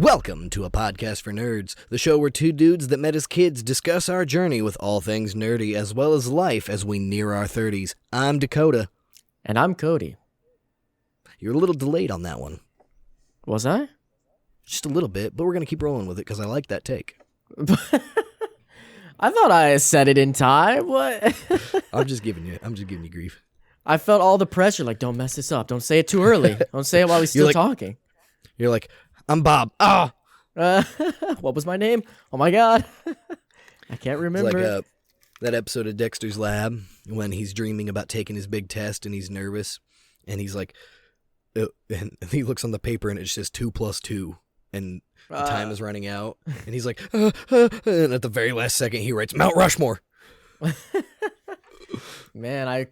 Welcome to A Podcast for Nerds, the show where two dudes that met as kids discuss our journey with all things nerdy as well as life as we near our 30s. I'm Dakota. And I'm Cody. You're a little delayed on that one. Was I? Just a little bit, but we're going to keep rolling with it because I like that take. I thought I said it in time. What? I'm just giving you grief. I felt all the pressure, like, don't mess this up. Don't say it too early. Don't say it while we're still talking. You're like, I'm Bob. What was my name? Oh my God. I can't remember. It's like that episode of Dexter's Lab when he's dreaming about taking his big test and he's nervous and he's like, and he looks on the paper and it says 2 + 2 and the time is running out and he's like, and at the very last second he writes Mount Rushmore. Man,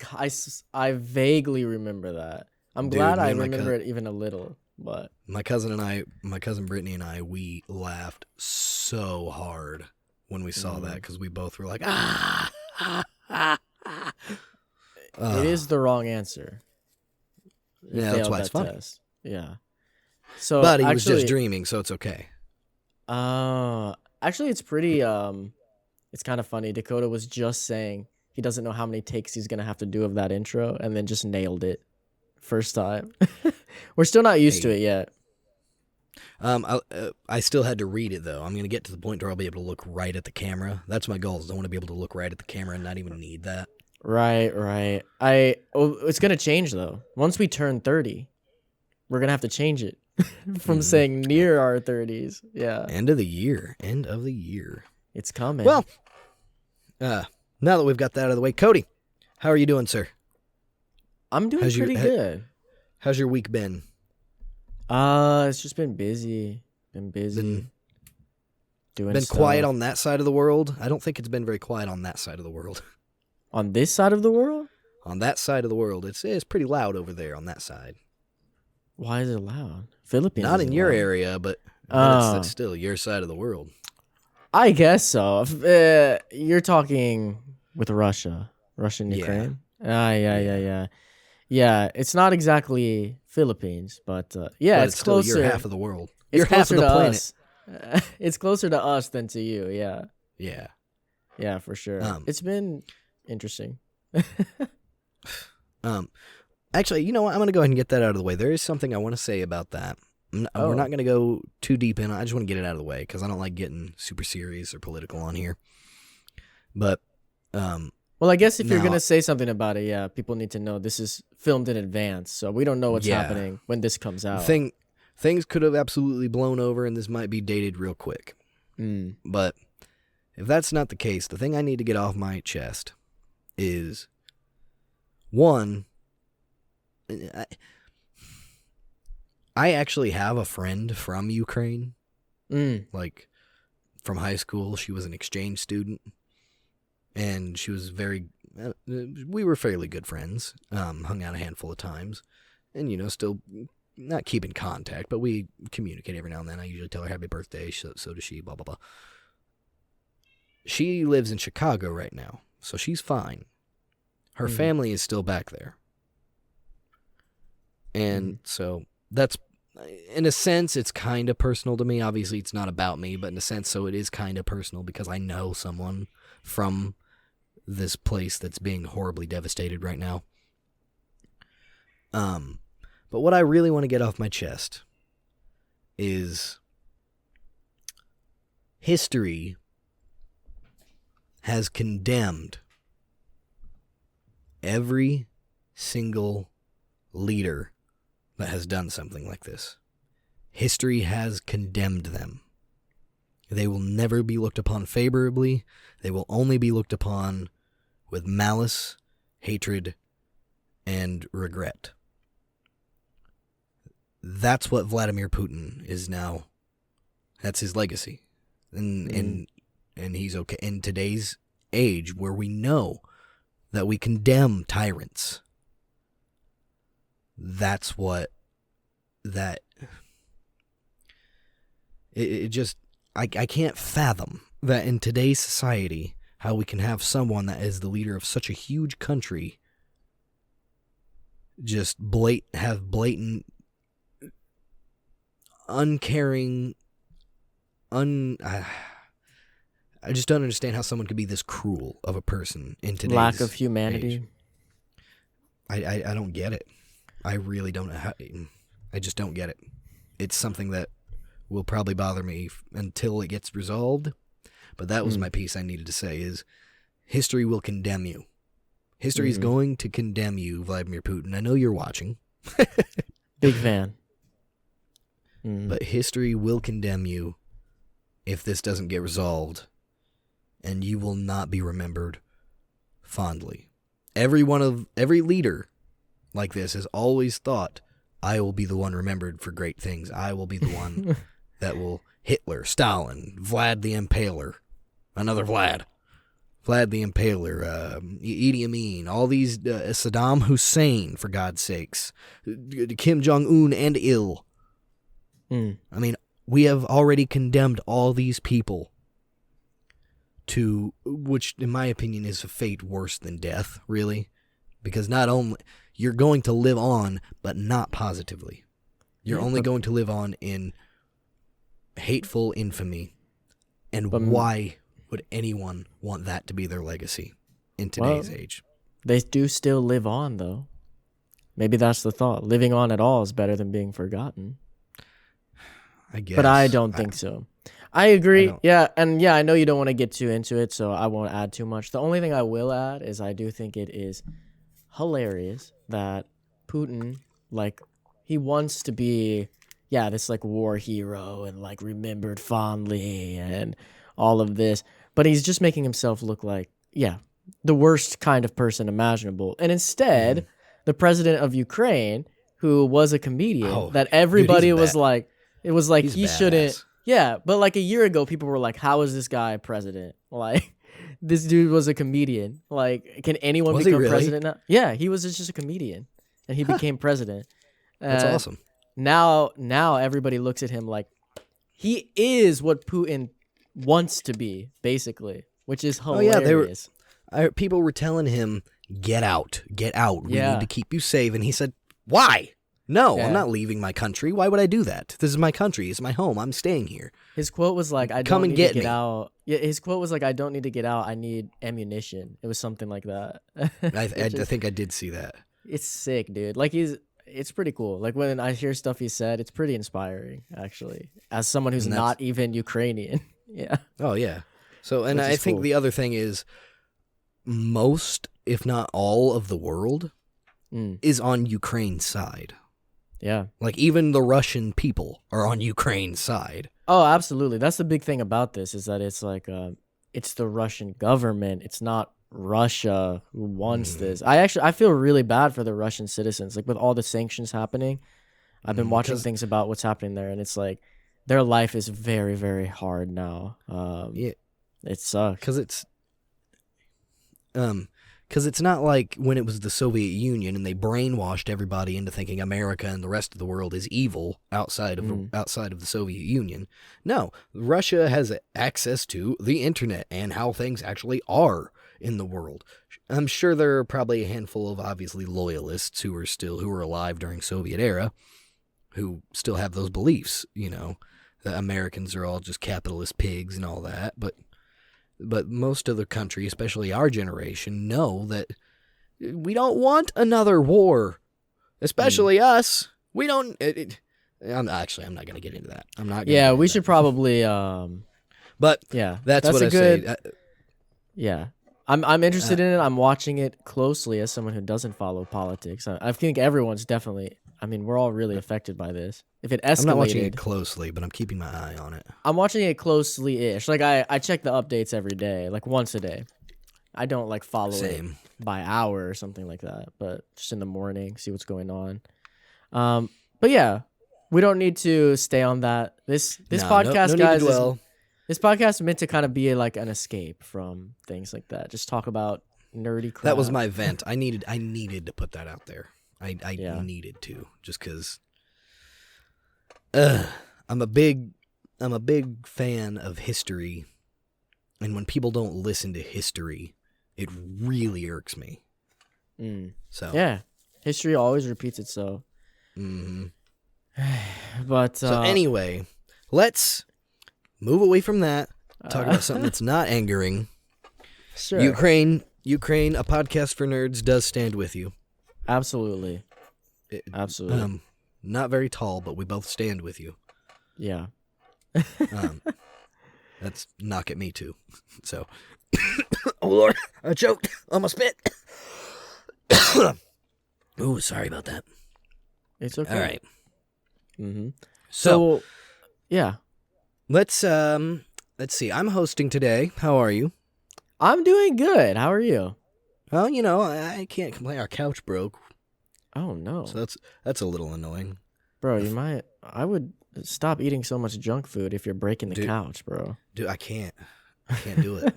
I vaguely remember that. I'm glad I remember it even a little. But my cousin Brittany and I, we laughed so hard when we saw that because we both were like, It is the wrong answer. Yeah, that's why it's funny. Test. Yeah. So, but he was just dreaming, so it's okay. Actually, it's pretty. It's kind of funny. Dakota was just saying he doesn't know how many takes he's gonna have to do of that intro, and then just nailed it first time. We're still not used to it yet. I still had to read it though. I'm gonna get to the point where I'll be able to look right at the camera. That's my goal. Is I want to be able to look right at the camera and not even need that. Right. It's gonna change though. Once we turn 30, we're gonna have to change it from saying near our 30s. Yeah. End of the year. It's coming. Well, now that we've got that out of the way, Cody, how are you doing, sir? I'm doing pretty good. How's your week been? It's just been busy. Doing stuff. Quiet on that side of the world? I don't think it's been very quiet on that side of the world. On this side of the world? On that side of the world. It's pretty loud over there on that side. Why is it loud? Philippines. Not in your area, but that's still your side of the world. I guess so. You're talking with Russia and Ukraine? Yeah. Yeah, it's not exactly Philippines, but it's closer. You're half of the world. You're half of the planet. Us. It's closer to us than to you, yeah. Yeah. Yeah, for sure. It's been interesting. Actually, you know what? I'm going to go ahead and get that out of the way. There is something I want to say about that. We're not going to go too deep in. I just want to get it out of the way because I don't like getting super serious or political on here. But, well, I guess if you're going to say something about it, yeah, people need to know this is filmed in advance, so we don't know what's happening when this comes out. Things could have absolutely blown over, and this might be dated real quick. But if that's not the case, the thing I need to get off my chest is, one, I actually have a friend from Ukraine, like from high school. She was an exchange student, and she was we were fairly good friends, hung out a handful of times, and, still not keep in contact, but we communicate every now and then. I usually tell her happy birthday, so does she, blah, blah, blah. She lives in Chicago right now, so she's fine. Her family is still back there. And so that's, in a sense, it's kind of personal to me. Obviously, it's not about me, but in a sense, so it is kind of personal because I know someone from this place that's being horribly devastated right now. But what I really want to get off my chest is history has condemned every single leader that has done something like this. History has condemned them. They will never be looked upon favorably. They will only be looked upon with malice, hatred, and regret. That's what Vladimir Putin is now. That's his legacy. And he's okay. In today's age where we know that we condemn tyrants, that's what it just, I can't fathom that in today's society how we can have someone that is the leader of such a huge country just have blatant, uncaring I just don't understand how someone could be this cruel of a person in today's lack of humanity. Age. I don't get it. I really don't. I just don't get it. It's something that will probably bother me until it gets resolved. But that was my piece I needed to say is history will condemn you. History is going to condemn you, Vladimir Putin. I know you're watching. Big fan. But history will condemn you if this doesn't get resolved. And you will not be remembered fondly. Every leader like this has always thought, I will be the one remembered for great things. I will be the one that will Hitler, Stalin, Vlad the Impaler, another Vlad the Impaler, Idi Amin, all these, Saddam Hussein, for God's sakes, Kim Jong-un and Il. I mean, we have already condemned all these people to, which in my opinion is a fate worse than death, really, because not only you're going to live on, but not positively. You're only going to live on in hateful infamy. And why would anyone want that to be their legacy in today's age? They do still live on, though. Maybe that's the thought. Living on at all is better than being forgotten. I guess. But I don't think so. I agree. I know you don't want to get too into it, so I won't add too much. The only thing I will add is I do think it is hilarious that Putin, like, he wants to be, this, like, war hero and, like, remembered fondly and all of this. But he's just making himself look like, the worst kind of person imaginable. And instead, the president of Ukraine, who was a comedian, that everybody was like, it was like he shouldn't. Yeah, but like a year ago, people were like, how is this guy president? Like, this dude was a comedian. Like, can anyone become president now? Yeah, he was just a comedian, and he became president. That's awesome. Now everybody looks at him like he is what Putin wants to be, basically, which is hilarious. People were telling him, get out. We need to keep you safe. And he said, why? No, I'm not leaving my country. Why would I do that? This is my country. It's my home. I'm staying here. His quote was like, I don't need to get out. Yeah, his quote was like, I don't need to get out. I need ammunition. It was something like that. I think I did see that. It's sick, dude. Like, it's pretty cool. Like, when I hear stuff he said, it's pretty inspiring, actually, as someone who's not even Ukrainian. Yeah. Oh, yeah. So, and I think the other thing is most, if not all of the world is on Ukraine's side. Yeah. Like, even the Russian people are on Ukraine's side. Oh, absolutely. That's the big thing about this is that it's like, it's the Russian government. It's not Russia who wants this. I feel really bad for the Russian citizens. Like, with all the sanctions happening, I've been watching things about what's happening there, and it's like, their life is very, very hard now. It sucks. Because it's not like when it was the Soviet Union and they brainwashed everybody into thinking America and the rest of the world is evil outside of the Soviet Union. No, Russia has access to the internet and how things actually are in the world. I'm sure there are probably a handful of obviously loyalists who are alive during Soviet era who still have those beliefs, that Americans are all just capitalist pigs and all that, but most of the country, especially our generation, know that we don't want another war, especially us. We don't. I'm not going to get into that. I'm not. Yeah, we should probably. But that's what I say. Yeah, I'm interested in it. I'm watching it closely as someone who doesn't follow politics. I think everyone's definitely. I mean, we're all really affected by this. If it escalated, I'm not watching it closely, but I'm keeping my eye on it. I'm watching it closely-ish. Like, I check the updates every day, like once a day. I don't like follow it by hour or something like that, but just in the morning, see what's going on. But yeah, we don't need to stay on that. This podcast, guys, this podcast is meant to kind of be like an escape from things like that. Just talk about nerdy crap. That was my vent. I needed to put that out there. I needed to, just because I'm a big fan of history, and when people don't listen to history, it really irks me. So yeah, history always repeats itself. Mm-hmm. But so anyway, let's move away from that. Talk about something that's not angering. Sure. Ukraine, a podcast for nerds does stand with you. Absolutely. Absolutely. Not very tall, but we both stand with you. Yeah. That's knock at me too. So, oh Lord, I choked on my spit. Oh, sorry about that. It's okay. All right. Mm-hmm. So, yeah. let's see. I'm hosting today. How are you? I'm doing good. How are you? Well, I can't complain. Our couch broke. Oh no. So that's a little annoying. Bro, I would stop eating so much junk food if you're breaking the couch, bro. Dude, I can't do it.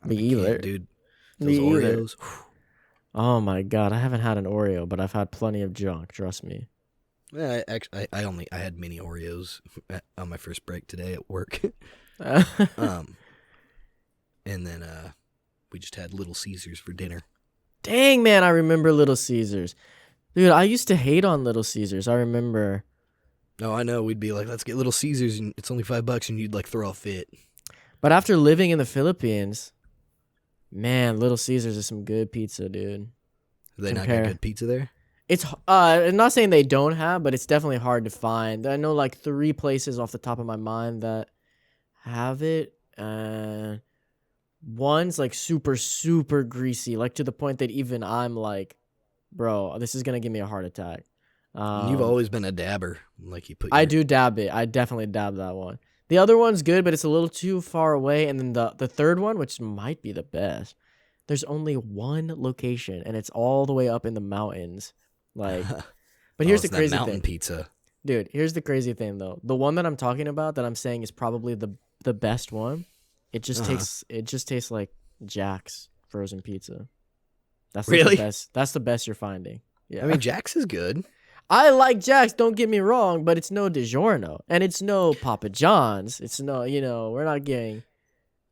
Me either. Dude. Those Me Oreos. Either. Oh my god, I haven't had an Oreo, but I've had plenty of junk, trust me. Yeah, I had mini Oreos on my first break today at work. And then we just had Little Caesars for dinner. Dang, man, I remember Little Caesars. Dude, I used to hate on Little Caesars. I remember. Oh, I know. We'd be like, let's get Little Caesars, and it's only $5, and you'd like throw a fit. But after living in the Philippines, man, Little Caesars is some good pizza, dude. Do they not get good pizza there? It's I'm not saying they don't have, but it's definitely hard to find. I know like 3 places off the top of my mind that have it. One's like super, super greasy, like to the point that even I'm like, bro, this is gonna give me a heart attack. You've always been a dabber, like you put. I do dab it. I definitely dab that one. The other one's good, but it's a little too far away. And then the third one, which might be the best, there's only one location, and it's all the way up in the mountains. Like, but here's the crazy mountain thing, pizza, dude. Here's the crazy thing, though. The one that I'm talking about, that I'm saying is probably the best one. It just tastes like Jack's frozen pizza. That's like really the best. That's the best you're finding. Yeah, I mean Jack's is good. I like Jack's, don't get me wrong, but it's no DiGiorno, and it's no Papa John's. It's no, we're not getting.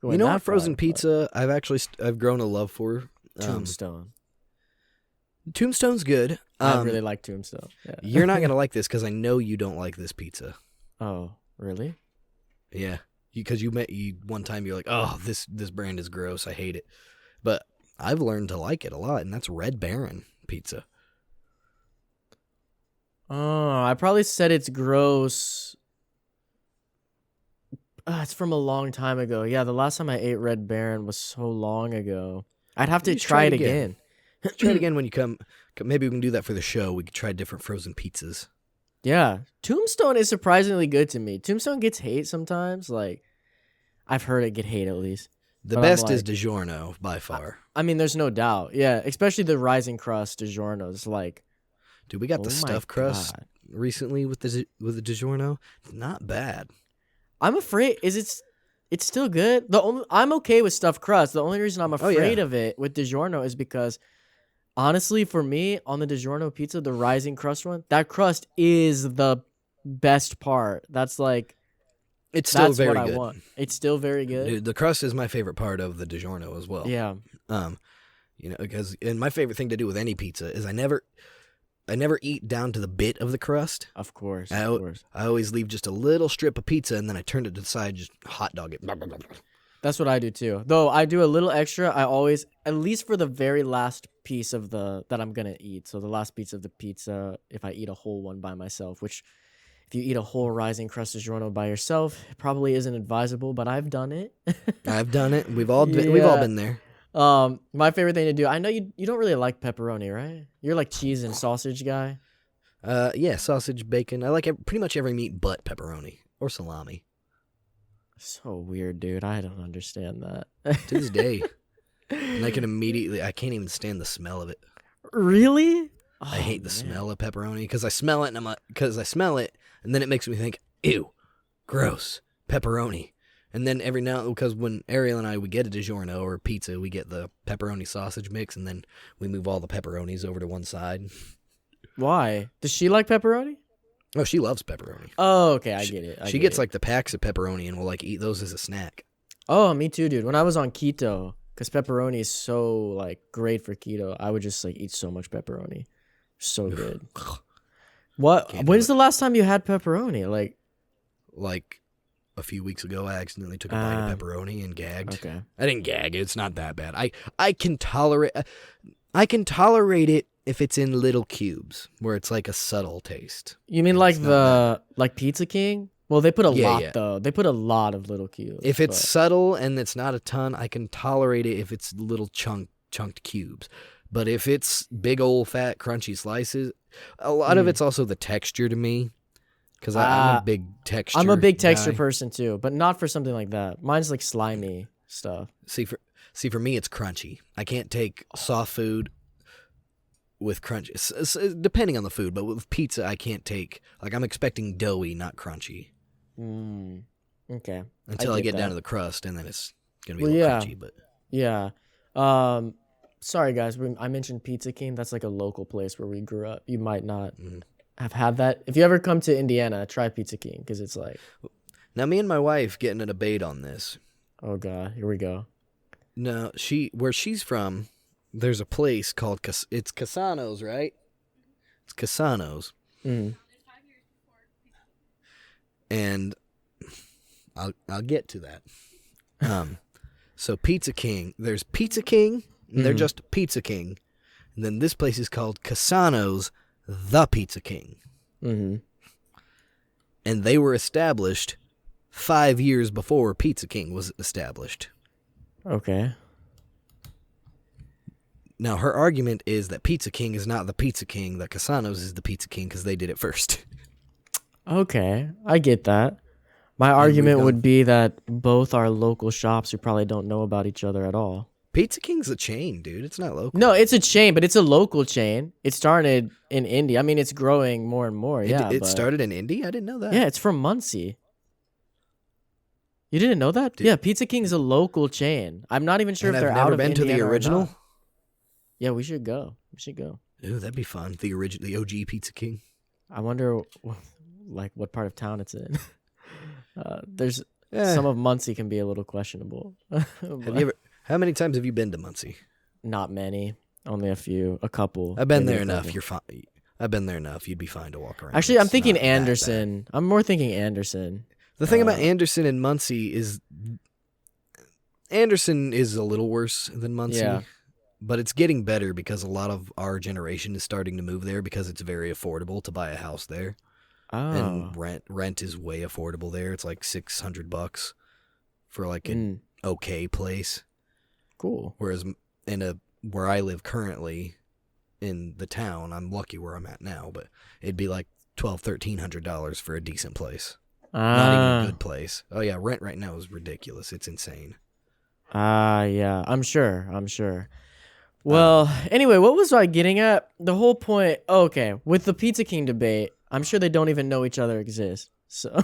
What frozen pizza I've grown a love for? Tombstone. Tombstone's good. I really like Tombstone. Yeah. You're not gonna like this because I know you don't like this pizza. Oh, really? Yeah, because you one time you're like, oh, this brand is gross. I hate it, but I've learned to like it a lot, and that's Red Baron pizza. Oh, I probably said it's gross. It's from a long time ago. Yeah, the last time I ate Red Baron was so long ago. I'd have to try it again. Try it again when you come. Maybe we can do that for the show. We could try different frozen pizzas. Yeah. Tombstone is surprisingly good to me. Tombstone gets hate sometimes. Like, I've heard it get hate at least. The best is DiGiorno by far. I mean, there's no doubt. Yeah, especially the rising crust DiGiorno. It's like, dude, we got the stuffed crust recently with the DiGiorno. Not bad. I'm afraid it's still good. I'm okay with stuffed crust. The only reason I'm afraid of it with DiGiorno is because honestly, for me, on the DiGiorno pizza, the rising crust one, that crust is the best part. That's like, it's still very what good. I want. It's still very good. Dude, the crust is my favorite part of the DiGiorno as well. Yeah. Because my favorite thing to do with any pizza is I never eat down to the bit of the crust. Of course. I always leave just a little strip of pizza, and then I turn it to the side, just hot dog it. That's what I do too. Though I do a little extra. I always, at least for the very last piece of that I'm gonna eat. So the last piece of the pizza, if I eat a whole one by myself, which if you eat a whole rising crust DiGiorno by yourself, it probably isn't advisable. But I've done it. I've done it. We've all been there. My favorite thing to do. I know you don't really like pepperoni, right? You're like cheese and sausage guy. Yeah, sausage, bacon. I like pretty much every meat but pepperoni or salami. So weird, dude. I don't understand that. To this day. And I can't even stand the smell of it. Really? I hate the smell of pepperoni because I smell it and then it makes me think, ew, gross, pepperoni. And then every now, because when Ariel and I, we get a DiGiorno or pizza, we get the pepperoni sausage mix, and then we move all the pepperonis over to one side. Why? Does she like pepperoni? Oh, she loves pepperoni. Oh, okay, I get it. She gets like the packs of pepperoni and will like eat those as a snack. Oh, me too, dude. When I was on keto, because pepperoni is so like great for keto, I would just like eat so much pepperoni. So good. When's the last time you had pepperoni? Like a few weeks ago. I accidentally took a bite of pepperoni and gagged. Okay. I didn't gag. It's not that bad. I can tolerate it if it's in little cubes where it's like a subtle taste. You mean like like Pizza King? Well, they put a lot though. They put a lot of little cubes. If it's subtle and it's not a ton, I can tolerate it if it's little chunked cubes. But if it's big old fat crunchy slices, a lot of it's also the texture to me. Because I'm a big texture. I'm a big texture person too, but not for something like that. Mine's like slimy stuff. See, for me, it's crunchy. I can't take soft food with crunch. Depending on the food, but with pizza, I can't take. Like, I'm expecting doughy, not crunchy. Okay. Until I get down to the crust, and then it's gonna be a little crunchy. But yeah. Sorry guys, I mentioned Pizza King. That's like a local place where we grew up. You might not have had that. If you ever come to Indiana, try Pizza King because it's like. Now, me and my wife get in a debate on this. Oh God, here we go. No, where she's from, there's a place called it's Casano's, right? It's Casano's. And I'll get to that. So Pizza King, there's Pizza King, and they're just Pizza King. And then this place is called Casano's, the Pizza King. And they were established 5 years before Pizza King was established. Okay. Now, her argument is that Pizza King is not the Pizza King, that Casano's is the Pizza King because they did it first. Okay, I get that. My argument would be that both are local shops who probably don't know about each other at all. Pizza King's a chain, dude. It's not local. No, it's a chain, but it's a local chain. It started in Indy. I mean, it's growing more and more. It started in Indy? I didn't know that. Yeah, it's from Muncie. You didn't know that? Dude. Yeah, Pizza King is a local chain. I'm not even sure if they're out of Indiana. I've never been to the original. Yeah, we should go. Ooh, that'd be fun. The OG Pizza King. I wonder, like, what part of town it's in. There's some of Muncie can be a little questionable. How many times have you been to Muncie? Not many. Only a couple. I've been there enough. You're fine. I've been there enough. You'd be fine to walk around. Actually, I'm thinking Anderson. I'm more thinking Anderson. The thing about Anderson and Muncie is Anderson is a little worse than Muncie, but it's getting better because a lot of our generation is starting to move there because it's very affordable to buy a house there. And rent is way affordable there. It's like $600 for like an okay place. Cool. Whereas where I live currently in the town, I'm lucky where I'm at now, but it'd be like $1,200-$1,300 for a decent place. Not even a good place. Oh yeah, rent right now is ridiculous. It's insane. Yeah, I'm sure. Well, anyway, what was I getting at? The whole point. Okay, with the Pizza King debate, I'm sure they don't even know each other exist, so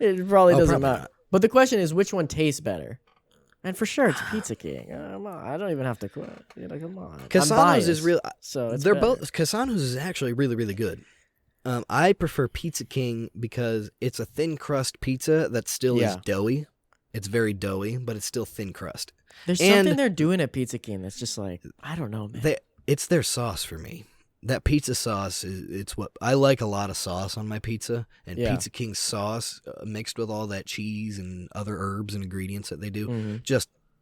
it probably doesn't matter. Not. But the question is, which one tastes better? And for sure, it's Pizza King. I don't even have to quit. Come on. Casano's is real. So they're both. Casano's is actually really, really good. I prefer Pizza King because it's a thin crust pizza that still is doughy. It's very doughy, but it's still thin crust. There's something they're doing at Pizza King that's just like, I don't know, man. It's their sauce for me. That pizza sauce it's what I like. A lot of sauce on my pizza, and Pizza King's sauce mixed with all that cheese and other herbs and ingredients that they do.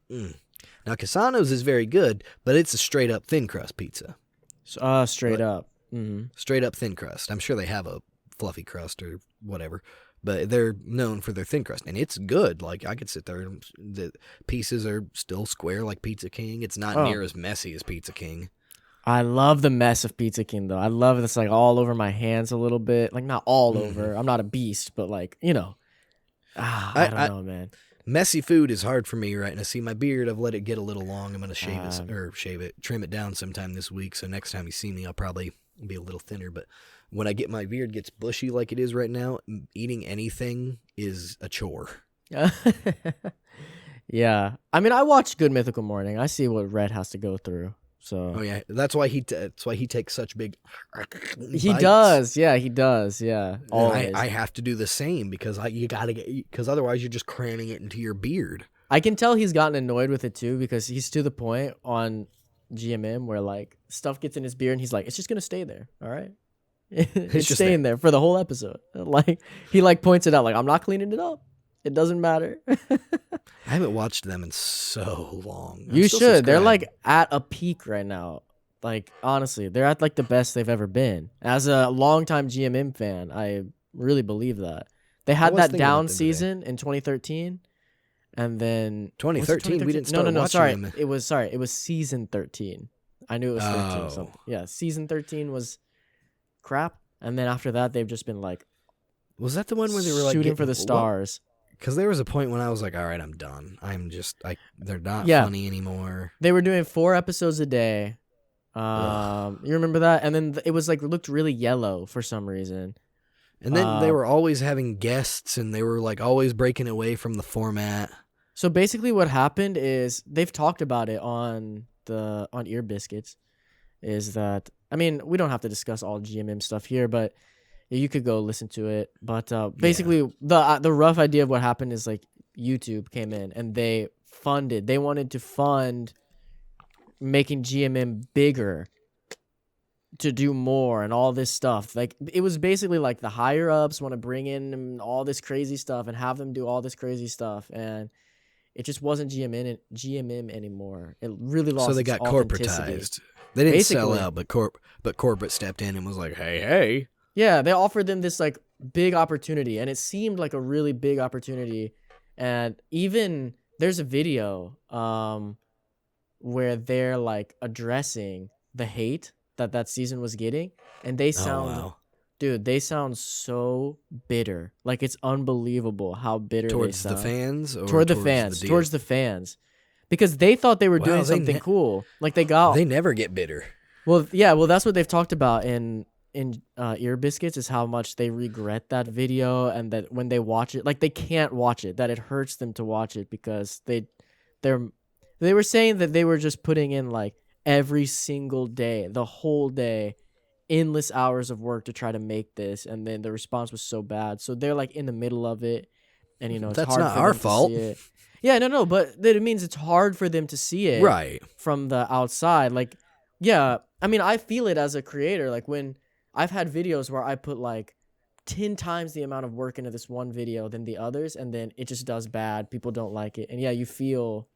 Now Casano's is very good, but it's a straight up thin crust pizza. Straight up thin crust. I'm sure they have a fluffy crust or whatever, but they're known for their thin crust, and it's good. Like, I could sit there and the pieces are still square like Pizza King. It's not near as messy as Pizza King. I love the mess of Pizza King, though. I love it. It's like all over my hands a little bit. Like, not all over. I'm not a beast, but like, I don't know, man. Messy food is hard for me right now. See, my beard, I've let it get a little long. I'm going to trim it down sometime this week. So next time you see me, I'll probably be a little thinner. But when my beard gets bushy like it is right now, eating anything is a chore. Yeah. I mean, I watch Good Mythical Morning. I see what Red has to go through. So. Oh yeah, that's why he takes such big. He does, yeah, yeah. I have to do the same because otherwise you're just cramming it into your beard. I can tell he's gotten annoyed with it too because he's to the point on GMM where like stuff gets in his beard and he's like, it's just gonna stay there, all right? It's staying there for the whole episode. Like he like points it out, like I'm not cleaning it up. It doesn't matter. I haven't watched them in so long. You should. They're like at a peak right now. Like, honestly, they're at like the best they've ever been. As a longtime GMM fan, I really believe that. They had that down season in 2013. And then 2013, we didn't start watching sorry. them. It was season 13. I knew it was 13 or something. Yeah, season 13 was crap. And then after that, they've just been like, was that the one where they were like shooting for the stars? Because there was a point when I was like, all right, I'm done. They're not funny anymore. They were doing 4 episodes a day. You remember that? And then it was like looked really yellow for some reason. And then they were always having guests, and they were like always breaking away from the format. So basically, what happened is they've talked about it on Ear Biscuits. Is that, I mean, we don't have to discuss all GMM stuff here, but you could go listen to it. But basically, the rough idea of what happened is like YouTube came in and they wanted to fund making GMM bigger, to do more and all this stuff. Like, it was basically like the higher ups want to bring in all this crazy stuff and have them do all this crazy stuff, and it just wasn't GMM anymore. It really lost. So they got corporatized. They didn't sell out, but corporate stepped in and was like, hey. Yeah, they offered them this like big opportunity, and it seemed like a really big opportunity. And even there's a video where they're like addressing the hate that season was getting, and they sound dude, they sound so bitter. Like, it's unbelievable how bitter towards they sound. The fans or towards the fans, because they thought they were doing something cool. Like, they never get bitter. Well, that's what they've talked about in Ear Biscuits, is how much they regret that video, and that when they watch it, like, they can't watch it, that it hurts them to watch it, because they were saying that they were just putting in like every single day, the whole day, endless hours of work to try to make this, and then the response was so bad. So they're like in the middle of it, and it's that's hard not for our them fault. to see it. Yeah, no, but it means it's hard for them to see it right from the outside. Like, yeah, I mean, I feel it as a creator. Like, when I've had videos where I put like 10 times the amount of work into this one video than the others, and then it just does bad. People don't like it, and yeah, you feel.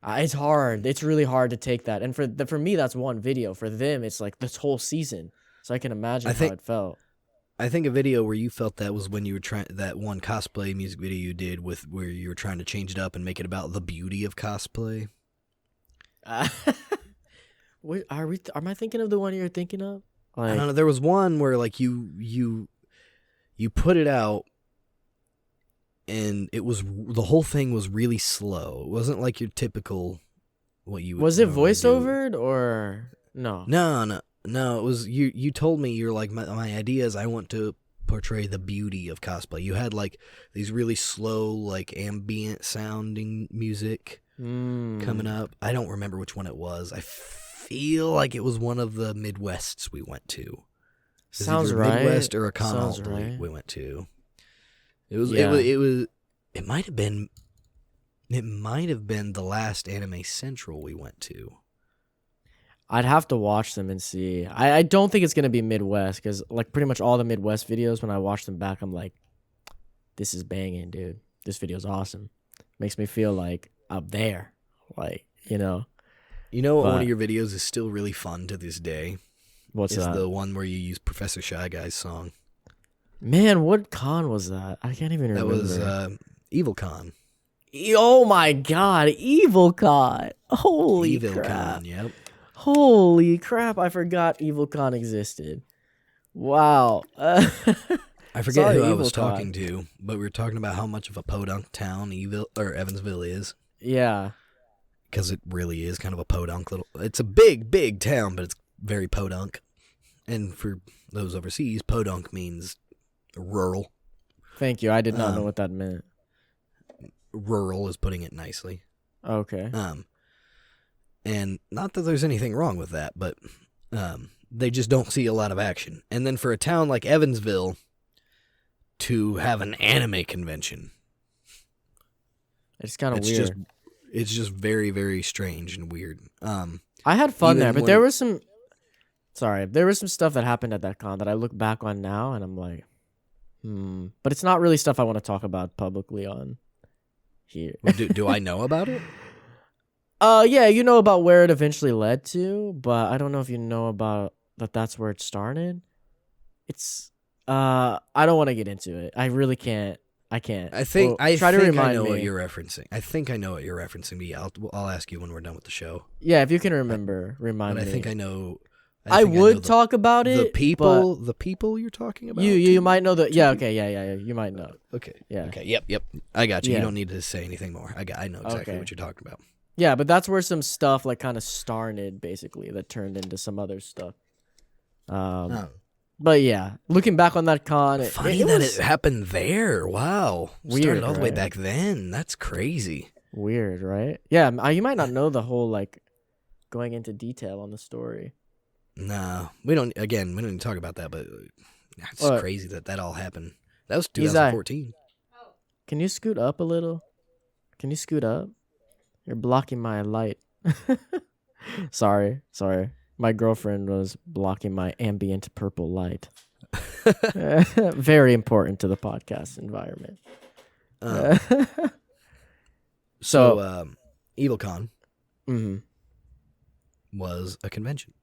It's hard. It's really hard to take that. And for me, that's one video. For them, it's like this whole season. So I can imagine how it felt. I think a video where you felt that was when you were trying, that one cosplay music video you did where you were trying to change it up and make it about the beauty of cosplay. Wait, am I thinking of the one you're thinking of? Like, I don't know. There was one where like you put it out, and the whole thing was really slow. It wasn't like your typical what you would. Was it voiceovered or no? No. It was you told me, you're like, my idea is I want to portray the beauty of cosplay. You had like these really slow, like ambient sounding music coming up. I don't remember which one it was. I feel like it was one of the Midwests we went to. Sounds right. Midwest or a con Sounds right. we went to. It might have been the last Anime Central we went to. I'd have to watch them and see. I don't think it's gonna be Midwest, because like pretty much all the Midwest videos, when I watch them back, I'm like, this is banging, dude. This video's awesome. Makes me feel like I'm there. Like, one of your videos is still really fun to this day? What's that? It's the one where you use Professor Shy Guy's song. Man, what con was that? I can't even remember. That was Evil Con. Oh my god, Evil Con. Holy Evil crap. Con, yep. Holy crap, I forgot Evil Con existed. Wow. I forget who I was talking to, but we were talking about how much of a podunk town Evansville is. Yeah. Because it really is kind of a podunk little. It's a big, big town, but it's very podunk. And for those overseas, podunk means rural. Thank you. I did not know what that meant. Rural is putting it nicely. Okay. And not that there's anything wrong with that, but they just don't see a lot of action. And then for a town like Evansville to have an anime convention, it's kind of weird. It's just very, very strange and weird. I had fun there, but there was some stuff that happened at that con that I look back on now, and I'm like, But it's not really stuff I want to talk about publicly on here. Well, do I know about it? Yeah, you know about where it eventually led to, but I don't know if you know about that's where it started. It's I don't want to get into it. I really can't. I can't. I think Well, I know me. what you're referencing. I think I know what you're referencing. But I'll ask you when we're done with the show. Yeah, if you can remember, remind me. But I think I know. I would talk about it. The people you're talking about. You might know the. Yeah. Okay. Yeah. You might know. Okay. Yeah. Okay. Yep. I got you. Yeah. You don't need to say anything more. I know exactly what you're talking about. Yeah, but that's where some stuff like kind of started, basically, that turned into some other stuff. But yeah, looking back on that con, funny that it happened there. Wow, weird, started all the way right? back then. That's crazy. Weird, right? Yeah, you might not know the whole like going into detail on the story. Nah, we don't. Again, we don't even talk about that. But it's crazy that all happened. That was 2014. Can you scoot up a little? Can you scoot up? You're blocking my light. Sorry. My girlfriend was blocking my ambient purple light. Very important to the podcast environment. So, EvilCon mm-hmm. was a convention.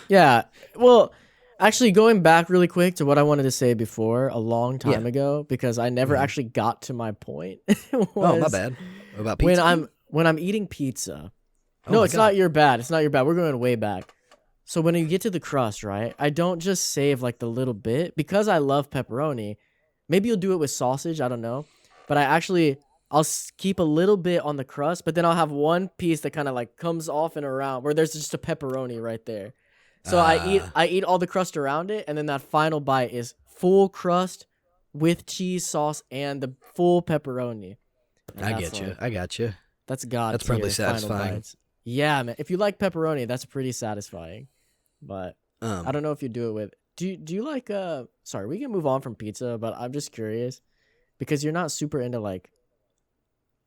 Yeah. Well, actually, going back really quick to what I wanted to say before, a long time ago, because I never actually got to my point. Oh, my bad. About pizza? When I'm eating pizza. Oh No, it's not your bad. It's not your bad. We're going way back. So when you get to the crust, right, I don't just save like the little bit because I love pepperoni. Maybe you'll do it with sausage. I don't know. But I'll keep a little bit on the crust, but then I'll have one piece that kind of like comes off and around where there's just a pepperoni right there. So I eat all the crust around it, and then that final bite is full crust with cheese sauce and the full pepperoni. And I got you. That's God. That's probably satisfying. Yeah, man. If you like pepperoni, that's pretty satisfying. But I don't know if you do it with. Do you like Sorry, we can move on from pizza, but I'm just curious because you're not super into like.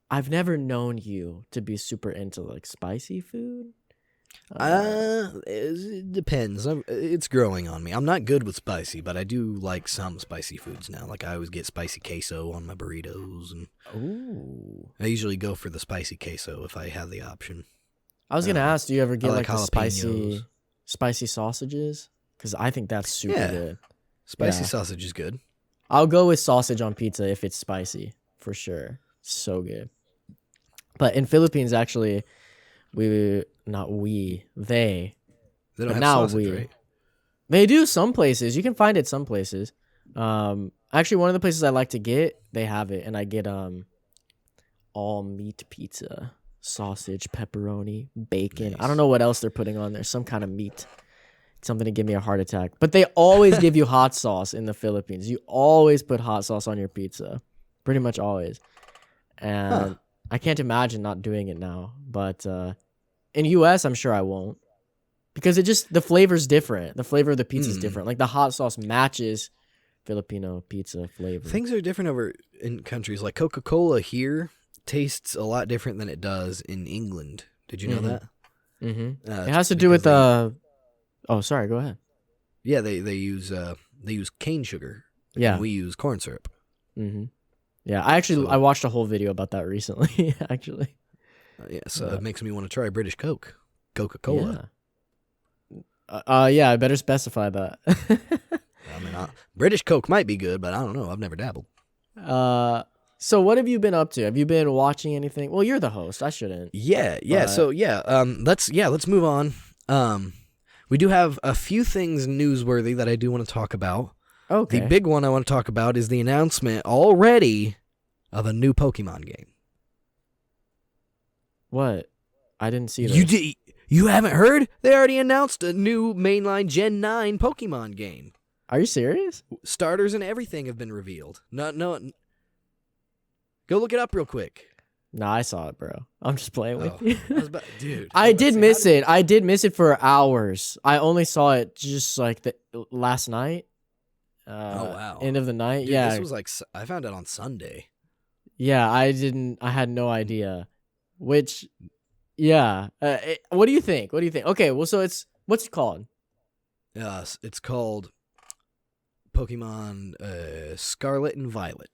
I've never known you to be super into like spicy food. It depends. It's growing on me. I'm not good with spicy, but I do like some spicy foods now. Like I always get spicy queso on my burritos, and I usually go for the spicy queso if I have the option. I was gonna ask, do you ever get like the jalapenos. spicy sausages? Because I think that's super good. Spicy sausage is good. I'll go with sausage on pizza if it's spicy for sure. So good. But in Philippines, actually, they don't have sausage, right? They do some places. You can find it some places. Actually, one of the places I like to get, they have it, and I get all meat pizza, sausage, pepperoni, bacon. Nice. I don't know what else they're putting on there. Some kind of meat. Something to give me a heart attack. But they always give you hot sauce in the Philippines. You always put hot sauce on your pizza, pretty much always. And I can't imagine not doing it now. But in US, I'm sure I won't. Because the flavor's different. The flavor of the pizza is different. Like the hot sauce matches Filipino pizza flavor. Things are different over in countries. Like Coca-Cola here tastes a lot different than it does in England. Did you know that? Mm-hmm. It has to do with Oh, sorry. Go ahead. Yeah, they use cane sugar. Yeah, and we use corn syrup. Mm-hmm. Yeah, I watched a whole video about that recently. Actually. So it makes me want to try British Coca-Cola. Yeah, I better specify that. I mean, British Coke might be good, but I don't know. I've never dabbled. So what have you been up to? Have you been watching anything? Well, you're the host. I shouldn't. Yeah. So let's move on. We do have a few things newsworthy that I do want to talk about. Okay. The big one I want to talk about is the announcement already of a new Pokemon game. What? I didn't see that. You haven't heard? They already announced a new mainline Gen 9 Pokemon game. Are you serious? Starters and everything have been revealed. No. Go look it up real quick. Nah, I saw it, bro. I'm just playing with you. Dude. I did miss it. I did miss it for hours. I only saw it just like last night. Oh, wow. End of the night. Dude, yeah. This was like, I found out on Sunday. Yeah, I had no idea. Which, yeah. What do you think? Okay, well, so what's it called? It's called Pokemon Scarlet and Violet.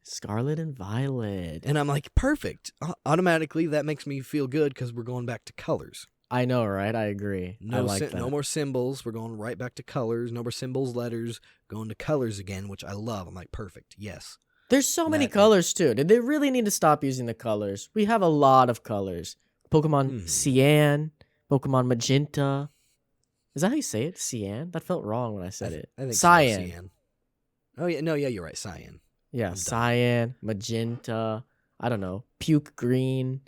Scarlet and Violet. And I'm like, perfect. Automatically, that makes me feel good because we're going back to colors. I know, right? I agree. I like that. No more symbols. We're going right back to colors. No more symbols, letters. Going to colors again, which I love. I'm like, perfect. Yes. There's so many colors, too. Did they really need to stop using the colors? We have a lot of colors. Pokemon Cyan, Pokemon Magenta. Is that how you say it? Cyan? That felt wrong when I said it. I think Cyan. Cyan. Oh, yeah. No, yeah, you're right. Cyan. Yeah, Cyan, Magenta. I don't know. Puke Green.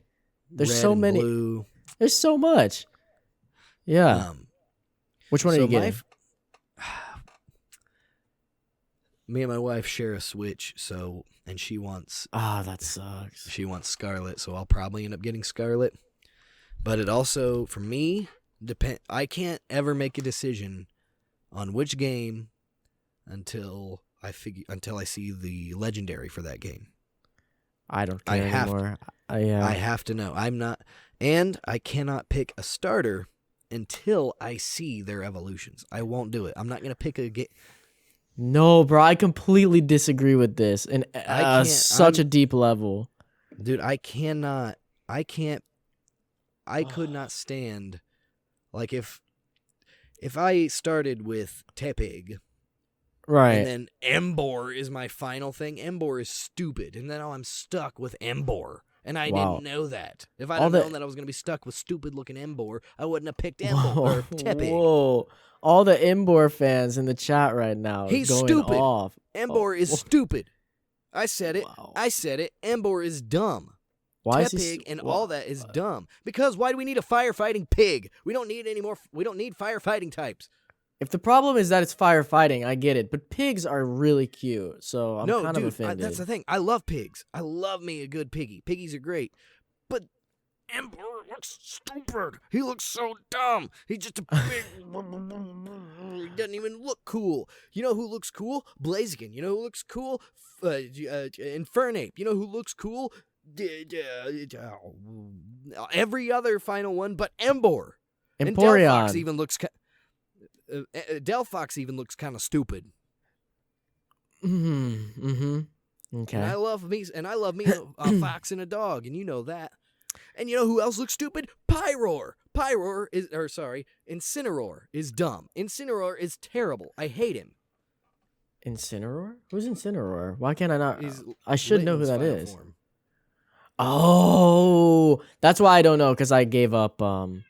There's Red so and many. Blue. There's so much. Yeah. Which one are you getting? Me and my wife share a Switch, and she wants... that sucks. She wants Scarlet, so I'll probably end up getting Scarlet. But it also, for me, I can't ever make a decision on which game until I see the legendary for that game. I don't care anymore. I have to know. And I cannot pick a starter until I see their evolutions. I won't do it. I'm not going to pick a game. No, bro, I completely disagree with this and such a deep level. Dude, I could not stand, like, if I started with Tepig, right, and then Emboar is my final thing, Emboar is stupid, and then I'm stuck with Emboar, and I didn't know that. If I'd known that I was going to be stuck with stupid-looking Emboar, I wouldn't have picked Emboar or Tepig. Whoa. All the Emboar fans in the chat right now. He's going stupid. Off. Emboar is stupid. I said it. Wow. I said it. Emboar is dumb. Why Tepig and all that is dumb. Because why do we need a firefighting pig? We don't need any more. We don't need firefighting types. If the problem is that it's firefighting, I get it. But pigs are really cute, so I'm kind of offended. That's the thing. I love pigs. I love me a good piggy. Piggies are great. But Emboar looks stupid. He looks so dumb. He's just a big... He doesn't even look cool. You know who looks cool? Blaziken. You know who looks cool? Infernape. You know who looks cool? Every other final one but Emboar. Empoleon. And Delphox even looks... Delphox even looks kind of stupid. Okay. And I love me a fox and a dog, and you know that. And you know who else looks stupid? Pyroar. Incineroar is dumb. Incineroar is terrible. I hate him. Incineroar? Who's Incineroar? Why can't I not? I should know who that is. Form. Oh, that's why I don't know, because I gave up Sun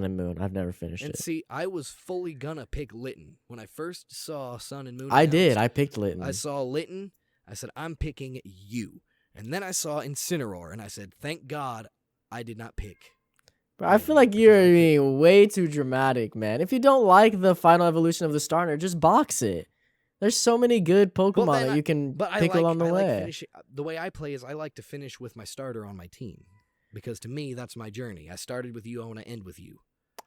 and Moon. I've never finished it. And see, I was fully gonna pick Litten. When I first saw Sun and Moon I did. I picked Litten. I saw Litten. I said, I'm picking you. And then I saw Incineroar, and I said, thank God I did not pick. But I feel like you're being way too dramatic, man. If you don't like the final evolution of the starter, just box it. There's so many good Pokemon that you can pick along the way. The way I play is I like to finish with my starter on my team. Because to me, that's my journey. I started with you, I want to end with you.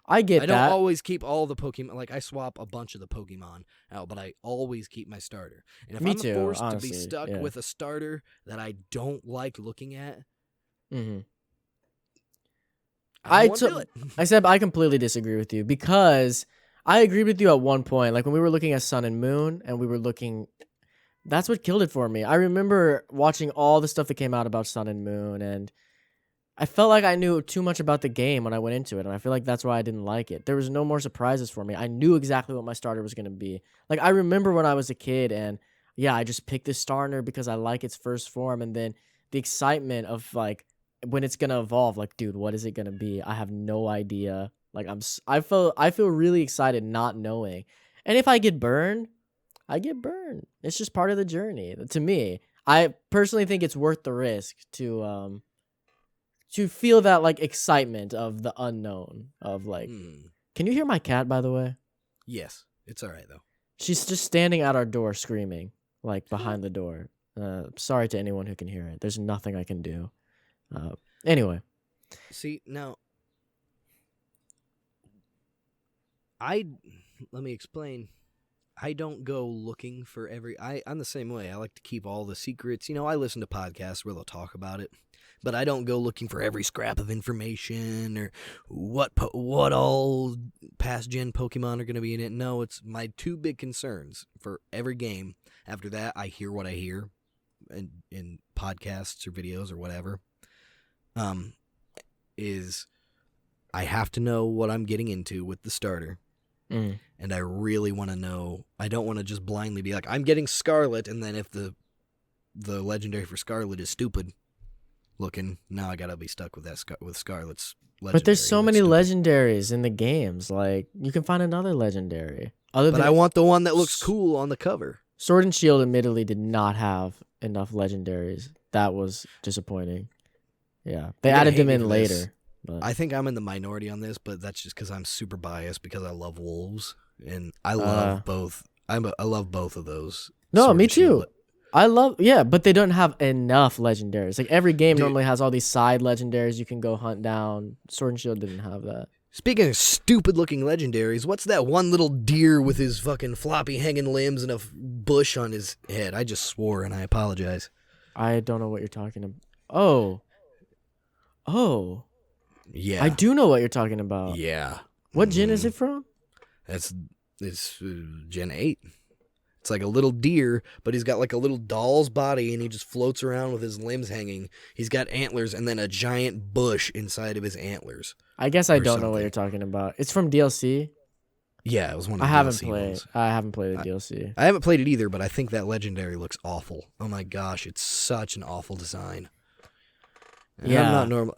I get that. I don't always keep all the Pokemon. Like, I swap a bunch of the Pokemon out, but I always keep my starter. And if I'm forced to be stuck with a starter that I don't like looking at, I said I completely disagree with you, because I agreed with you at one point. Like, when we were looking at Sun and Moon, and we were looking... That's what killed it for me. I remember watching all the stuff that came out about Sun and Moon, and I felt like I knew too much about the game when I went into it, and I feel like that's why I didn't like it. There was no more surprises for me. I knew exactly what my starter was going to be. Like, I remember when I was a kid, and yeah, I just picked this starter because I like its first form, and then the excitement of, like, when it's going to evolve, like, dude, what is it going to be? I have no idea. Like, I feel really excited not knowing. And if I get burned, I get burned. It's just part of the journey. To me, I personally think it's worth the risk to feel that, like, excitement of the unknown of, like, Can you hear my cat, by the way? Yes, it's all right though. She's just standing at our door screaming, like, behind the door. Sorry to anyone who can hear it. There's nothing I can do. Anyway. See, now let me explain. I don't go looking for I'm the same way. I like to keep all the secrets. You know, I listen to podcasts where they'll talk about it. but I don't go looking for every scrap of information or what all past gen Pokemon are going to be in it. No, it's my two big concerns for every game. After that, I hear what I hear in podcasts or videos or whatever. Is I have to know what I'm getting into with the starter. And I really want to know. I don't want to just blindly be like, I'm getting Scarlet, and then if the legendary for Scarlet is stupid looking, now I gotta be stuck with that with Scarlet's legendary. But there's so many legendaries in the games. Like, you can find another legendary. But I want the one that looks cool on the cover. Sword and Shield admittedly did not have enough legendaries. That was disappointing. Yeah, they added them in later. But I think I'm in the minority on this, but that's just because I'm super biased because I love wolves and I love both. I love both of those. No, me too. I love, but they don't have enough legendaries. Like every game normally has all these side legendaries you can go hunt down. Sword and Shield didn't have that. Speaking of stupid looking legendaries, what's that one little deer with his fucking floppy hanging limbs and a bush on his head? I just swore and I apologize. I don't know what you're talking about. Oh. Yeah. I do know what you're talking about. Yeah. What gen is it from? It's Gen 8. It's like a little deer, but he's got like a little doll's body and he just floats around with his limbs hanging. He's got antlers and then a giant bush inside of his antlers. I guess I don't know what you're talking about. It's from DLC? Yeah, it was one of the DLC ones. I haven't played the DLC. I haven't played it either, but I think that legendary looks awful. Oh my gosh, it's such an awful design. And yeah. I'm not normal.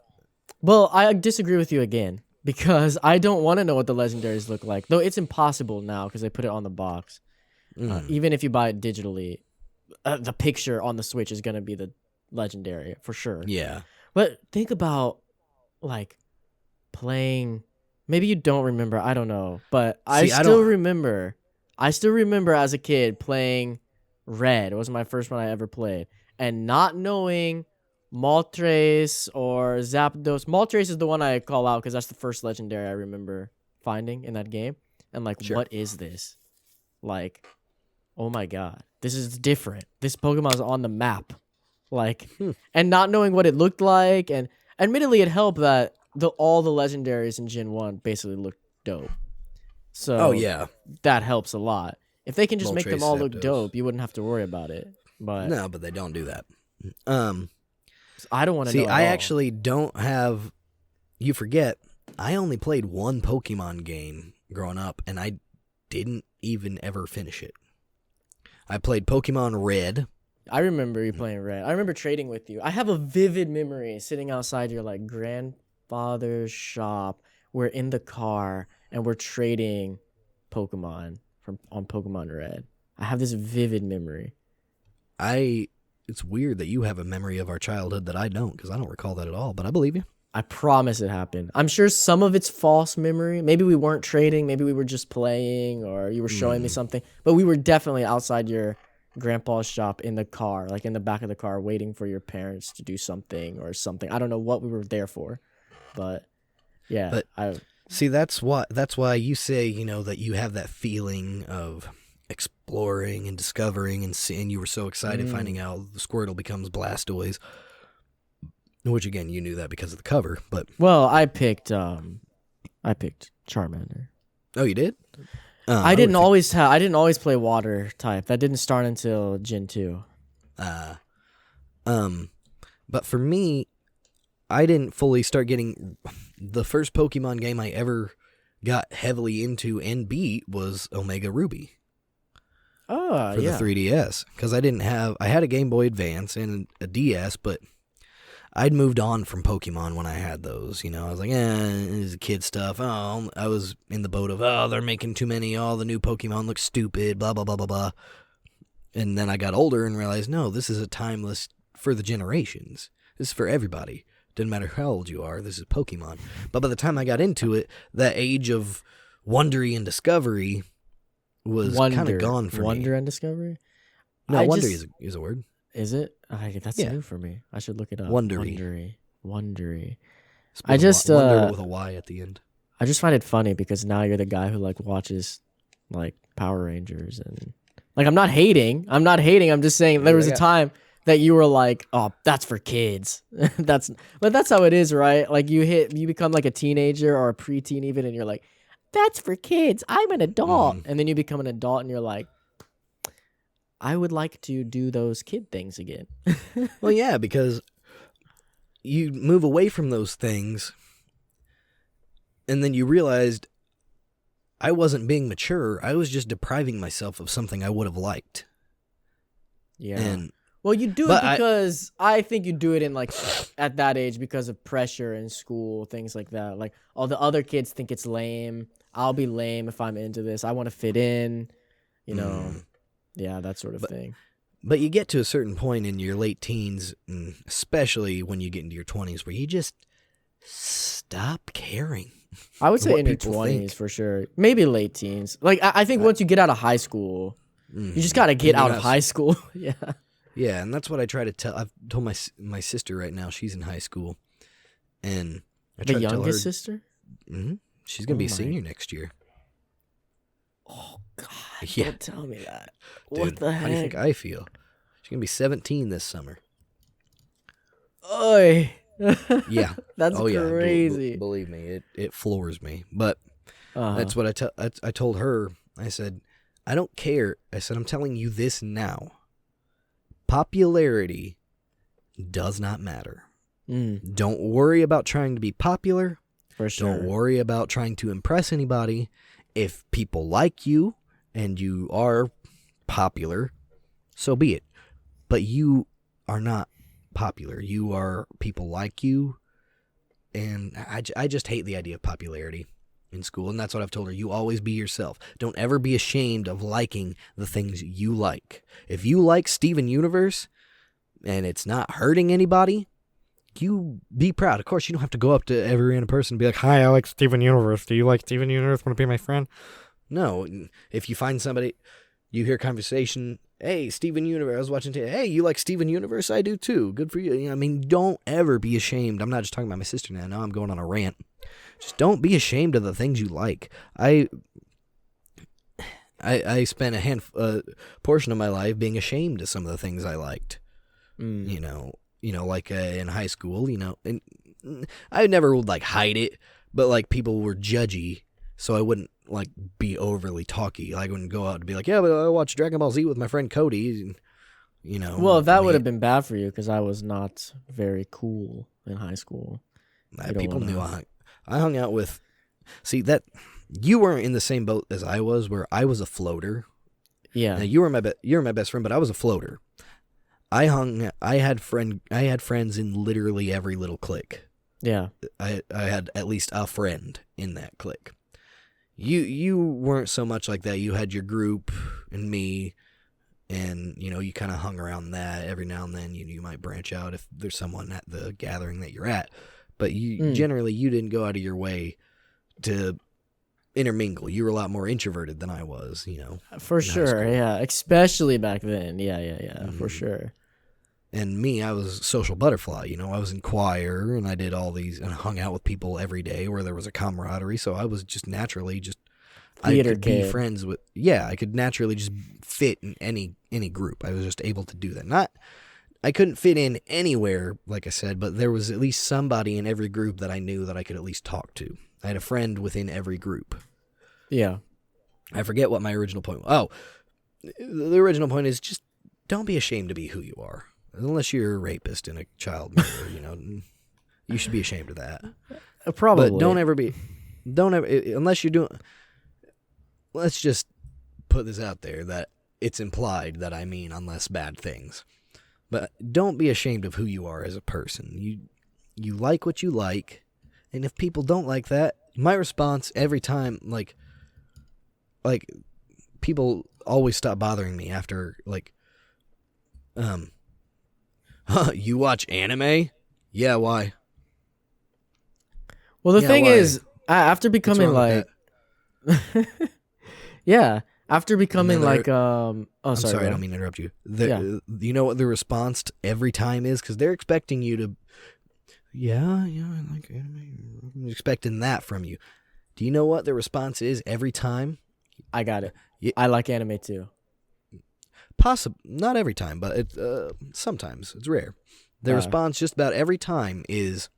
Well, I disagree with you again because I don't want to know what the legendaries look like. Though it's impossible now because they put it on the box. Even if you buy it digitally, the picture on the Switch is going to be the legendary for sure. Yeah. But think about like playing. Maybe you don't remember. I don't know. But I still remember as a kid playing Red. It was my first one I ever played. And not knowing Moltres or Zapdos. Moltres is the one I call out because that's the first legendary I remember finding in that game. And like, What is this? Like, oh my god, this is different. This Pokemon is on the map. Like, and not knowing what it looked like. And admittedly, it helped that all the legendaries in Gen 1 basically looked dope. So that helps a lot. If they can just make them all look dope, you wouldn't have to worry about it. But no, but they don't do that. I don't want to know. See, I actually don't have. You forget, I only played one Pokemon game growing up, and I didn't even ever finish it. I played Pokemon Red. I remember you playing Red. I remember trading with you. I have a vivid memory sitting outside your like grandfather's shop. We're in the car and we're trading Pokemon on Pokemon Red. I have this vivid memory. It's weird that you have a memory of our childhood that I don't, because I don't recall that at all, but I believe you. I promise it happened. I'm sure some of it's false memory. Maybe we weren't trading. Maybe we were just playing or you were showing me something. But we were definitely outside your grandpa's shop in the car, like in the back of the car, waiting for your parents to do something or something. I don't know what we were there for. But yeah. But see, that's why you say, that you have that feeling of exploring and discovering and seeing. You were so excited finding out the Squirtle becomes Blastoise. Which again, you knew that because of the cover, but I picked Charmander. Oh, you did? I didn't always play water type. That didn't start until Gen 2. But for me, I didn't fully start getting the first Pokemon game I ever got heavily into and beat was Omega Ruby. Oh, for the 3DS, because I had a Game Boy Advance and a DS, but I'd moved on from Pokemon when I had those. I was like, this is kid stuff. Oh, I was in the boat of, they're making too many. Oh, the new Pokemon look stupid, blah, blah, blah, blah, blah. And then I got older and realized, no, this is a timeless for the generations. This is for everybody. Doesn't matter how old you are, this is Pokemon. But by the time I got into it, that age of wondery and discovery was kind of gone for me. Wonder and discovery? No, wonder is a word. Is it? That's new for me. I should look it up. Wondery. Wondery. Wonder with a Y at the end. I just find it funny because now you're the guy who like watches like Power Rangers and like I'm not hating. I'm just saying there was a time that you were like, oh, that's for kids. But that's how it is, right? Like you become like a teenager or a preteen even, and you're like, that's for kids. I'm an adult. And then you become an adult and you're like, I would like to do those kid things again. Well, yeah, because you move away from those things and then you realized I wasn't being mature. I was just depriving myself of something I would have liked. Yeah. Well, you do it because I think you do it in like at that age because of pressure in school, things like that. Like all the other kids think it's lame. I'll be lame if I'm into this. I want to fit in, you know. Yeah, that sort of thing. But you get to a certain point in your late teens, and especially when you get into your 20s, where you just stop caring. I would say in your 20s for sure. Maybe late teens. Like I think once you get out of high school, you just got to get out of high school. Yeah. Yeah, and that's what I try to tell. I've told my sister right now. She's in high school, and I try the to tell her, youngest sister. She's gonna be a senior next year. Oh God! Yeah. Don't tell me that. Dude, what the heck? How do you think I feel? She's gonna be 17 this summer. Oy. Yeah, that's crazy. Yeah. Believe me, it floors me. But that's what I told her. I said, I don't care. I said, I'm telling you this now. Popularity does not matter. Don't worry about trying to be popular. For sure. Don't worry about trying to impress anybody. If people like you and you are popular, so be it. But you are not popular. You are, people like you. And I just hate the idea of popularity in school. And that's what I've told her. You always be yourself. Don't ever be ashamed of liking the things you like. If you like Steven Universe and it's not hurting anybody, you be proud. Of course, you don't have to go up to every random person and be like, hi, I like Steven Universe. Do you like Steven Universe? Want to be my friend? No. If you find somebody, you hear conversation, hey, Steven Universe, I was watching today. Hey, you like Steven Universe? I do too. Good for you. I mean, don't ever be ashamed. I'm not just talking about my sister now. Now I'm going on a rant. Just don't be ashamed of the things you like. I spent a portion of my life being ashamed of some of the things I liked. You know, like in high school, and I never would like hide it, but like people were judgy, so I wouldn't like be overly talky. I wouldn't go out and be like, yeah, but I watched Dragon Ball Z with my friend Cody, Well, that would have been bad for you because I was not very cool in high school. People knew I hung out with. See that you weren't in the same boat as I was, where I was a floater. Yeah, now, you were my best friend, but I was a floater. I had friends in literally every little clique. Yeah. I had at least a friend in that clique. You weren't so much like that. You had your group and me, and you kind of hung around that. Every now and then you might branch out if there's someone at the gathering that you're at. But generally you didn't go out of your way to intermingle. You were a lot more introverted than I was, For sure, yeah. Especially back then. Yeah, for sure. And me, I was a social butterfly, I was in choir and I did all these and hung out with people every day where there was a camaraderie. So I was just naturally theater I could kid. Be friends with, I could naturally just fit in any group. I was just able to do that. I couldn't fit in anywhere, like I said, but there was at least somebody in every group that I knew that I could at least talk to. I had a friend within every group. Yeah. I forget what my original point was. Oh, the original point is just don't be ashamed to be who you are. Unless you're a rapist and a child murderer, you should be ashamed of that. Probably. But don't ever, unless you're doing, let's just put this out there that it's implied that I mean unless bad things. But don't be ashamed of who you are as a person. You like what you like, and if people don't like that, my response every time, like people always stop bothering me after you watch anime? Yeah, why? Well, the thing is, after becoming after becoming I'm sorry, I don't mean to interrupt you. You know what the response every time is? Because they're expecting you to, I like anime. I'm expecting that from you. Do you know what the response is every time? I got it. I like anime too. not every time, but sometimes. It's rare. The response just about every time is,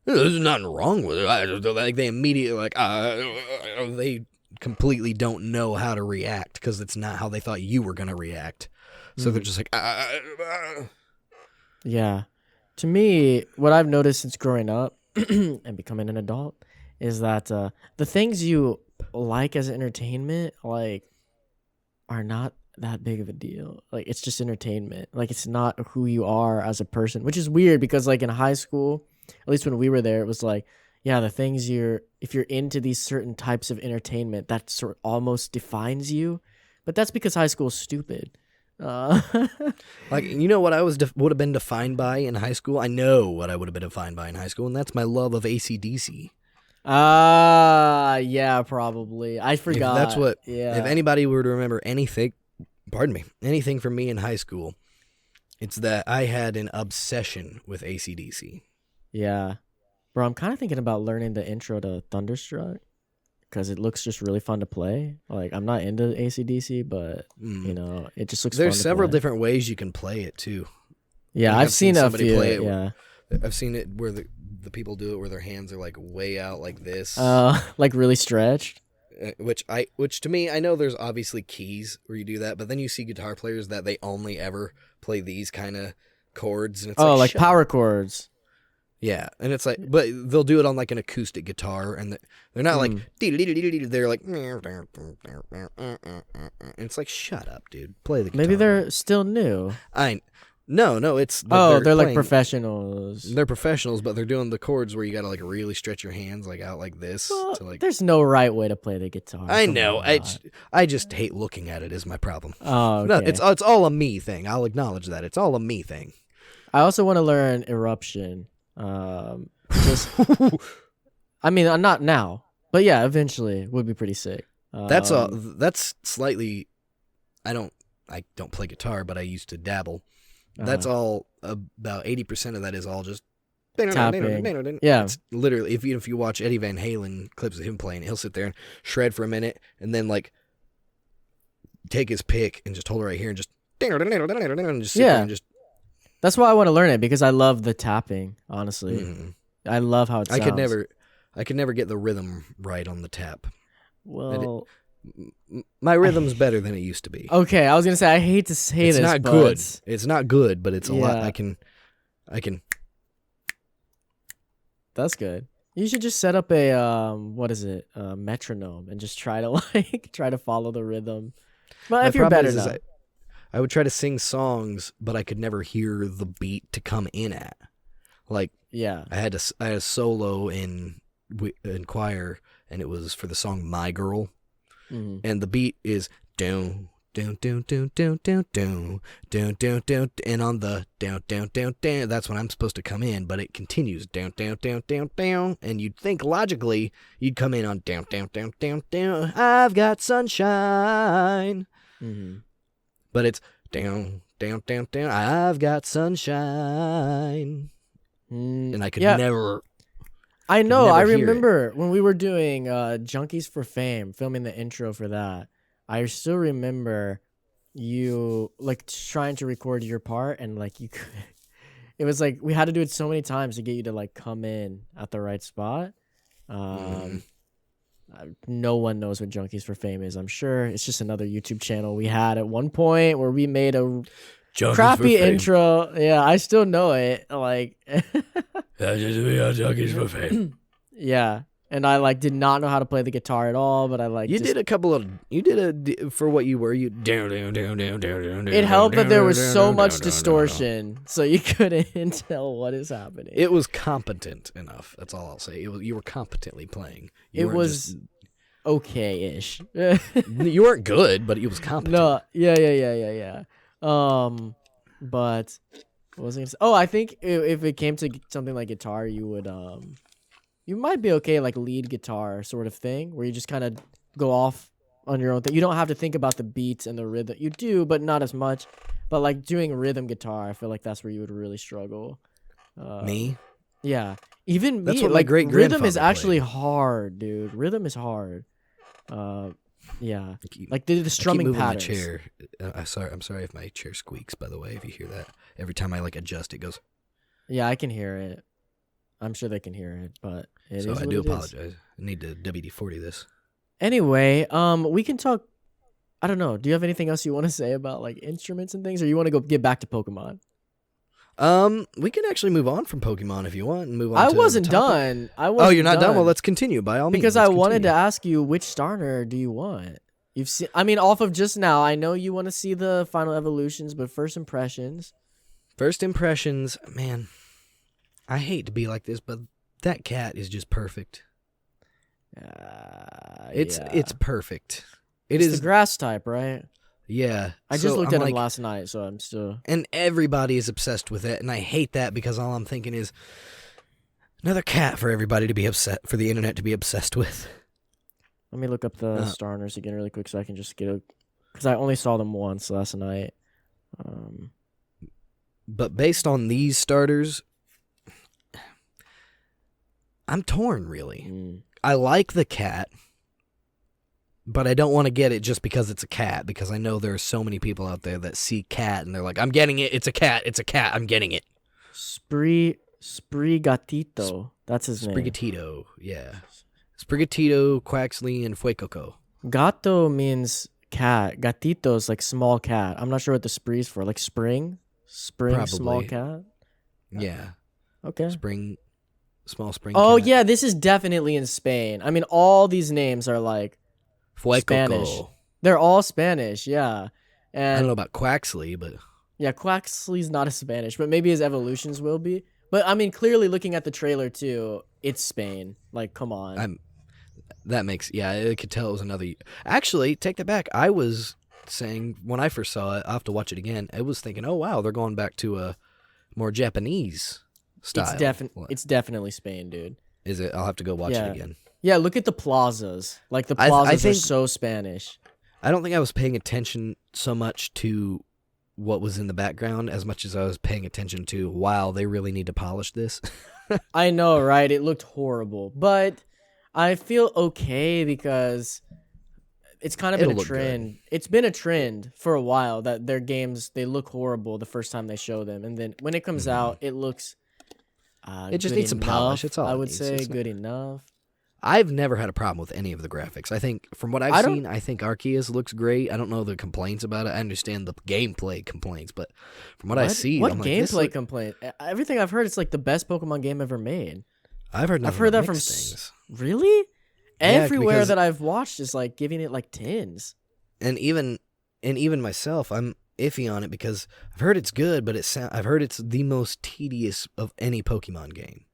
there's nothing wrong with it. Like, they immediately, they completely don't know how to react because it's not how they thought you were going to react. So they're just like, Yeah. To me, what I've noticed since growing up and becoming an adult is that the things you like as entertainment, like, are not that big of a deal. Like, it's just entertainment. Like, it's not who you are as a person, which is weird because, like, in high school, at least when we were there, it was like, yeah, the things if you're into these certain types of entertainment, that sort of almost defines you. But that's because high school is stupid. Like, you know what I would have been defined by in high school? I know what I would have been defined by in high school, and that's my love of AC/DC. Yeah, probably. I forgot. If that's what. Yeah. If anybody were to remember anything from me in high school, it's that I had an obsession with AC/DC. Yeah, bro. I'm kind of thinking about learning the intro to Thunderstruck because it looks just really fun to play. Like, I'm not into AC/DC, but you know, it just looks. There's fun several to play. different ways you can play it too. Yeah, Like, I've seen a somebody few. play it. Yeah, I've seen it where the people do it where their hands are like way out like this. like really stretched. Which to me, I know there's obviously keys where you do that, but then you see guitar players that they only ever play these kind of chords, and it's like power chords. Yeah, and it's like, but they'll do it on like an acoustic guitar, and they're not like, they're like, and it's like, shut up, dude, play the guitar. Maybe they're still new. No, it's they're like professionals. They're professionals, but they're doing the chords where you gotta like really stretch your hands like out like this. Well, to like. There's no right way to play the guitar. I know. I just hate looking at it. Is my problem. Oh, okay. No, it's all a me thing. I'll acknowledge that it's all a me thing. I also want to learn Eruption. Just, I mean, not now, but yeah, eventually would be pretty sick. That's slightly. I don't play guitar, but I used to dabble. That's all about 80% of that is all just tapping. Yeah, it's literally if you watch Eddie Van Halen clips of him playing, he'll sit there and shred for a minute and then like take his pick and just hold it right here and just sit there and just. That's why I want to learn it because I love the tapping. Honestly, I love how it sounds. I could never get the rhythm right on the tap. Well. My rhythm's better than it used to be. Okay, I was gonna say I hate to say it's this. Not but good. It's not good, but it's a lot. I can. That's good. You should just set up a metronome and just try to follow the rhythm. But if you're better now. I would try to sing songs, but I could never hear the beat to come in at. Like, yeah, I had a solo in choir, and it was for the song "My Girl." And the beat is down, down, down, down, down, down, down, down, down, down, and on the down, down, down, down, that's when I'm supposed to come in, but it continues down, down, down, down, down, and you'd think logically you'd come in on down, down, down, down, down. I've got sunshine, but it's down, down, down, down. I've got sunshine, and I could never. I know. I remember when we were doing Junkies for Fame, filming the intro for that. I still remember you like trying to record your part, and like you could. It was like we had to do it so many times to get you to like come in at the right spot. No one knows what Junkies for Fame is. I'm sure it's just another YouTube channel we had at one point where we made a crappy intro. Yeah, I still know it. Like. Junkies for Fame. Yeah, and I like did not know how to play the guitar at all, but I like for what you were down. It helped that there was so much distortion, so you couldn't tell what is happening. It was competent enough. That's all I'll say. You were competently playing. It was okay-ish. You weren't good, but it was competent. No, yeah. But. What was I gonna say? Oh, I think if it came to something like guitar, you would you might be okay like lead guitar sort of thing where you just kind of go off on your own thing. You don't have to think about the beats and the rhythm. You do, but not as much. But like doing rhythm guitar, I feel like that's where you would really struggle. Me? Yeah, even me. That's what like my great rhythm is grandfather actually played. hard, dude. Rhythm is hard. Yeah, Keep, like the strumming I keep moving patterns. my chair. I'm sorry if my chair squeaks. By the way, if you hear that, every time I like adjust, it goes. Yeah, I can hear it. I'm sure they can hear it, but So I do apologize. I need to WD-40 this. Anyway, we can talk. I don't know. Do you have anything else you want to say about like instruments and things, or you want to go get back to Pokemon? We can actually move on from Pokemon if you want and move on. I to wasn't the topic. done. I wasn't. Oh, you're not done? Well, let's continue. By all means, because let's I wanted to continue. ask you which starter do you want? You've seen. I mean, off of just now, I know you want to see the final evolutions, but first impressions. First impressions, man. I hate to be like this, but that cat is just perfect. It's perfect. It's the grass type, right? Yeah. I just looked at him last night, so I'm still. And everybody is obsessed with it, and I hate that because all I'm thinking is another cat for everybody to be upset, for the internet to be obsessed with. Let me look up the starters again really quick so I can just get a. Because I only saw them once last night. But based on these starters, I'm torn, really. I like the cat, but I don't want to get it just because it's a cat, because I know there are so many people out there that see cat and they're like, I'm getting it, it's a cat, I'm getting it. Sprigatito, that's his name. Sprigatito, yeah. Sprigatito, Quaxley, and Fuecoco. Gato means cat. Gatito is like small cat. I'm not sure what the spree's for. Like spring? Probably. Small cat? Yeah. Okay. Small spring Oh, cat. yeah, this is definitely in Spain. I mean, all these names are like Fuecoco. Spanish. They're all Spanish, yeah. And I don't know about Quaxley, but... Yeah, Quaxley's not a Spanish, but maybe his evolutions will be. But, I mean, clearly looking at the trailer, too, it's Spain. Like, come on. That makes... Yeah, I could tell it was another... Actually, take that back. I was saying, when I first saw it, I'll have to watch it again, I was thinking, oh, wow, they're going back to a more Japanese style. It's definitely Spain, dude. Is it? I'll have to go watch it again. Yeah, look at the plazas. Like, the plazas are so Spanish. I don't think I was paying attention so much to what was in the background as much as I was paying attention to, wow, they really need to polish this. I know, right? It looked horrible. But I feel okay because it's kind of been a trend. It's been a trend for a while that their games, they look horrible the first time they show them. And then when it comes out, it looks it just needs some polish. It's all I would say good enough. I've never had a problem with any of the graphics. I think, from what I've seen, I think Arceus looks great. I don't know the complaints about it. I understand the gameplay complaints, but from what I see... What gameplay complaint? Everything I've heard, it's like the best Pokemon game ever made. I've heard that from things. Really? Yeah, everywhere that I've watched is like giving it like 10s. And even myself, I'm iffy on it because I've heard it's good, but I've heard it's the most tedious of any Pokemon game.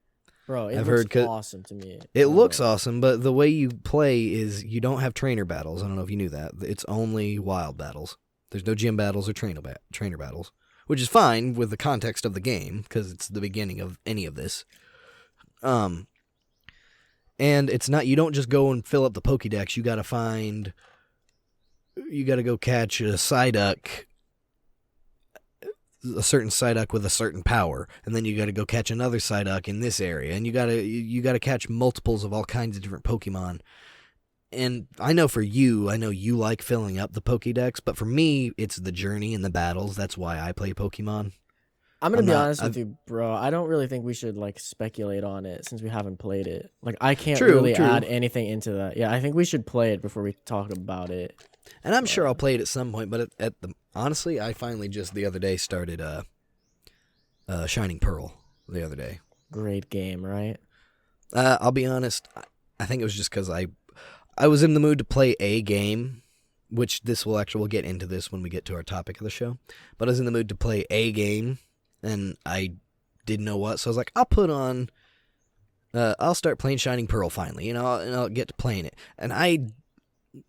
Bro, it looks awesome to me. It looks awesome, but the way you play is you don't have trainer battles. I don't know if you knew that. It's only wild battles. There's no gym battles or trainer battles, which is fine with the context of the game because it's the beginning of any of this. And it's not, you don't just go and fill up the Pokédex. You got to go catch a Psyduck, a certain Psyduck with a certain power, and then you got to go catch another Psyduck in this area, and you got to catch multiples of all kinds of different Pokemon. And I know you like filling up the Pokédex, but for me, it's the journey and the battles. That's why I play Pokemon. I'm gonna be honest with you, bro. I don't really think we should like speculate on it since we haven't played it. Like, I can't really add anything into that. Yeah, I think we should play it before we talk about it. And I'm sure I'll play it at some point, but honestly, I finally just the other day started Shining Pearl the other day. Great game, right? I'll be honest, I think it was just because I was in the mood to play a game, which we'll get into this when we get to our topic of the show, but I was in the mood to play a game, and I didn't know what, so I was like, I'll start playing Shining Pearl finally, and I'll get to playing it. And I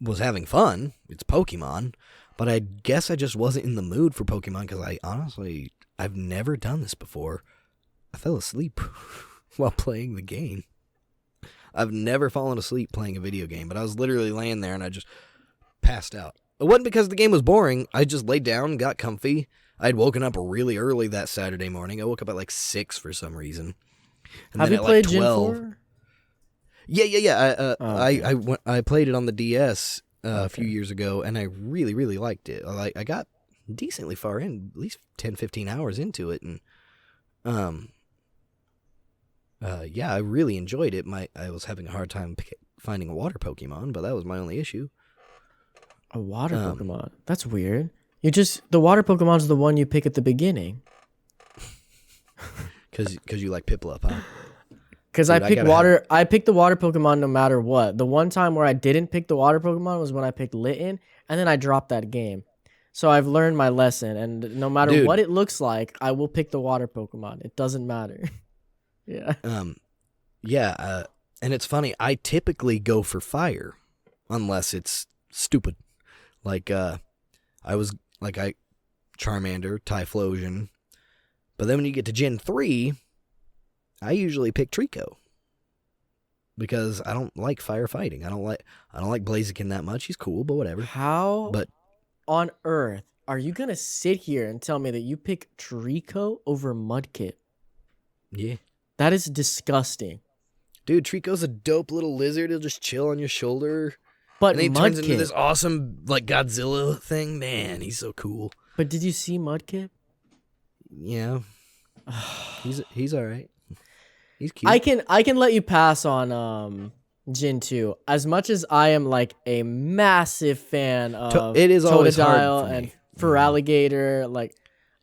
was having fun. It's Pokemon, but I guess I just wasn't in the mood for Pokemon because I've never done this before. I fell asleep while playing the game. I've never fallen asleep playing a video game, but I was literally laying there and I just passed out. It wasn't because the game was boring. I just laid down, got comfy. I'd woken up really early that Saturday morning. I woke up at like 6 for some reason. And have you played like 12, Gen 4? Yeah. I played it on the DS a few years ago, and I really, really liked it. I got decently far in, at least 10, 15 hours into it, and yeah, I really enjoyed it. I was having a hard time finding a water Pokemon, but that was my only issue. A water Pokemon? That's weird. The water Pokemon's the one you pick at the beginning. Because you like Piplup, huh? Because I picked the water Pokemon no matter what. The one time where I didn't pick the water Pokemon was when I picked Litten, and then I dropped that game. So I've learned my lesson, and no matter what it looks like, I will pick the water Pokemon. It doesn't matter. Yeah. And it's funny, I typically go for fire, unless it's stupid. Charmander, Typhlosion. But then when you get to Gen 3, I usually pick Trico. Because I don't like firefighting. I don't like Blaziken that much. He's cool, but whatever. How on earth are you gonna sit here and tell me that you pick Trico over Mudkip? Yeah. That is disgusting. Dude, Trico's a dope little lizard. He'll just chill on your shoulder. But and then he turns into this awesome Godzilla thing. Man, he's so cool. But did you see Mudkip? Yeah. He's all right. He's cute. I can let you pass on Gen 2. As much as I am like a massive fan of it is Totodile and Feraligatr,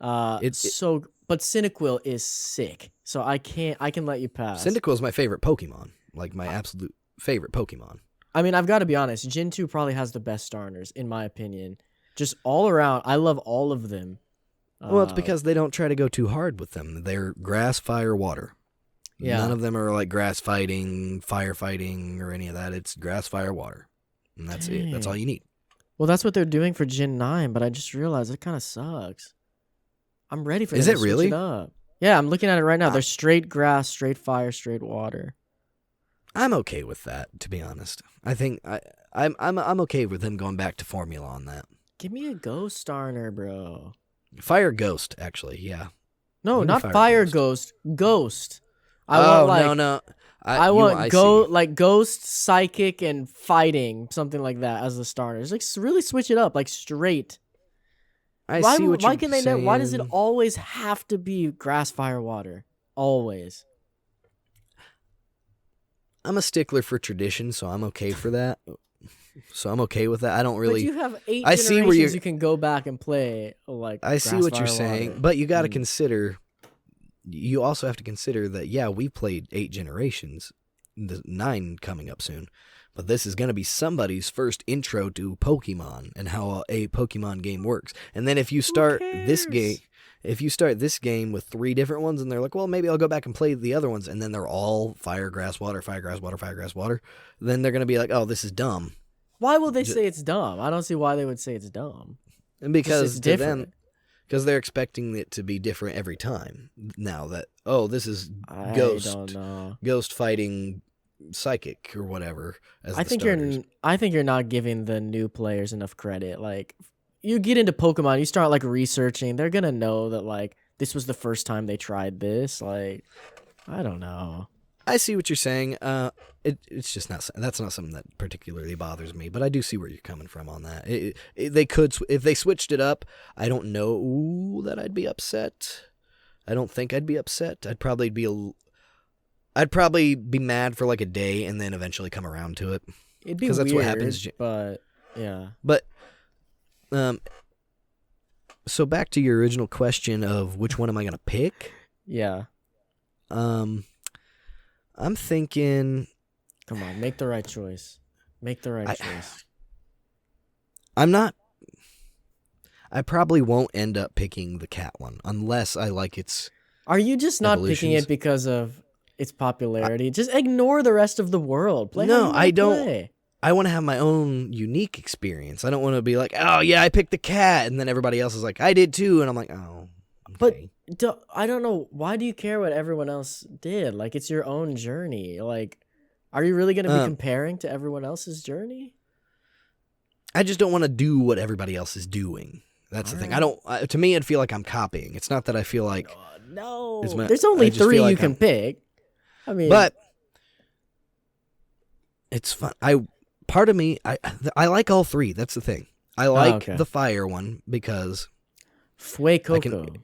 but Cyndaquil is sick. So I can let you pass. Cyndaquil is my favorite Pokemon. Like my absolute favorite Pokemon. I mean, I've got to be honest. Gen 2 probably has the best starters, in my opinion. Just all around, I love all of them. Well, it's because they don't try to go too hard with them. They're grass, fire, water. Yeah. None of them are like grass fighting, firefighting, or any of that. It's grass, fire, water. And that's it. That's all you need. Well, that's what they're doing for Gen 9, but I just realized it kind of sucks. I'm ready for them to really? switch it up. Yeah, I'm looking at it right now. They're straight grass, straight fire, straight water. I'm okay with that, to be honest. I think I'm okay with them going back to formula on that. Give me a Ghost Starner, bro. Fire Ghost, actually, yeah. No, not Fire Ghost. Ghost. No. I want Ghost, Psychic, and Fighting, something like that as the starters. Like really switch it up, like straight. Why does it always have to be grass, fire, water? Always. I'm a stickler for tradition, so I'm okay for that. So I'm okay with that. I don't really. But you have 8 generations you can go back and play. I see what you're saying, but you got to consider. You also have to consider that we played 8 generations, the 9 coming up soon, but this is going to be somebody's first intro to Pokemon and how a Pokemon game works. And then if you start this game with 3 different ones, and they're like, well, maybe I'll go back and play the other ones, and then they're all fire, grass, water, fire, grass, water, fire, grass, water, then they're going to be like, oh, this is dumb. Why will they say it's dumb? I don't see why they would say it's dumb. And because to them, because they're expecting it to be different every time. Now that this is Ghost fighting Psychic or whatever. I think you're not giving the new players enough credit. Like you get into Pokemon, you start like researching. They're gonna know that like this was the first time they tried this. Like I don't know. I see what you're saying. It's just that's not something that particularly bothers me, but I do see where you're coming from on that. They could, if they switched it up, I don't know that I'd be upset. I don't think I'd be upset. I'd probably be mad for like a day and then eventually come around to it. It'd be weird, that's what happens. But yeah. But so back to your original question of which one am I gonna pick? Yeah. I'm thinking. Come on, make the right choice. Make the right choice. I'm not. I probably won't end up picking the cat one unless I like its. Are you just not picking it because of its popularity? Just ignore the rest of the world. I don't. I want to have my own unique experience. I don't want to be like, oh yeah, I picked the cat, and then everybody else is like, I did too, and I'm like, oh. Okay. But I don't know. Why do you care what everyone else did? Like, it's your own journey. Like, are you really going to be comparing to everyone else's journey? I just don't want to do what everybody else is doing. That's the thing. I don't. To me, I'd feel like I'm copying. It's not that I feel like. No. There's only 3 you can pick. I mean, but it's fun. part of me, I like all three. That's the thing. I like the fire one because Fuecoco.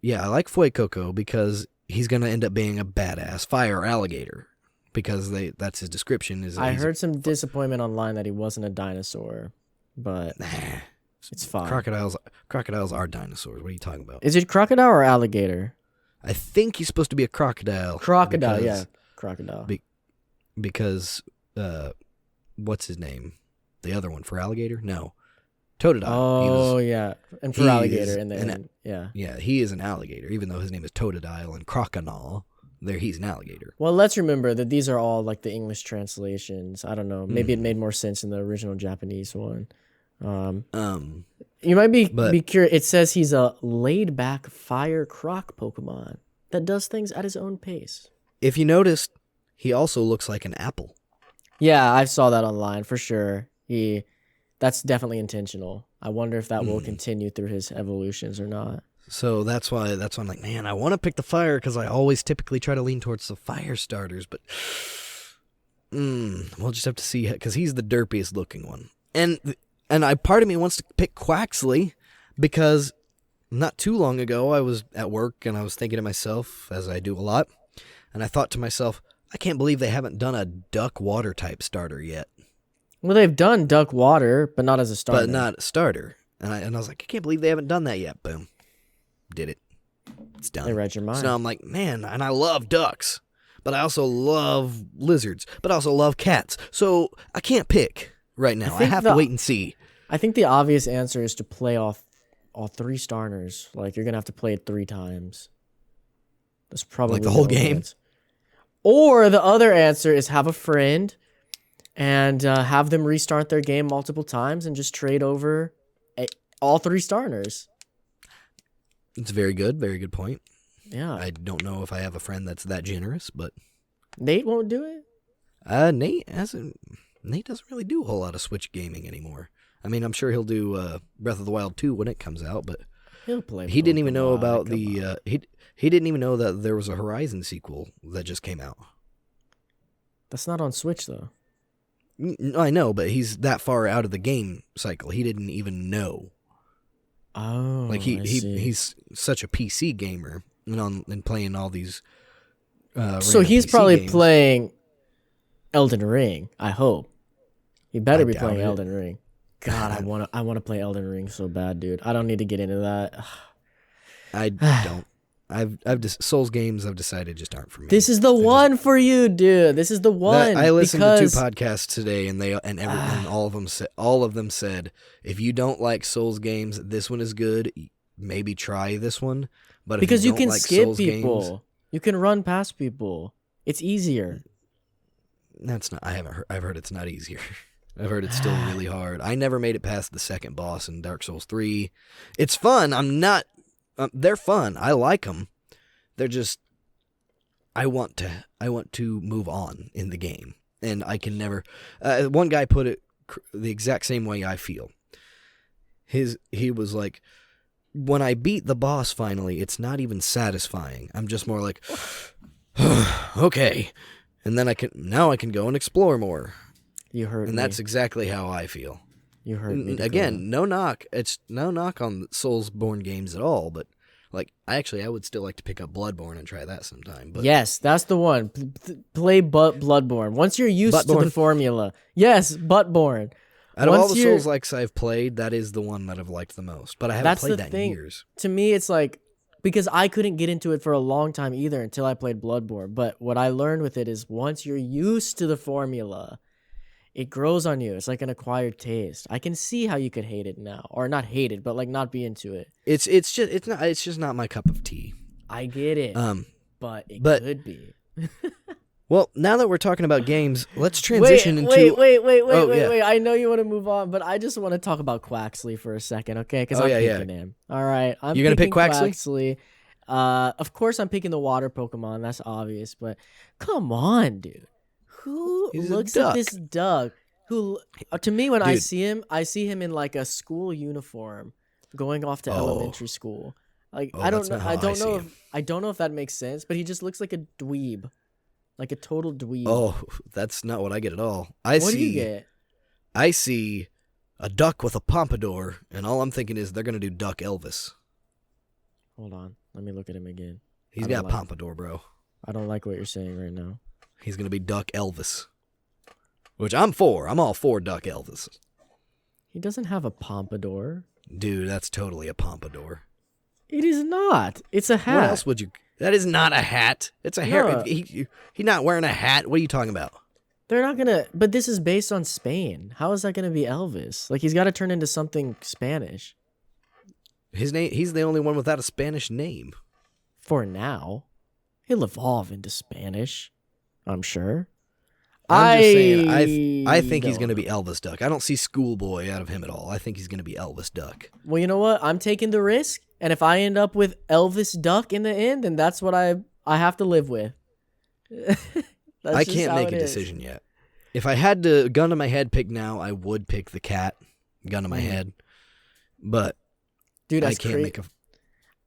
I like Fuecoco because he's gonna end up being a badass fire alligator because that's his description. I heard some disappointment online that he wasn't a dinosaur, but it's fine. Crocodiles are dinosaurs. What are you talking about? Is it crocodile or alligator? I think he's supposed to be a crocodile. Crocodile. Because what's his name? The other one for alligator? No. Totodile. Oh, yeah. And for alligator in there. Yeah. Yeah, he is an alligator, even though his name is Totodile and Crocodile. He's an alligator. Well, let's remember that these are all like the English translations. I don't know. Maybe it made more sense in the original Japanese one. You might be curious. It says he's a laid-back fire croc Pokemon that does things at his own pace. If you noticed, he also looks like an apple. Yeah, I saw that online for sure. That's definitely intentional. I wonder if that will continue through his evolutions or not. So that's why I'm like, man, I want to pick the fire because I always typically try to lean towards the fire starters, but we'll just have to see because he's the derpiest looking one. And part of me wants to pick Quaxley because not too long ago I was at work and I was thinking to myself, as I do a lot, and I thought to myself, I can't believe they haven't done a duck water type starter yet. Well, they've done duck water, but not as a starter. But not a starter. And I was like, I can't believe they haven't done that yet. Boom. Did it. It's done. They read your mind. So now I'm like, man, and I love ducks, but I also love lizards, but I also love cats. So I can't pick right now. I have to wait and see. I think the obvious answer is to play off all three starters. Like, you're going to have to play it 3 times. That's probably like the whole game. Answer. Or the other answer is have a friend and have them restart their game multiple times and just trade over all 3 starters. It's very good. Very good point. Yeah. I don't know if I have a friend that's that generous, but Nate won't do it? Nate doesn't really do a whole lot of Switch gaming anymore. I mean, I'm sure he'll do Breath of the Wild 2 when it comes out, but he'll play. He didn't even know about the he didn't even know that there was a Horizon sequel that just came out. That's not on Switch though. I know, but he's that far out of the game cycle. He didn't even know. Oh, like he's such a PC gamer and playing all these. So he's PC probably games. playing Elden Ring. I hope he better be playing it. Elden Ring. God, I want to play Elden Ring so bad, dude. I don't need to get into that. I don't. Souls games I've decided just aren't for me. This is the one for you, dude. This is the one. I listened to 2 podcasts today, and all of them said, if you don't like Souls games, this one is good. Maybe try this one. But because if you can like skip Souls people, games, you can run past people. It's easier. That's not. I haven't heard. I've heard it's not easier. I've heard it's still really hard. I never made it past the second boss in Dark Souls 3. It's fun. I'm not. They're fun. I like them. They're just. I want to move on in the game, and I can never. One guy put it the exact same way I feel. He was like, when I beat the boss finally, it's not even satisfying. I'm just more like, okay, and then I can go and explore more. You heard me. And that's exactly how I feel. You heard me. Again, no knock. It's no knock on Soulsborne games at all, but like I would still like to pick up Bloodborne and try that sometime. But yes, that's the one. Play Bloodborne. Once you're used to the formula. Yes, Buttborne. Out of all the Souls-likes I've played, that is the one that I've liked the most. But I haven't played that in years. To me, it's like, because I couldn't get into it for a long time either until I played Bloodborne. But what I learned with it is once you're used to the formula, it grows on you. It's like an acquired taste. I can see how you could hate it now, or not hate it, but like not be into it. It's just not my cup of tea. I get it. But it could be. Well, now that we're talking about games, let's transition into. Wait. I know you want to move on, but I just want to talk about Quaxley for a second, okay? Because I'm picking him. All right, you're gonna pick Quaxley? Of course, I'm picking the water Pokemon. That's obvious, but come on, dude. Who looks at this duck? Who to me when I see him in like a school uniform, going off to elementary school. Like I don't know if that makes sense, but he just looks like a dweeb, like a total dweeb. Oh, that's not what I get at all. What do you get? I see a duck with a pompadour, and all I'm thinking is they're gonna do Duck Elvis. Hold on. Let me look at him again. He's got a pompadour, bro. I don't like what you're saying right now. He's gonna be Duck Elvis, which I'm for. I'm all for Duck Elvis. He doesn't have a pompadour. Dude, that's totally a pompadour. It is not. It's a hat. What else would you? That is not a hat. It's a hair. He's not wearing a hat. What are you talking about? They're not gonna. But this is based on Spain. How is that gonna be Elvis? Like he's got to turn into something Spanish. His name. He's the only one without a Spanish name. For now, he'll evolve into Spanish. I'm sure. I'm just saying. I think he's gonna be Elvis Duck. I don't see Schoolboy out of him at all. I think he's gonna be Elvis Duck. Well, you know what? I'm taking the risk, and if I end up with Elvis Duck in the end, then that's what I have to live with. I can't make a decision yet. If I had to gun to my head pick now, I would pick the cat. Gun to my head, but dude, I can't make a.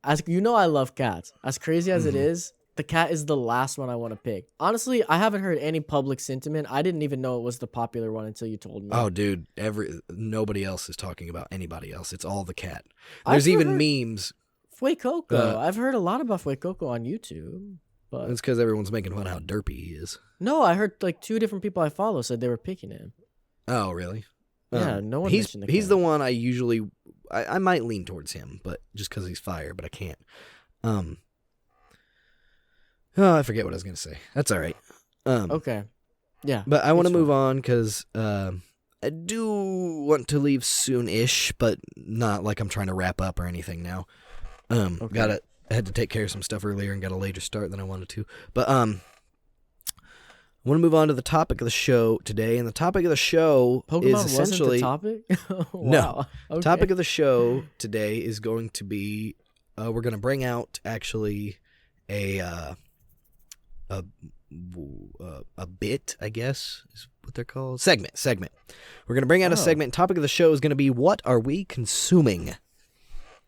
As you know, I love cats. As crazy as it is, the cat is the last one I want to pick. Honestly, I haven't heard any public sentiment. I didn't even know it was the popular one until you told me. Oh, dude, nobody else is talking about anybody else. It's all the cat. There's even memes. Fuecoco. I've heard a lot about Fuecoco on YouTube. But it's because everyone's making fun of how derpy he is. No, I heard like 2 different people I follow said they were picking him. Oh, really? Yeah, no one mentioned the cat. He's the one I usually... I might lean towards him, but just because he's fire, but I can't. Oh, I forget what I was going to say. That's all right. Okay. Yeah. But I want to move on because I do want to leave soon-ish, but not like I'm trying to wrap up or anything now. I had to take care of some stuff earlier and got a later start than I wanted to. But I want to move on to the topic of the show today, and the topic of the show is essentially wasn't the topic. Wow. No. Okay. Topic of the show today is going to be we're going to bring out actually a bit, I guess is what they're called. Segment. We're going to bring out a segment. Topic of the show is going to be, what are we consuming?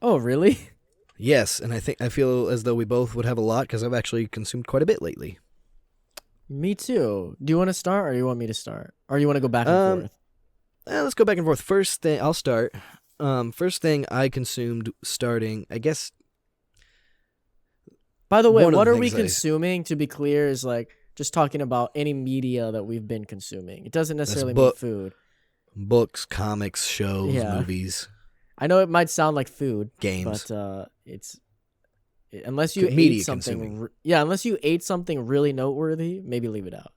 Oh, really? Yes, and I feel as though we both would have a lot because I've actually consumed quite a bit lately. Me too. Do you want to start or do you want me to start? Or you want to go back and forth? Let's go back and forth. First thing, I'll start. First thing I consumed starting, I guess. By the way, what are we consuming, to be clear, is like just talking about any media that we've been consuming. It doesn't necessarily mean food. Books, comics, shows, movies. I know it might sound like food, games, but it's unless you ate something. Unless you ate something really noteworthy, maybe leave it out.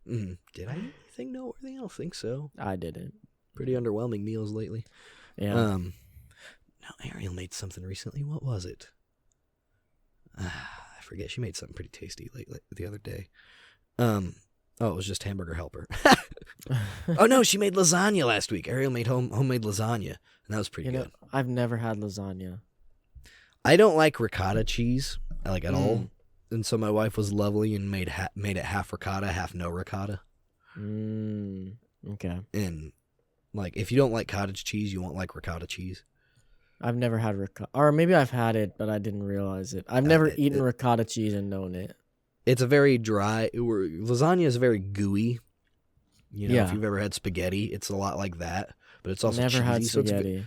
Did I eat anything noteworthy? I don't think so. I didn't. Pretty underwhelming meals lately. Yeah. No, Ariel made something recently. What was it? I forget. She made something pretty tasty the other day. Oh, it was just Hamburger Helper. Oh no, she made lasagna last week. Ariel made homemade lasagna, and that was pretty good. I've never had lasagna. I don't like ricotta cheese, at all, and so my wife was lovely and made it half ricotta, half no ricotta. Okay. And if you don't like cottage cheese, you won't like ricotta cheese. I've never had ricotta, or maybe I've had it, but I didn't realize it. I've never eaten ricotta cheese and known it. It's a very dry. Lasagna is very gooey. If you've ever had spaghetti, it's a lot like that, but it's also never cheesy. had spaghetti.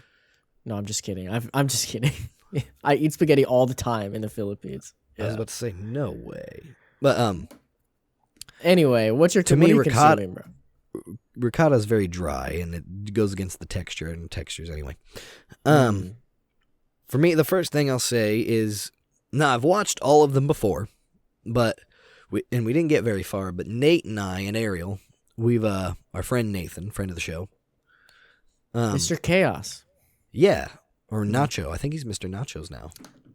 No, I'm just kidding. I'm just kidding. I eat spaghetti all the time in the Philippines. Yeah. I was about to say no way, but anyway, what's your ricotta? Ricotta is very dry and it goes against the texture and textures anyway. For me, the first thing I'll say is, I've watched all of them before, but we didn't get very far. But Nate and I and Ariel, we've our friend Nathan, friend of the show, Mr. Chaos. Yeah, or Nacho. I think he's Mr. Nachos now.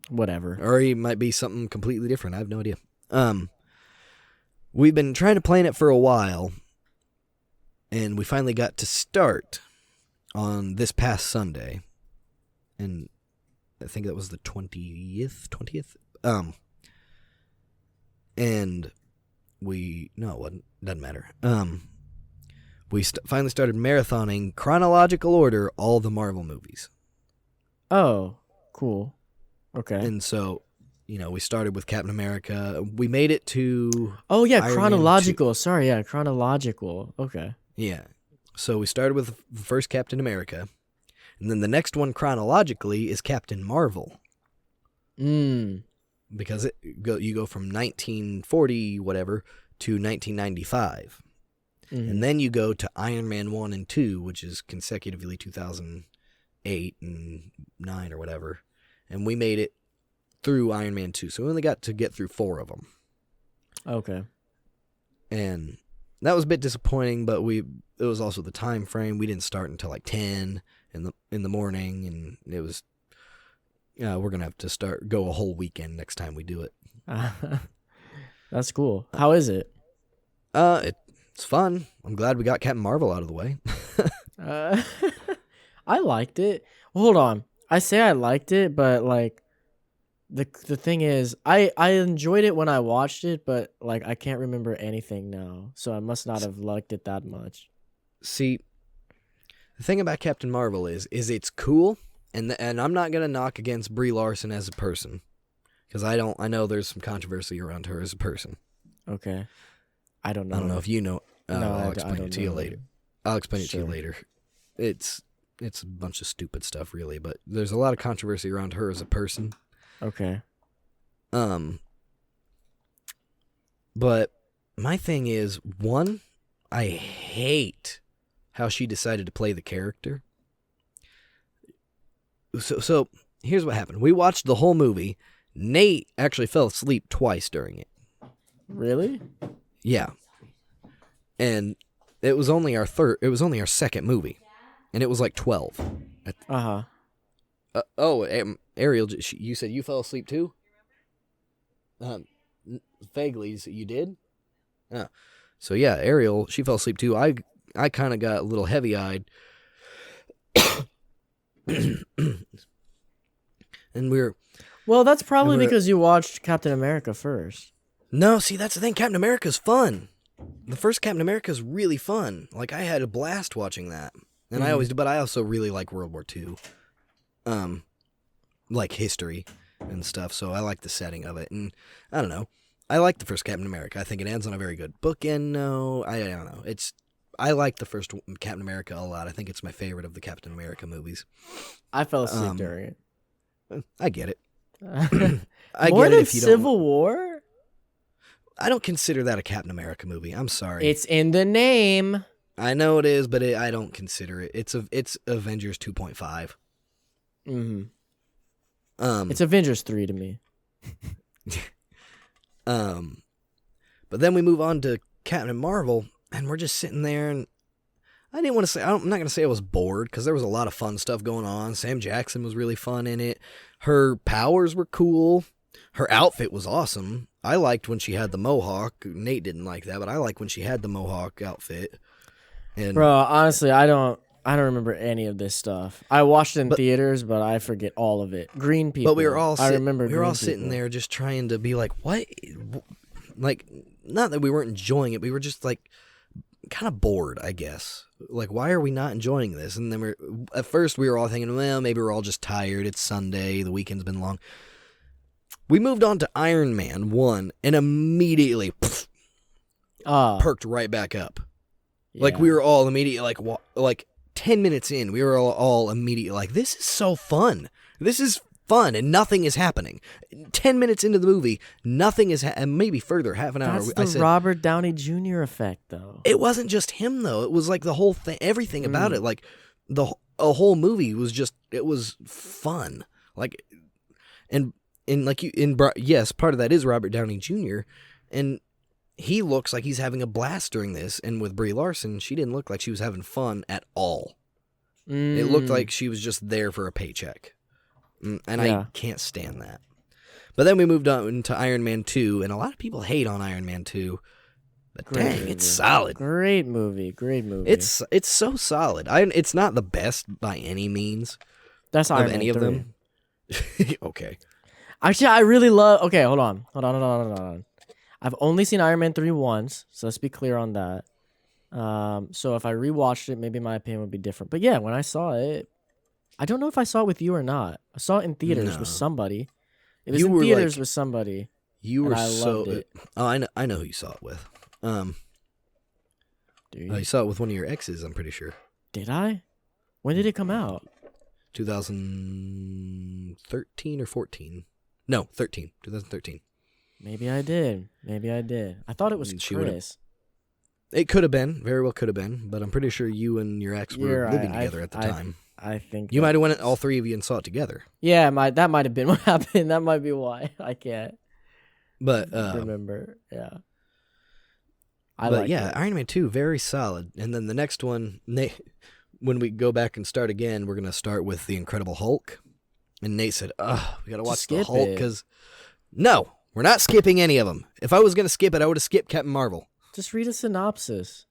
Whatever. Or he might be something completely different. I have no idea. We've been trying to plan it for a while, and we finally got to start on this past Sunday, and I think that was the 20th. And no, it wasn't. Doesn't matter. We finally started marathoning chronological order all the Marvel movies. Oh, cool. Okay. And so, we started with Captain America. We made it to Chronological. Sorry, chronological. Okay. Yeah. So we started with the first Captain America, and then the next one chronologically is Captain Marvel. Because you go from 1940 whatever to 1995. And then you go to Iron Man 1 and 2, which is consecutively 2008 and 9 or whatever. And we made it through Iron Man 2. So we only got to get through 4 of them. Okay. And that was a bit disappointing, but it was also the time frame. We didn't start until like 10 in the morning, and it was we're going to have to go a whole weekend next time we do it. That's cool. How is it? It's fun. I'm glad we got Captain Marvel out of the way. I liked it. Hold on. I say I liked it, but like the thing is, I enjoyed it when I watched it, but like I can't remember anything now, so I must not have liked it that much. See, the thing about Captain Marvel is it's cool, and I'm not gonna knock against Brie Larson as a person, because I know there's some controversy around her as a person. Okay. I don't know. I don't know if you know. No, I'll explain it to you later. I'll explain it to you Sure. later. It's a bunch of stupid stuff, really, but there's a lot of controversy around her as a person. Okay. But my thing is, one, I hate how she decided to play the character. So here's what happened. We watched the whole movie. Nate actually fell asleep twice during it. Really? Yeah. And it was only our second movie. And it was like 12. Ariel, you said you fell asleep too? Vaguely, you did? So yeah, Ariel, she fell asleep too. I kind of got a little heavy-eyed. And Well, that's probably because you watched Captain America first. No, see, that's the thing. Captain America's fun. The first Captain America's really fun. Like, I had a blast watching that. And I always do, but I also really like World War II. Like history and stuff, so I like the setting of it. And I don't know. I like the first Captain America. I think it ends on a very good bookend. No, I don't know. I like the first Captain America a lot. I think it's my favorite of the Captain America movies. I fell asleep during it. I get it. I More get than it if you Civil War? I don't consider that a Captain America movie. I'm sorry. It's in the name. I know it is, but I don't consider it. It's Avengers 2.5. It's Avengers 3 to me. But then we move on to Captain Marvel, and we're just sitting there, and I didn't want to say, I'm not going to say I was bored, because there was a lot of fun stuff going on. Sam Jackson was really fun in it. Her powers were cool. Her outfit was awesome. I liked when she had the mohawk. Nate didn't like that, but I like when she had the mohawk outfit. And bro, honestly, I don't remember any of this stuff. I watched it in theaters, but I forget all of it. Green people. But we were all sitting there just trying to be like, what? Like, not that we weren't enjoying it, we were just like kind of bored, I guess. Like, why are we not enjoying this? And then at first we were all thinking, well, maybe we're all just tired. It's Sunday. The weekend's been long. We moved on to Iron Man 1 and immediately perked right back up. Yeah. Like, we were all immediately like 10 minutes in, we were all immediately like, this is so fun. This is fun, and nothing is happening. 10 minutes into the movie, nothing is and maybe further, half an hour. That's the Robert Downey Jr. effect, though. It wasn't just him, though. It was like the whole thing, everything about it. Like, a whole movie was just, it was fun. Like, yes, part of that is Robert Downey Jr., and he looks like he's having a blast during this, and with Brie Larson, she didn't look like she was having fun at all. It looked like she was just there for a paycheck, and I can't stand that. But then we moved on to Iron Man 2, and a lot of people hate on Iron Man 2, but dang, it's solid. Great movie. It's so solid. It's not the best by any means. That's Iron Man any 3. of them. Okay. Actually, I really love... Okay, hold on. I've only seen Iron Man 3 once, so let's be clear on that. So if I rewatched it, maybe my opinion would be different. But yeah, when I saw it, I don't know if I saw it with you or not. I saw it in theaters with somebody. It was in theaters with somebody. You were loved it. Oh, I know who you saw it with. Do you? You saw it with one of your exes, I'm pretty sure. Did I? When did it come out? 2013 or 14. No, 13. 2013. Maybe I did. I thought it was Chris. It could have been. Very well could have been. But I'm pretty sure you and your ex were living together at the time. I think you might have went all three of you and saw it together. Yeah, that might have been what happened. That might be why. I can't remember. Yeah. Iron Man 2, very solid. And then the next one, when we go back and start again, we're going to start with The Incredible Hulk. And Nate said, we got to watch the Hulk because... No, we're not skipping any of them. If I was going to skip it, I would have skipped Captain Marvel. Just read a synopsis.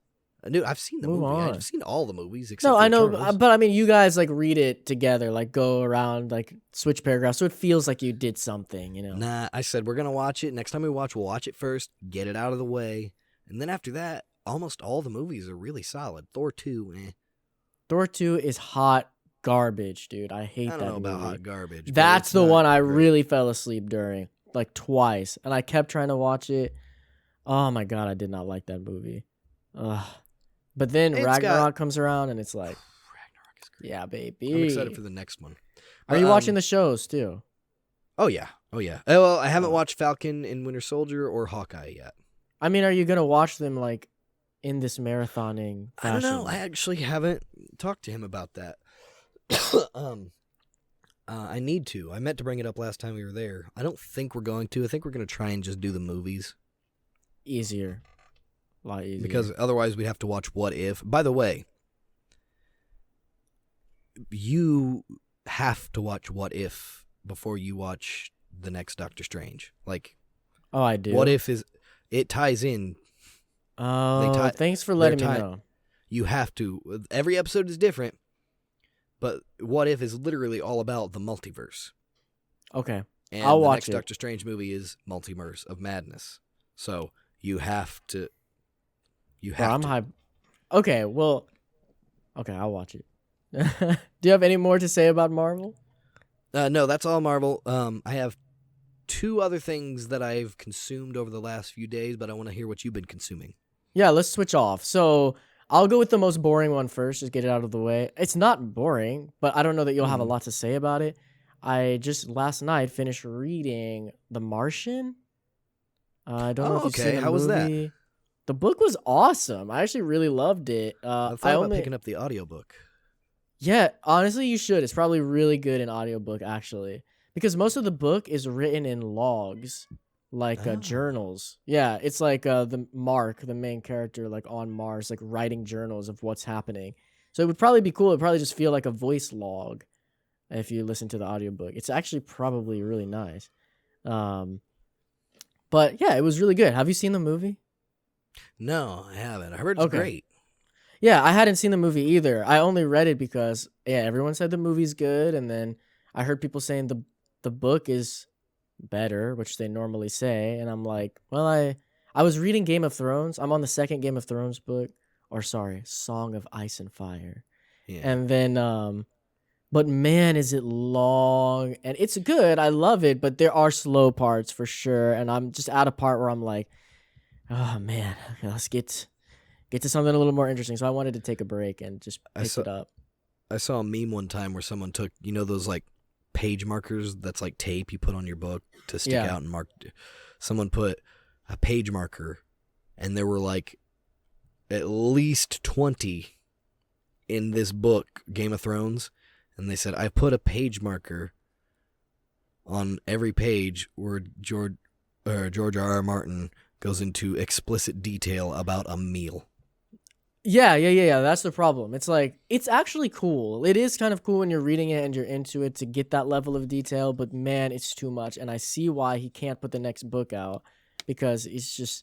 Dude, I've seen the movie. I've seen all the movies except No, for I know, Eternals. but I mean, you guys like read it together, like go around, like switch paragraphs, so it feels like you did something, you know? Nah, I said we're gonna watch it. Next time we watch, we'll watch it first, get it out of the way, and then after that, almost all the movies are really solid. Thor 2, Thor 2 is hot garbage, dude. I hate that movie. I don't know about hot garbage. That's the one I really fell asleep during, like twice, and I kept trying to watch it. Oh my god, I did not like that movie. Ugh. But then Ragnarok comes around, and it's like, Ragnarok is great. Yeah, baby. I'm excited for the next one. Are you watching the shows too? Oh yeah. Well, I haven't watched Falcon and Winter Soldier or Hawkeye yet. I mean, are you gonna watch them like in this marathoning fashion? I don't know. I actually haven't talked to him about that. I need to. I meant to bring it up last time we were there. I don't think we're going to. I think we're going to try and just do the movies. A lot easier. Because otherwise we'd have to watch What If. By the way, you have to watch What If before you watch the next Doctor Strange. Like, oh, I do. What If it ties in. Oh, thanks for letting me know. You have to. Every episode is different, but What If is literally all about the multiverse. Okay, and I'll watch next it. Doctor Strange movie is Multiverse of Madness. So you have to. I'm hyped. Okay, well, I'll watch it. Do you have any more to say about Marvel? No, that's all Marvel. I have two other things that I've consumed over the last few days, but I want to hear what you've been consuming. Yeah, let's switch off. So I'll go with the most boring one first, just get it out of the way. It's not boring, but I don't know that you'll have a lot to say about it. I just last night finished reading The Martian. I don't know if you've seen the movie. How was that? The book was awesome. I actually really loved it. I thought about picking up the audiobook. Yeah, honestly, you should. It's probably really good in audiobook, actually. Because most of the book is written in logs, like journals. Yeah, it's like the main character, like on Mars, like writing journals of what's happening. So it would probably be cool. It would probably just feel like a voice log if you listen to the audiobook. It's actually probably really nice. But yeah, it was really good. Have you seen the movie? No, I haven't. I heard it's great. Yeah, I hadn't seen the movie either. I only read it because everyone said the movie's good, and then I heard people saying the book is better, which they normally say, and I'm like, well, I was reading Game of Thrones. I'm on the second Game of Thrones book, Song of Ice and Fire. Yeah. And then but man, is it long, and it's good. I love it, but there are slow parts for sure, and I'm just at a part where I'm like, oh man, let's get to something a little more interesting. So I wanted to take a break and just pick it up. I saw a meme one time where someone took, those like page markers that's like tape you put on your book to stick out and mark. Someone put a page marker, and there were like at least 20 in this book, Game of Thrones, and they said, I put a page marker on every page where George R.R. Martin goes into explicit detail about a meal. Yeah. That's the problem. It's like, it's actually cool. It is kind of cool when you're reading it and you're into it to get that level of detail, but man, it's too much. And I see why he can't put the next book out, because it's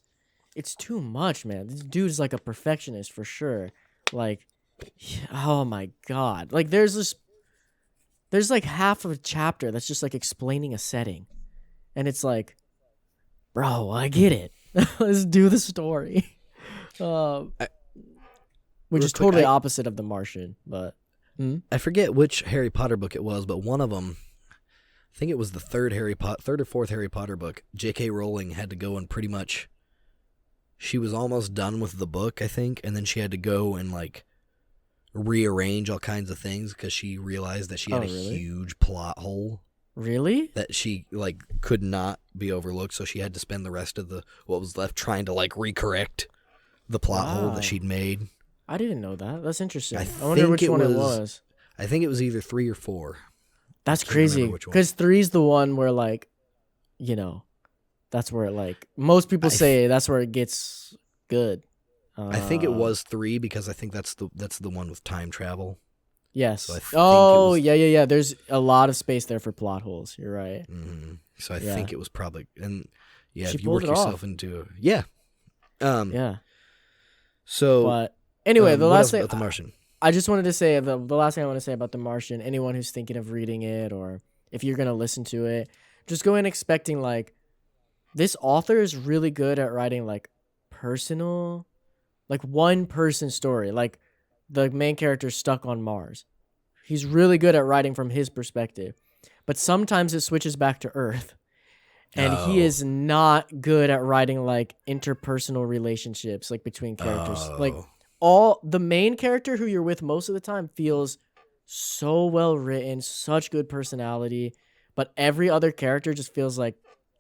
too much, man. This dude is like a perfectionist for sure. Like, oh my God. Like there's like half of a chapter that's just like explaining a setting. And it's like, bro, I get it. Let's do the story. Which is totally opposite of The Martian, but I forget which Harry Potter book it was, but one of them, I think it was the third or fourth Harry Potter book, J.K. Rowling had to go and pretty much she was almost done with the book, I think, and then she had to go and like rearrange all kinds of things because she realized that she had a huge plot hole. Really? That she like could not be overlooked, so she had to spend the rest of what was left trying to like recorrect the plot hole that she'd made. I didn't know that. That's interesting. I wonder which one it was. I think it was either 3 or 4. That's crazy because 3's the one where like, you know, that's where like most people say that's where it gets good. I think it was 3 because I think that's the one with time travel. Yes. So yeah. There's a lot of space there for plot holes. You're right. Mm-hmm. So I think it was probably if you work yourself into yeah. So, but anyway, the last thing about The Martian. I just wanted to say the last thing I want to say about The Martian. Anyone who's thinking of reading it, or if you're gonna listen to it, just go in expecting like this author is really good at writing like personal, like one person story, like. The main character stuck on Mars. He's really good at writing from his perspective. But sometimes it switches back to Earth. And he is not good at writing like interpersonal relationships like between characters. Like the main character who you're with most of the time feels so well written, such good personality, but every other character just feels like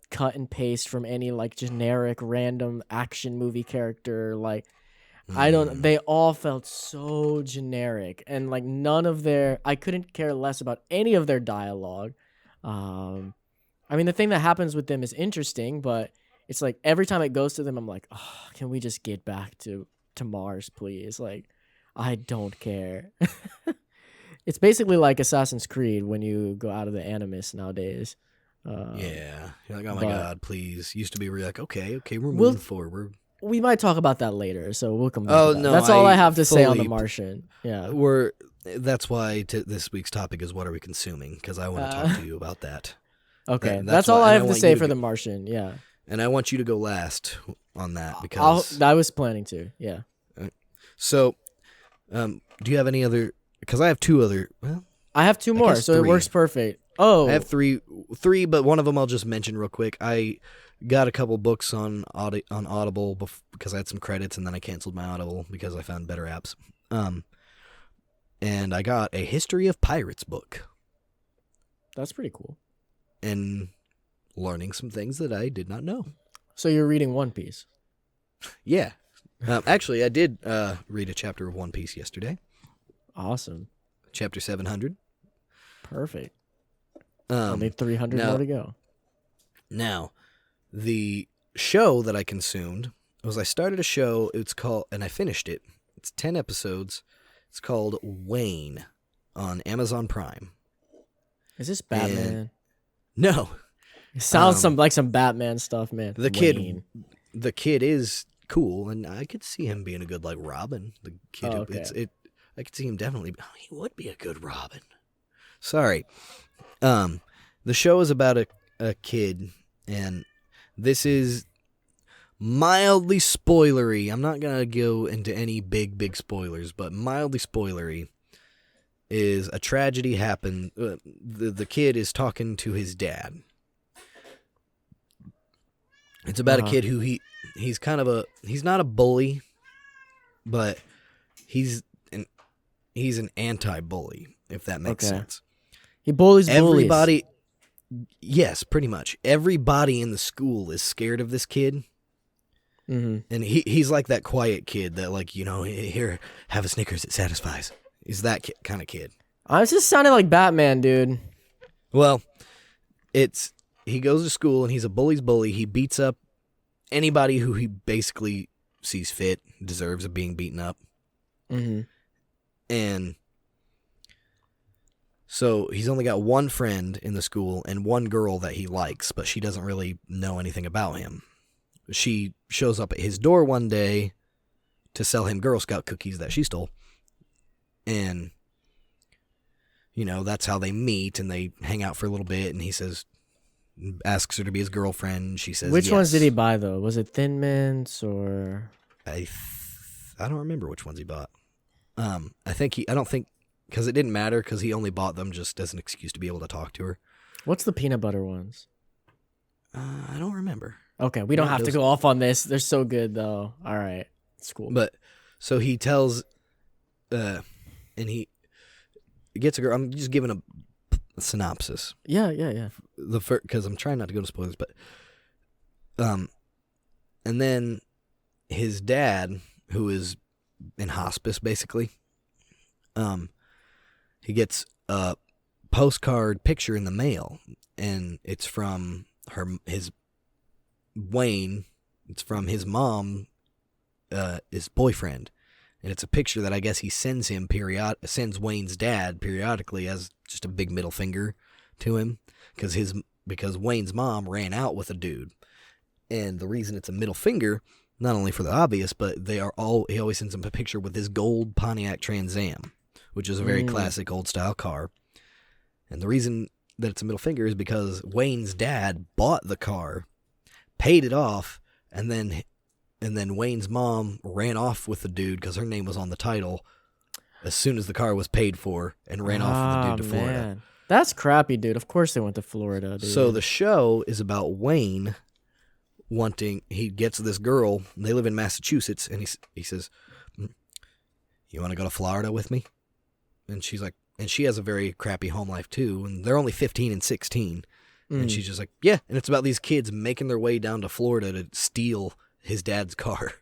cut and paste from any like generic random action movie character like they all felt so generic and like I couldn't care less about any of their dialogue. I mean, the thing that happens with them is interesting, but it's like every time it goes to them, I'm like, oh, can we just get back to Mars, please? Like, I don't care. It's basically like Assassin's Creed when you go out of the Animus nowadays. You're like, oh my God, please. Used to be like, okay, we're moving forward. We might talk about that later, so we'll come back to that. That's all I have to say on The Martian. Yeah, that's why this week's topic is what are we consuming? Because I want to talk to you about that. Okay, that's all I have to say for The Martian. Yeah, and I want you to go last on that because I was planning to. Yeah. So, do you have any other? Because I have 2 other. Well, I have 2 more, so 3. It works perfect. Oh, I have three, but one of them I'll just mention real quick. I got a couple books on Audible because I had some credits, and then I canceled my Audible because I found better apps. And I got a History of Pirates book. That's pretty cool. And learning some things that I did not know. So you're reading One Piece? Yeah. Actually, I did read a chapter of One Piece yesterday. Awesome. Chapter 700. Perfect. Only 300 more to go. Now, the show that I consumed was I started a show. It's called, and I finished it. It's 10 episodes. It's called Wayne on Amazon Prime. Is this Batman? No. It sounds like some Batman stuff, man. The kid is cool, and I could see him being a good like Robin. The kid, I could see him definitely. He would be a good Robin. Sorry. The show is about a kid, and this is mildly spoilery. I'm not gonna go into any big spoilers, but mildly spoilery is a tragedy happened. The kid is talking to his dad. It's about a kid who he's kind of he's not a bully, but he's an anti-bully, if that makes sense. He bullies everybody. Yes, pretty much. Everybody in the school is scared of this kid. Mm-hmm. And he's like that quiet kid that, like, you know, here, have a Snickers, it satisfies. He's that kind of kid. I was just sounding like Batman, dude. Well, he goes to school and he's a bully's bully. He beats up anybody who he basically sees fit, deserves of being beaten up. Mm-hmm. And so he's only got one friend in the school and one girl that he likes, but she doesn't really know anything about him. She shows up at his door one day to sell him Girl Scout cookies that she stole. And, you know, that's how they meet, and they hang out for a little bit, and he asks her to be his girlfriend. She says Which yes. ones did he buy, though? Was it Thin Mints or... I don't remember which ones he bought. I don't think, because it didn't matter, because he only bought them just as an excuse to be able to talk to her. What's the peanut butter ones? I don't remember. Okay, we don't Not have to those- go off on this. They're so good though. All right, it's cool. But so he tells, and he gets a girl. I'm just giving a synopsis. Yeah. Because I'm trying not to go to spoilers, but and then his dad, who is in hospice, basically, he gets a postcard picture in the mail, and it's from his Wayne. It's from his mom, his boyfriend, and it's a picture that I guess he sends sends Wayne's dad periodically as just a big middle finger to him, because Wayne's mom ran out with a dude, and the reason it's a middle finger, not only for the obvious, but he always sends him a picture with his gold Pontiac Trans Am, which is a very classic old style car, and the reason that it's a middle finger is because Wayne's dad bought the car, paid it off, and then Wayne's mom ran off with the dude because her name was on the title as soon as the car was paid for, and ran off with the dude to Florida. Man. That's crappy, dude. Of course they went to Florida, dude. So the show is about Wayne he gets this girl, they live in Massachusetts, and he says, "You want to go to Florida with me?" And she's like, and she has a very crappy home life too, and they're only 15 and 16. And she's just like, yeah. And it's about these kids making their way down to Florida to steal his dad's car.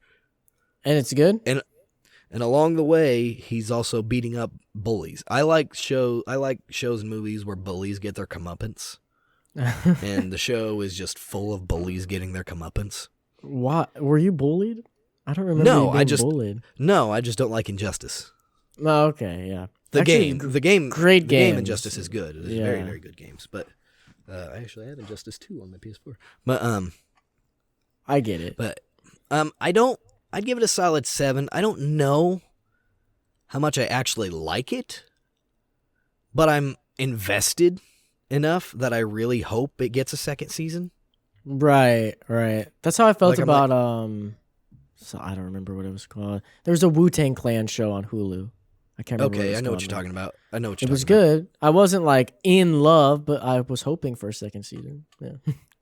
And it's good? And along the way, he's also beating up bullies. I like shows and movies where bullies get their comeuppance. And the show is just full of bullies getting their comeuppance. What? Were you bullied? I don't remember No, you being bullied. No, I just don't like Injustice. Oh, okay, yeah. The Actually, game, great the game games. Injustice is good. It's Yeah. very, very good games. But I actually have Injustice 2 on my PS4. But I get it. But I'd give it a solid 7. I don't know how much I actually like it, but I'm invested enough that I really hope it gets a second season. Right. That's how I felt Like, I'm about so I don't remember what it was called. There was a Wu-Tang Clan show on Hulu. I can't remember. Okay, what I know what called you're now. talking about. I know what It you're was talking about. good. I wasn't like in love, but I was hoping for a second season. Yeah.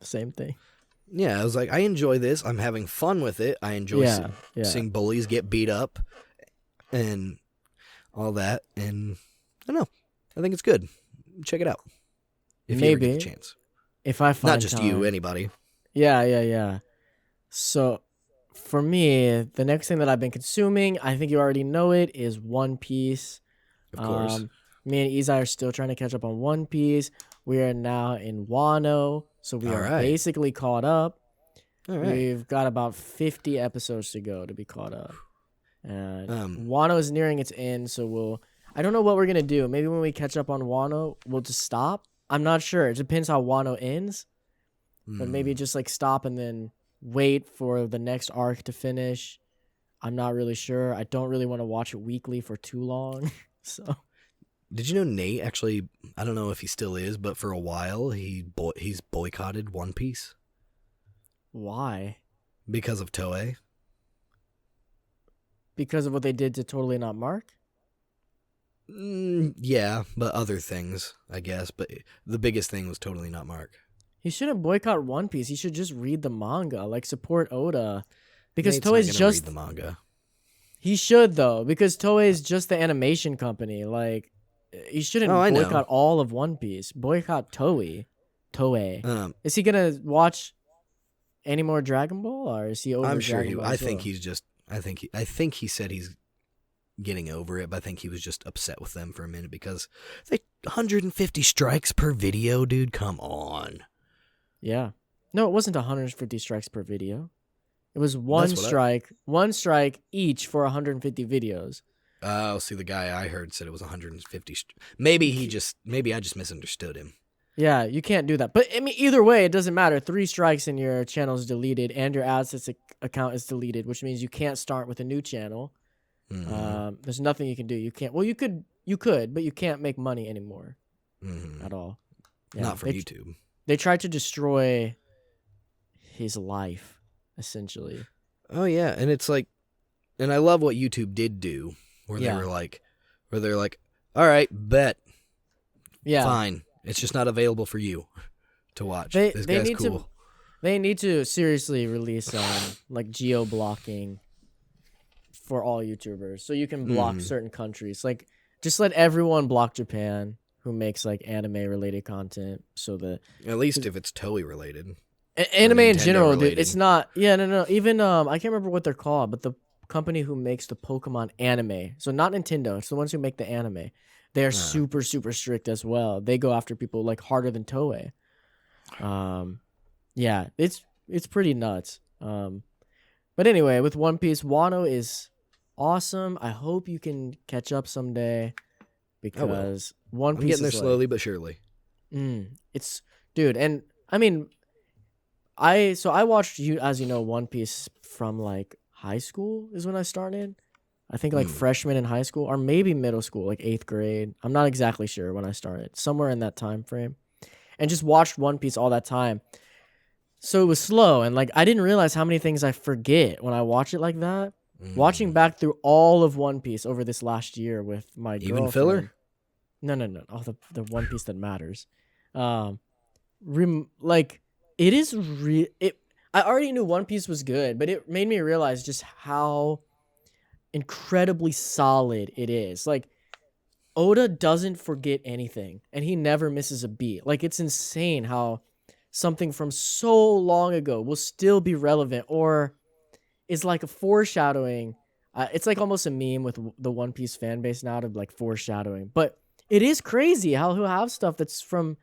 Same thing. Yeah, I was like, I enjoy this. I'm having fun with it. I enjoy Yeah. seeing bullies get beat up and all that. And I don't know. I think it's good. Check it out. If you ever get Maybe. the chance. If I find Not just time. you, anybody. Yeah. So, for me, the next thing that I've been consuming, I think you already know it, is One Piece. Of course. Me and Izai are still trying to catch up on One Piece. We are now in Wano, so we All are right. basically caught up. All right. We've got about 50 episodes to go to be caught up. Um, Wano is nearing its end, so I don't know what we're going to do. Maybe when we catch up on Wano, we'll just stop. I'm not sure. It depends how Wano ends. But maybe just like stop and then wait for the next arc to finish. I'm not really sure. I don't really want to watch it weekly for too long. So Did you know Nate actually, I don't know if he still is, but for a while he's boycotted One Piece why? because of Toei? Because of what they did to Totally Not Mark? Yeah, but other things, I guess. But the biggest thing was Totally Not Mark. He shouldn't boycott One Piece. He should just read the manga, like support Oda. Because Nate's not Toei's gonna just read the manga. He should though, because Toei is just the animation company. Like he shouldn't Oh, I know. boycott all of One Piece. Boycott Toei. Is he gonna watch any more Dragon Ball, or is he over? I'm sure Dragon Ball I as think well? he's just. I think he said he's getting over it, but I think he was just upset with them for a minute because they 150 strikes per video, dude. Come on. Yeah. No, it wasn't 150 strikes per video. It was one That's what one strike each for 150 videos. Oh, see, the guy I heard said it was 150. Maybe I just misunderstood him. Yeah, you can't do that. But I mean, either way, it doesn't matter. 3 strikes and your channel is deleted, and your AdSense account is deleted, which means you can't start with a new channel. Mm-hmm. There's nothing you can do. You can't. Well, you could, but you can't make money anymore at all. Yeah, Not from YouTube. They tried to destroy his life, essentially. Oh yeah, and it's like, and I love what YouTube did do, where Yeah. they're like, all right, bet, Yeah. fine, it's just not available for you to watch. They This they guy's need cool. They need to seriously release like geo blocking for all YouTubers, so you can block certain countries. Like, just let everyone block Japan who makes like anime related content, so that at least if it's Toei related, anime in general, related. dude, it's not. Yeah, no. Even I can't remember what they're called, but the company who makes the Pokemon anime, so not Nintendo, it's the ones who make the anime. They're super strict as well. They go after people like harder than Toei. Yeah, it's pretty nuts. But anyway, with One Piece, Wano is awesome. I hope you can catch up someday, because One Piece I'm getting there is slowly but surely. It's dude, and I mean, I watched, you as you know, One Piece from like high school is when I started. I think like freshman in high school, or maybe middle school, like 8th grade. I'm not exactly sure when I started, somewhere in that time frame, and just watched One Piece all that time. So it was slow, and like I didn't realize how many things I forget when I watch it like that. Watching back through all of One Piece over this last year with my girlfriend. Even filler? No. Oh, the One Piece that matters. Like it is I already knew One Piece was good, but it made me realize just how incredibly solid it is. Like, Oda doesn't forget anything, and he never misses a beat. Like, it's insane how something from so long ago will still be relevant, or is like a foreshadowing. It's like almost a meme with the One Piece fan base now, to like foreshadowing. But it is crazy how he'll have stuff that's from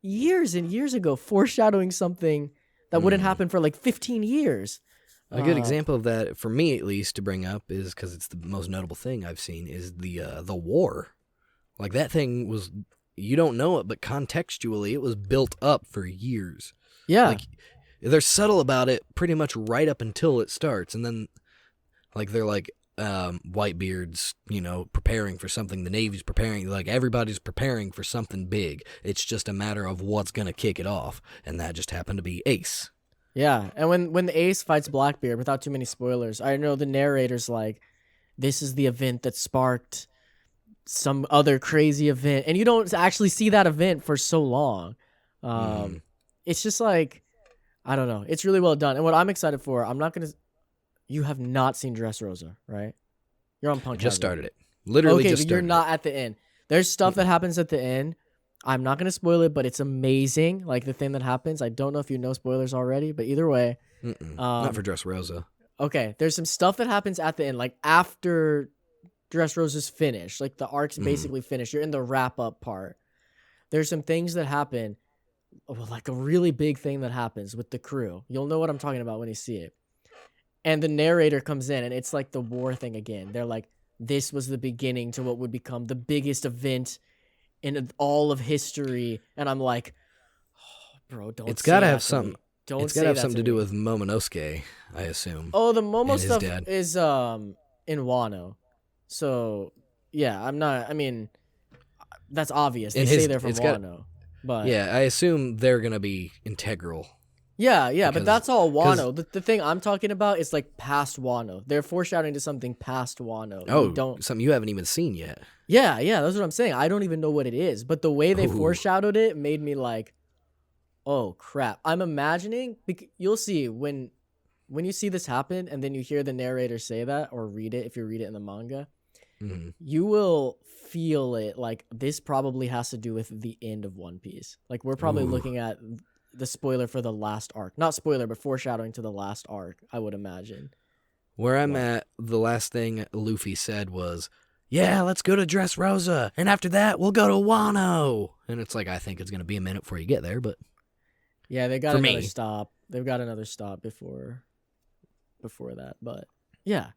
years and years ago foreshadowing something that wouldn't happen for like 15 years. A good example of that, for me at least, to bring up is, because it's the most notable thing I've seen, is the war. Like, that thing was, you don't know it, but contextually, it was built up for years. Yeah. Like, they're subtle about it pretty much right up until it starts, and then, like, they're like, Whitebeard's, preparing for something, the Navy's preparing, like, everybody's preparing for something big. It's just a matter of what's gonna kick it off, and that just happened to be Ace. Yeah, and when the Ace fights Blackbeard, without too many spoilers, I know the narrator's like, this is the event that sparked some other crazy event, and you don't actually see that event for so long. It's just like, I don't know, it's really well done. And what I'm excited for, you have not seen Dressrosa, right? You're on Punk. Just started it. Literally okay, just but you're started not at the end. There's stuff that happens at the end. I'm not going to spoil it, but it's amazing. Like, the thing that happens. I don't know if you know spoilers already, but either way. Not for Dressrosa. Okay, there's some stuff that happens at the end, like after Dressrosa's finished. Like, the arc's basically finished. You're in the wrap-up part. There's some things that happen, like a really big thing that happens with the crew. You'll know what I'm talking about when you see it. And the narrator comes in, and it's like the war thing again. They're like, this was the beginning to what would become the biggest event in all of history. And I'm like, oh, bro, don't. It's got to have something. Don't. It's got to have something to do with Momonosuke, I assume. Oh, the Momo stuff is in Wano. So yeah, I mean, that's obvious. They say they're from Wano, but yeah, I assume they're gonna be integral. Yeah, but that's all Wano. The thing I'm talking about is like past Wano. They're foreshadowing to something past Wano. Oh, something you haven't even seen yet. Yeah, that's what I'm saying. I don't even know what it is, but the way they foreshadowed it made me like, oh crap. I'm imagining, you'll see when you see this happen, and then you hear the narrator say that, or read it if you read it in the manga, you will feel it like this probably has to do with the end of One Piece. Like, we're probably looking at the spoiler for the last arc. Not spoiler, but foreshadowing to the last arc, I would imagine. Where I'm at, the last thing Luffy said was, yeah, let's go to Dressrosa, and after that, we'll go to Wano. And it's like, I think it's going to be a minute before you get there, but... Yeah, they got another stop. They've got another stop before that, but yeah.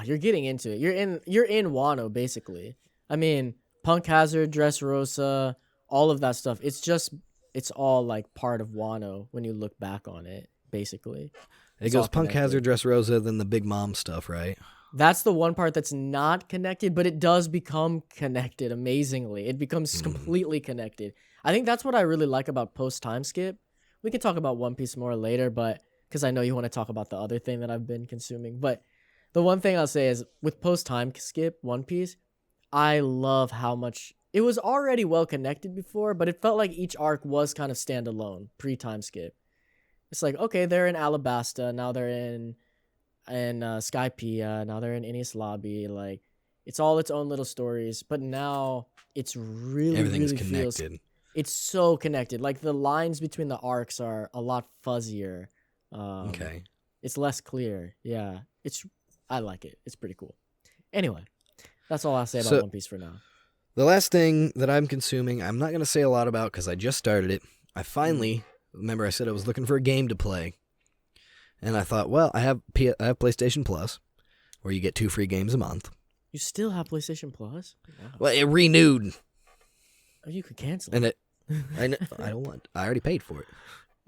You're getting into it. You're in Wano, basically. I mean, Punk Hazard, Dressrosa, all of that stuff. It's all like part of Wano when you look back on it, basically. It goes Punk Hazard, Dressrosa, then the Big Mom stuff, right? That's the one part that's not connected, but it does become connected amazingly. It becomes completely connected. I think that's what I really like about post time skip. We can talk about One Piece more later, but because I know you want to talk about the other thing that I've been consuming. But the one thing I'll say is with post time skip One Piece, I love how much it was already well connected before, but it felt like each arc was kind of standalone pre time skip. It's like, okay, they're in Alabasta, now they're in Skypiea, now they're in Enies Lobby. Like, it's all its own little stories, but now it's really, Everything's really connected. It's so connected. Like, the lines between the arcs are a lot fuzzier. Okay. It's less clear. Yeah. I like it. It's pretty cool. Anyway, that's all I'll say about One Piece for now. The last thing that I'm consuming, I'm not going to say a lot about because I just started it. I finally, remember I said I was looking for a game to play. And I thought, well, I have PlayStation Plus, where you get 2 free games a month. You still have PlayStation Plus? Wow. Well, it renewed. Oh, you could cancel and it. I already paid for it.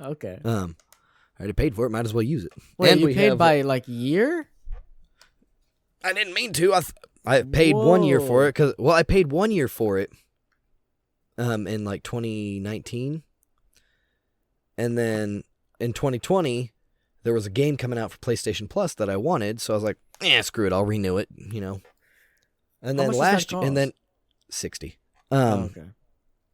Okay. I already paid for it. Might as well use it. Wait, and you paid by like year? I didn't mean to. I paid 1 year for it I paid 1 year for it. In like 2019, and then in 2020, there was a game coming out for PlayStation Plus that I wanted, so I was like, screw it, I'll renew it. And then and then $60. Okay.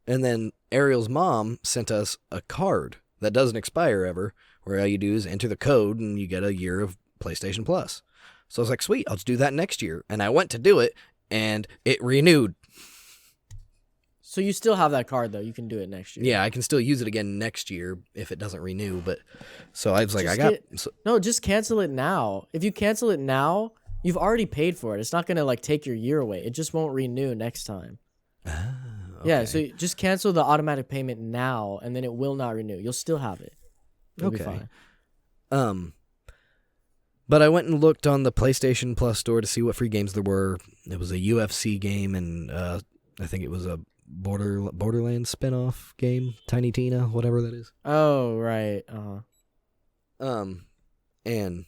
And then Ariel's mom sent us a card that doesn't expire ever, where all you do is enter the code and you get a year of PlayStation Plus. So I was like, sweet, I'll just do that next year. And I went to do it, and it renewed. So you still have that card, though. You can do it next year. Yeah, I can still use it again next year if it doesn't renew. But so I was like, no, just cancel it now. If you cancel it now, you've already paid for it. It's not going to like take your year away. It just won't renew next time. Okay. Yeah, so just cancel the automatic payment now, and then it will not renew. You'll still have it. It'll be fine. But I went and looked on the PlayStation Plus store to see what free games there were. It was a UFC game, and I think it was a Borderlands spinoff game, Tiny Tina, whatever that is. Oh, right. And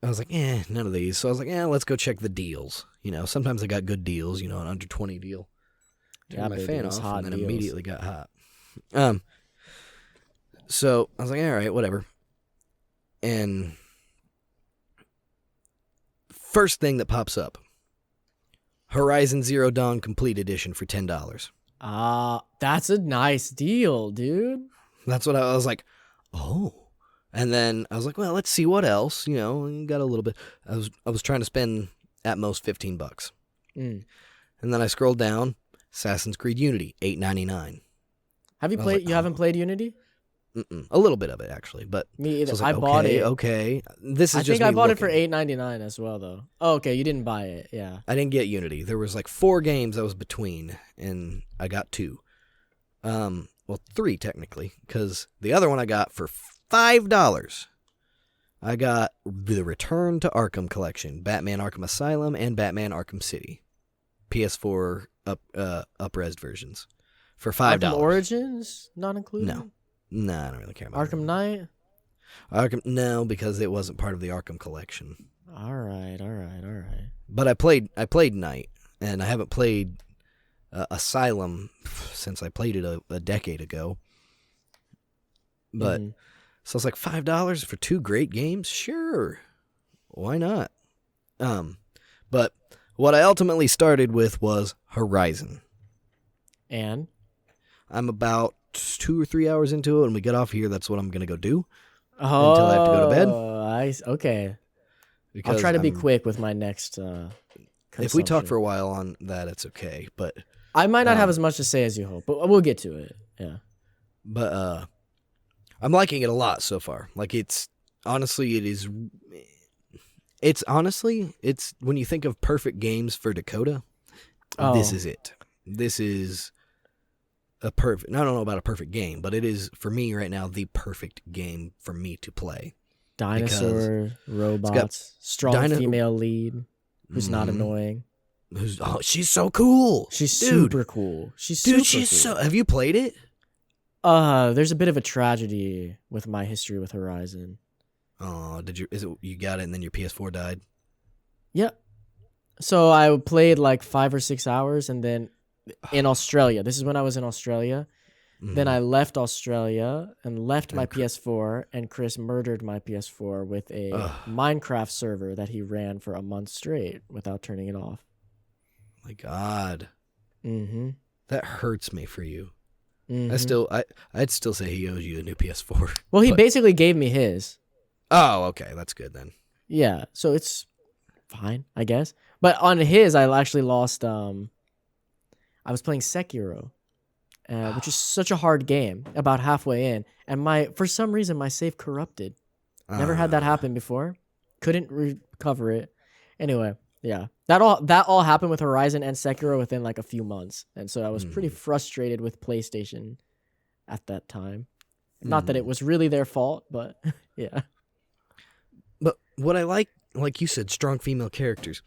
I was like, none of these. So I was like, let's go check the deals. Sometimes I got good deals, an under 20 deal. Turned my fan off and then immediately got hot. So I was like, all right, whatever. And first thing that pops up, Horizon Zero Dawn Complete Edition for $10. That's a nice deal, dude. That's what I was like, oh. And then I was like, well, let's see what else, got a little bit. I was trying to spend at most $15. And then I scrolled down, Assassin's Creed Unity, $8.99. Have you played? You haven't played Unity? A little bit of it, actually, but me either. So I, like, bought it. Okay, this is I just. think I bought looking. It for $8.99 as well, though. Oh, okay, you didn't buy it, yeah. I didn't get Unity. There was like 4 games I was between, and I got 2. Well, 3 technically, because the other one I got for $5. I got the Return to Arkham collection, Batman Arkham Asylum and Batman Arkham City, PS4 up-res versions, for $5. Arkham Origins not included. No, I don't really care about Arkham Knight. No, because it wasn't part of the Arkham collection. All right. But I played Knight, and I haven't played Asylum since I played it a decade ago. But so it's like $5 for 2 great games. Sure, why not? But what I ultimately started with was Horizon, and I'm about 2 or 3 hours into it. When we get off here, that's what I'm gonna go do until I have to go to bed. Okay. Because I'll try to be quick with my next. If we talk for a while on that, it's okay. But I might not have as much to say as you hope, but we'll get to it. Yeah. But I'm liking it a lot so far. Like, it's honestly when you think of perfect games for Dakota, this is it. This is a perfect. I don't know about a perfect game, but it is for me right now the perfect game for me to play. Dinosaur, robots, strong female lead who's not annoying. She's so cool. She's super cool. She's cool. So. Have you played it? There's a bit of a tragedy with my history with Horizon. Oh, you got it and then your PS4 died? Yep. So I played like 5 or 6 hours, and then in Australia. This is when I was in Australia. Then I left Australia and left my PS4, and Chris murdered my PS4 with a Minecraft server that he ran for a month straight without turning it off. My God. Mm-hmm. That hurts me for you. I'd still say he owes you a new PS4. Well, he basically gave me his. Oh, okay, that's good then. Yeah, so it's fine, I guess. But on his, I actually lost. I was playing Sekiro, which is such a hard game. About halfway in, and for some reason my save corrupted. Never had that happen before. Couldn't recover it. Anyway, yeah, that all happened with Horizon and Sekiro within like a few months, and so I was pretty frustrated with PlayStation at that time. Not that it was really their fault, but yeah. But what I like you said, strong female characters.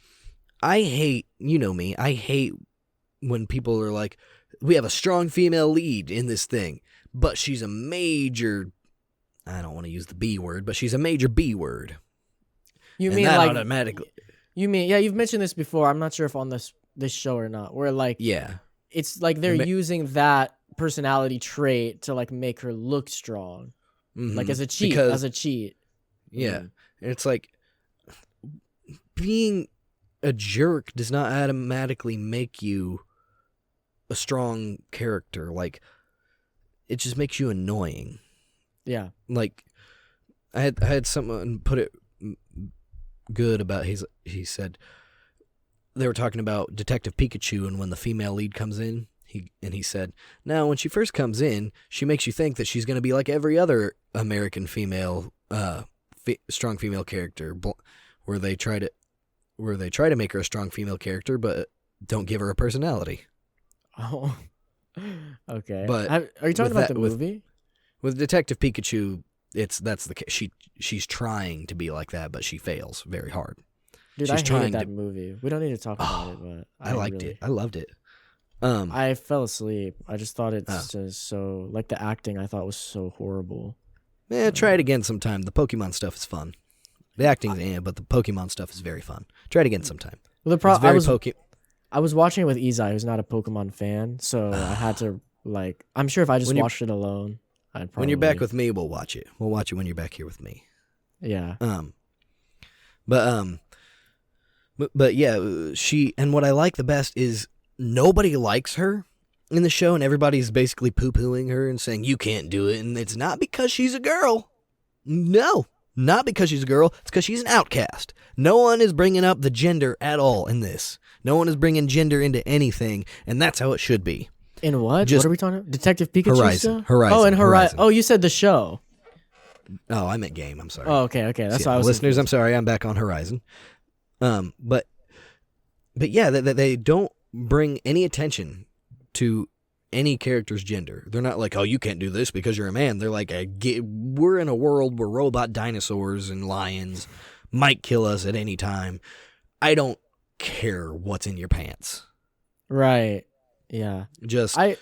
I hate, you know me, I hate when people are like, we have a strong female lead in this thing, but she's a major, I don't want to use the B word, but she's a major B word. You and mean that like automatically? You mean, yeah, you've mentioned this before. I'm not sure if on this show or not. Where like, yeah, it's like they're using that personality trait to like make her look strong, like as a cheat, Yeah, and it's like being a jerk does not automatically make you a strong character. Like, it just makes you annoying. Yeah. Like, I had someone put it good about, he said, they were talking about Detective Pikachu, and when the female lead comes in, he said, now when she first comes in, she makes you think that she's going to be like every other American female, strong female character, where they try to make her a strong female character, but don't give her a personality. Oh, okay. But are you talking about the movie? With Detective Pikachu, that's the case. She's trying to be like that, but she fails very hard. Dude, I hated that movie. We don't need to talk about it, but I liked it. I loved it. I fell asleep. I just thought it's just so, like, the acting I thought was so horrible. Yeah, try it again sometime. The Pokemon stuff is fun. The acting's but the Pokemon stuff is very fun. Try it again sometime. Well, I was watching it with Izai, who's not a Pokemon fan, so I had to, like, I'm sure if I just watched it alone, I'd probably... When you're back with me, we'll watch it. We'll watch it when you're back here with me. Yeah. But yeah, she, and what I like the best is nobody likes her in the show, and everybody's basically poo-pooing her and saying, you can't do it, and it's not because she's a girl. No, not because she's a girl. It's because she's an outcast. No one is bringing up the gender at all in this. No one is bringing gender into anything, and that's how it should be. In what? What are we talking about? Detective Pikachu? Horizon. Oh, in Horizon. Oh, you said the show. Oh, I meant game. I'm sorry. Oh, okay. That's why I was listeners. I'm sorry. I'm back on Horizon. But yeah, they don't bring any attention to any character's gender. They're not like, oh, you can't do this because you're a man. They're like, we're in a world where robot dinosaurs and lions might kill us at any time. I don't care what's in your pants. Right. Yeah. Just I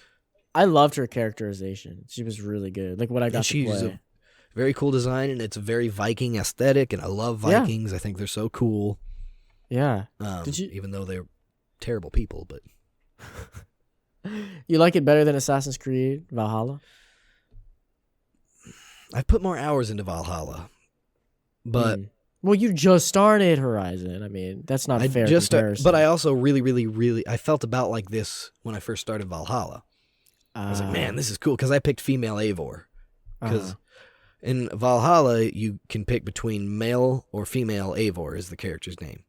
loved her characterization. She was really good. Like what I got to play. A very cool design, and it's a very Viking aesthetic, and I love Vikings. Yeah. I think they're so cool. Yeah. Even though they're terrible people, but you like it better than Assassin's Creed Valhalla? I've put more hours into Valhalla, but well, you just started Horizon. I mean, that's not a fair comparison. But I also really, I felt about like this when I first started Valhalla. I was like, man, this is cool, because I picked female Eivor. Because in Valhalla, you can pick between male or female Eivor is the character's name.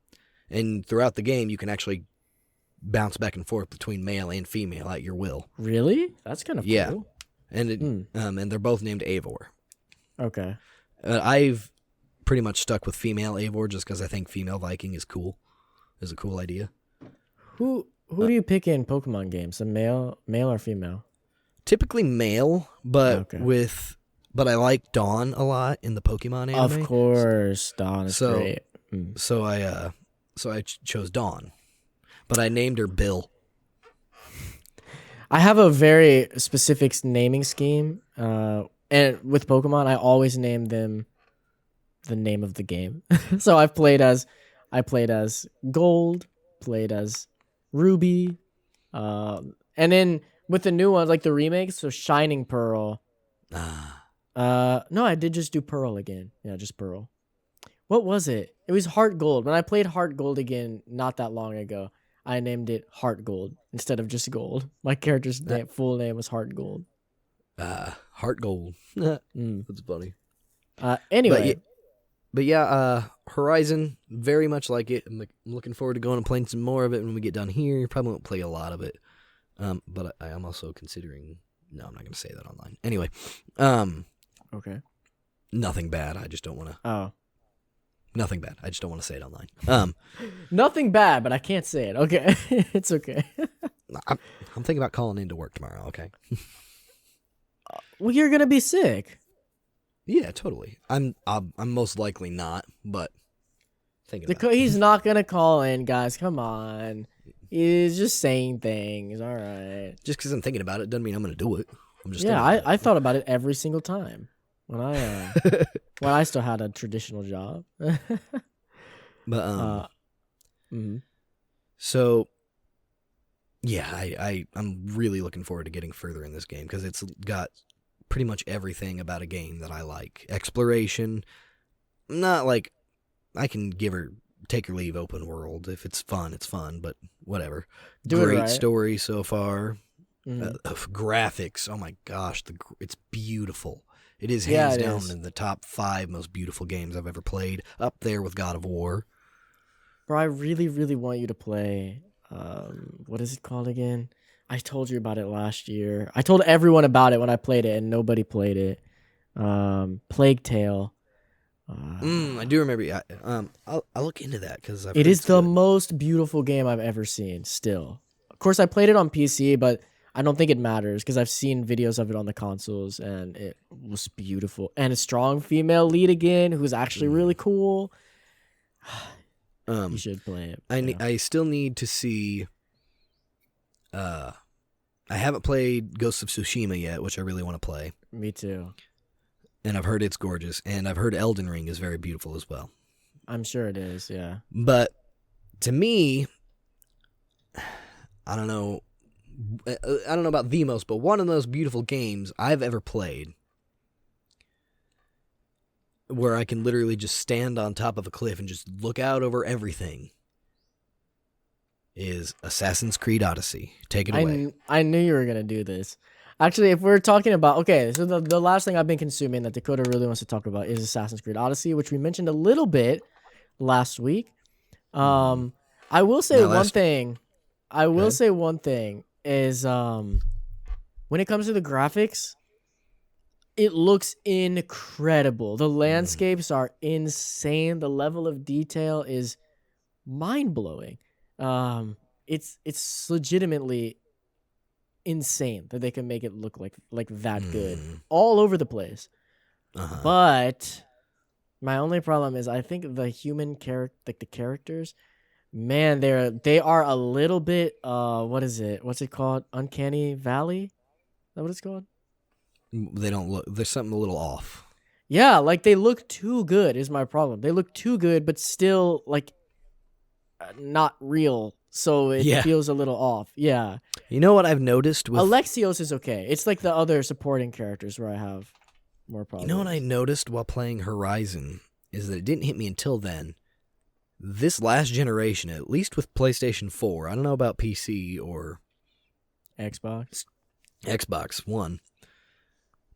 And throughout the game, you can actually bounce back and forth between male and female at your will. Really? That's kind of cool. Yeah. And and they're both named Eivor. Okay. I've pretty much stuck with female Eivor just because I think female Viking is cool. Is a cool idea. Who do you pick in Pokemon games? A male or female? Typically male, but but I like Dawn a lot in the Pokemon anime. Of course, Dawn is great. So I chose Dawn, but I named her Bill. I have a very specific naming scheme, and with Pokemon, I always name them the name of the game. So I played as Gold, played as Ruby, and then with the new ones, like the remakes, so Shining Pearl. No, I did just do Pearl again. Yeah, just Pearl. What was it? It was Heart Gold. When I played Heart Gold again not that long ago, I named it Heart Gold instead of just Gold. My character's full name was Heart Gold. Heart gold. That's funny. Anyway. But yeah, Horizon, very much like it. I'm looking forward to going and playing some more of it when we get done here. Probably won't play a lot of it. But I am also considering... No, I'm not going to say that online. Anyway. Okay. Nothing bad. I just don't want to... Oh. Nothing bad. I just don't want to say it online. Nothing bad, but I can't say it. Okay. It's okay. I'm thinking about calling into work tomorrow, okay? Well, you're going to be sick. Yeah, totally. I'm most likely not, but thinking about it. He's not going to call in, guys. Come on. He's just saying things. All right. Just because I'm thinking about it doesn't mean I'm going to do it. I'm just I thought about it every single time when I when I still had a traditional job. But so yeah, I'm really looking forward to getting further in this game because it's got pretty much everything about a game that I like. Exploration, not like I can take or leave open world. If it's fun, it's fun, but whatever. Great story so far. Graphics, oh my gosh, it's beautiful. It is hands down in the top 5 most beautiful games I've ever played, up there with God of War. Bro, I really, really want you to play, what is it called again? I told you about it last year. I told everyone about it when I played it, and nobody played it. Plague Tale. I do remember. I'll look into that because it is the most beautiful game I've ever seen. Still, of course, I played it on PC, but I don't think it matters because I've seen videos of it on the consoles, and it was beautiful. And a strong female lead again, who's actually really cool. You should play it. I still need to see. I haven't played Ghost of Tsushima yet, which I really want to play. Me too. And I've heard it's gorgeous, and I've heard Elden Ring is very beautiful as well. I'm sure it is, yeah. But to me, I don't know about the most, but one of the most beautiful games I've ever played, where I can literally just stand on top of a cliff and just look out over everything, is Assassin's Creed Odyssey. Take it away. I knew you were going to do this. Actually, if we're talking about... Okay, so the last thing I've been consuming that Dakota really wants to talk about is Assassin's Creed Odyssey, which we mentioned a little bit last week. I will say one thing. I will say one thing is when it comes to the graphics, it looks incredible. The landscapes are insane. The level of detail is mind-blowing. It's legitimately insane that they can make it look like that good all over the place. But my only problem is I think the human the characters, man, they are a little bit what's it called, Uncanny Valley? Is that what it's called? They don't look, there's something a little off. Yeah, like they look too good is my problem. They look too good but still like not real. So it feels a little off. Yeah. You know what I've noticed with Alexios is okay. It's like the other supporting characters where I have more problems. You know what I noticed while playing Horizon is that it didn't hit me until then. This last generation, at least with PlayStation 4, I don't know about PC or Xbox One,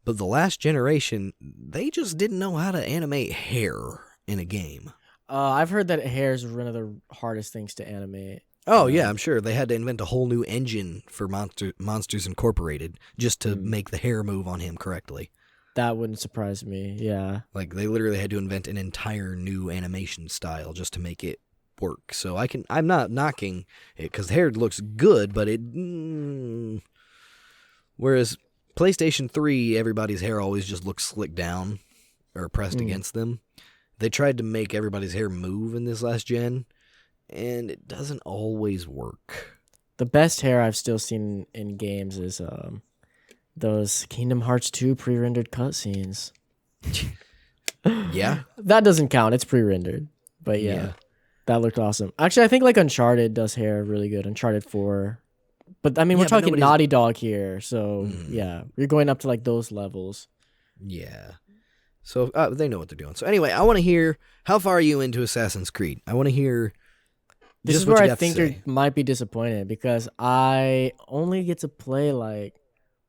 but the last generation, they just didn't know how to animate hair in a game. I've heard that hair is one of the hardest things to animate. Oh, yeah, I'm sure. They had to invent a whole new engine for Monsters Incorporated just to make the hair move on him correctly. That wouldn't surprise me, yeah. Like, they literally had to invent an entire new animation style just to make it work. So I'm not knocking it, because the hair looks good, but it... Whereas PlayStation 3, everybody's hair always just looks slicked down or pressed against them. They tried to make everybody's hair move in this last gen, and it doesn't always work. The best hair I've still seen in games is those Kingdom Hearts 2 pre-rendered cutscenes. Yeah? That doesn't count. It's pre-rendered. But yeah, that looked awesome. Actually, I think like Uncharted does hair really good. Uncharted 4. But I mean, we're talking Naughty Dog here. So yeah, you're going up to like those levels. Yeah. So they know what they're doing. So anyway, I want to hear, how far are you into Assassin's Creed? I want to hear... This is where I think you might be disappointed because I only get to play like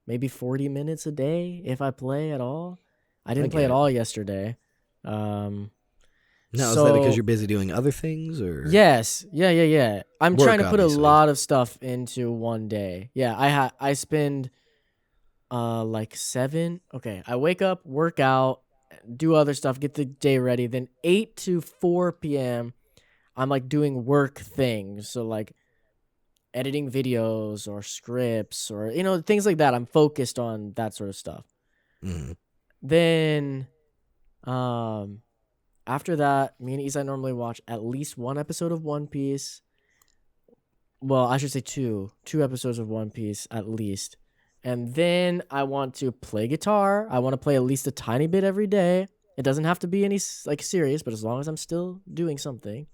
maybe 40 minutes a day if I play at all. I didn't play get at it. all yesterday. Now, is that because you're busy doing other things, or? Yes. Yeah. I'm Work, trying to put obviously. a lot of stuff into one day. Yeah, I spend like 7. Okay, I wake up, work out, do other stuff, get the day ready. Then 8 to 4 p.m. I'm like doing work things. So like editing videos or scripts or things like that. I'm focused on that sort of stuff. Mm-hmm. Then after that, me and Isai normally watch at least one episode of One Piece. Well, I should say two episodes of One Piece at least. And then I want to play guitar. I want to play at least a tiny bit every day. It doesn't have to be any like serious, but as long as I'm still doing something.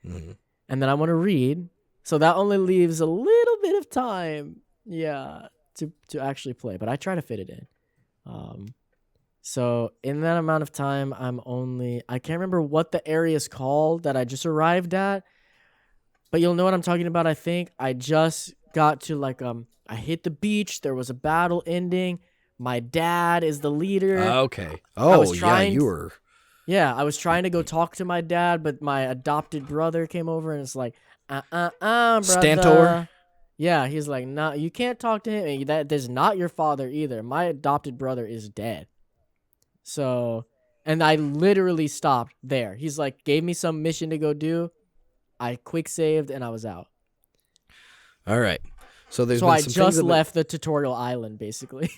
Mm-hmm. And then I want to read. So that only leaves a little bit of time, to actually play. But I try to fit it in. So in that amount of time, I can't remember what the area is called that I just arrived at, but you'll know what I'm talking about. I think I just got to I hit the beach. There was a battle ending. My dad is the leader. Okay. Oh, you were. Yeah, I was trying to go talk to my dad, but my adopted brother came over and it's like, brother. Stantor? Yeah, he's like, no, you can't talk to him. That is not your father either. My adopted brother is dead. So, and I literally stopped there. He's like, gave me some mission to go do. I quick saved and I was out. All right. So I just left the tutorial island, basically.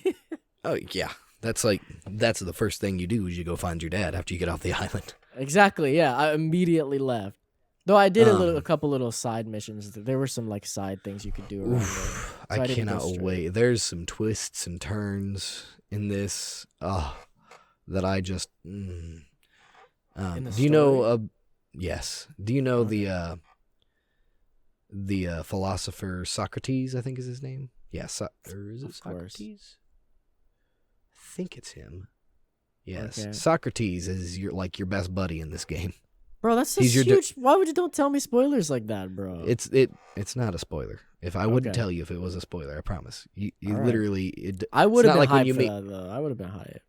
Oh, yeah. That's the first thing you do is you go find your dad after you get off the island. Exactly, yeah. I immediately left. Though I did a couple little side missions. There were some like side things you could do around there. So I cannot wait. There's some twists and turns in this. That I just. Do you know? Yes. Do you know the philosopher Socrates? I think is his name. Yeah, or is it Socrates? I think it's him. Yes, okay. Socrates is your best buddy in this game. Bro, that's huge. Why would you don't tell me spoilers like that, bro? It's not a spoiler. If I wouldn't tell you if it was a spoiler, I promise. You literally. I would have been hyped for that though. I would have been hyped.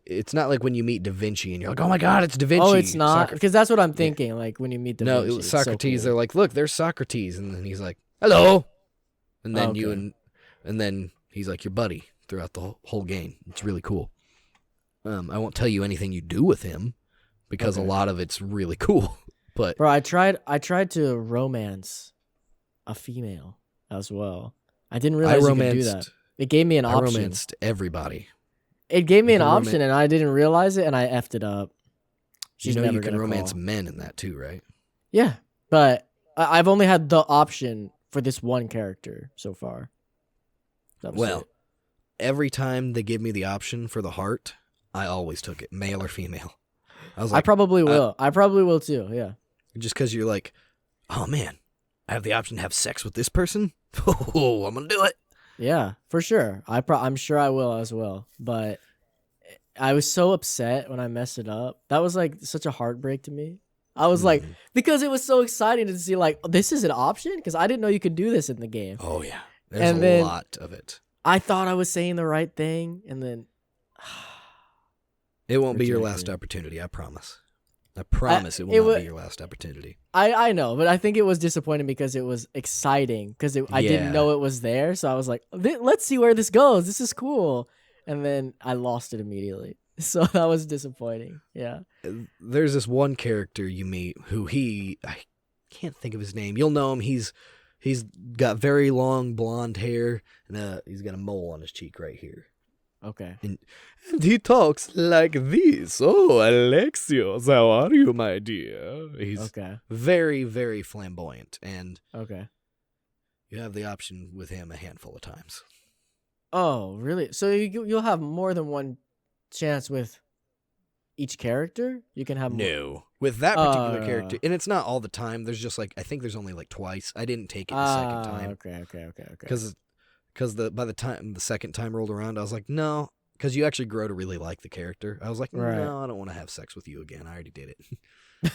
It's not like when you meet Da Vinci and you're like, oh my god, it's Da Vinci. Oh, it's not? Because that's what I'm thinking. Yeah. Like when you meet Da Vinci. No, Socrates, so cool. They're like, look, there's Socrates. And then he's like, hello. And then and then he's like your buddy throughout the whole game. It's really cool. I won't tell you anything you do with him because a lot of it's really cool. But bro, I tried to romance a female as well. I didn't realize you could do that. It gave me an option. I romanced everybody. It gave me an option, and I didn't realize it, and I effed it up. You know you can romance men in that too, right? Yeah, but I've only had the option for this one character so far. Well, every time they give me the option for the heart, I always took it, male or female. I was like, I probably will. I probably will too, yeah. Just because you're like, oh man, I have the option to have sex with this person? Oh, I'm going to do it. Yeah, for sure. I'm sure I will as well. But I was so upset when I messed it up. That was like such a heartbreak to me. I was like, because it was so exciting to see like, this is an option? Because I didn't know you could do this in the game. Oh, yeah. There's a lot of it. I thought I was saying the right thing, and then... It won't be your last opportunity, I promise. I promise it will not be your last opportunity. I know, but I think it was disappointing because it was exciting because I didn't know it was there. So I was like, let's see where this goes. This is cool. And then I lost it immediately. So that was disappointing. Yeah. There's this one character you meet who I can't think of his name. You'll know him. He's got very long blonde hair and he's got a mole on his cheek right here. Okay. And he talks like this. Oh, Alexios, how are you, my dear? He's very, very flamboyant. And you have the option with him a handful of times. Oh, really? So you'll have more than one chance with each character? You can have more? No. With that particular character. And it's not all the time. There's just like, I think there's only like twice. I didn't take it the second time. Okay. Because by the time the second time rolled around, I was like, no, because you actually grow to really like the character. I was like, no, I don't want to have sex with you again. I already did it.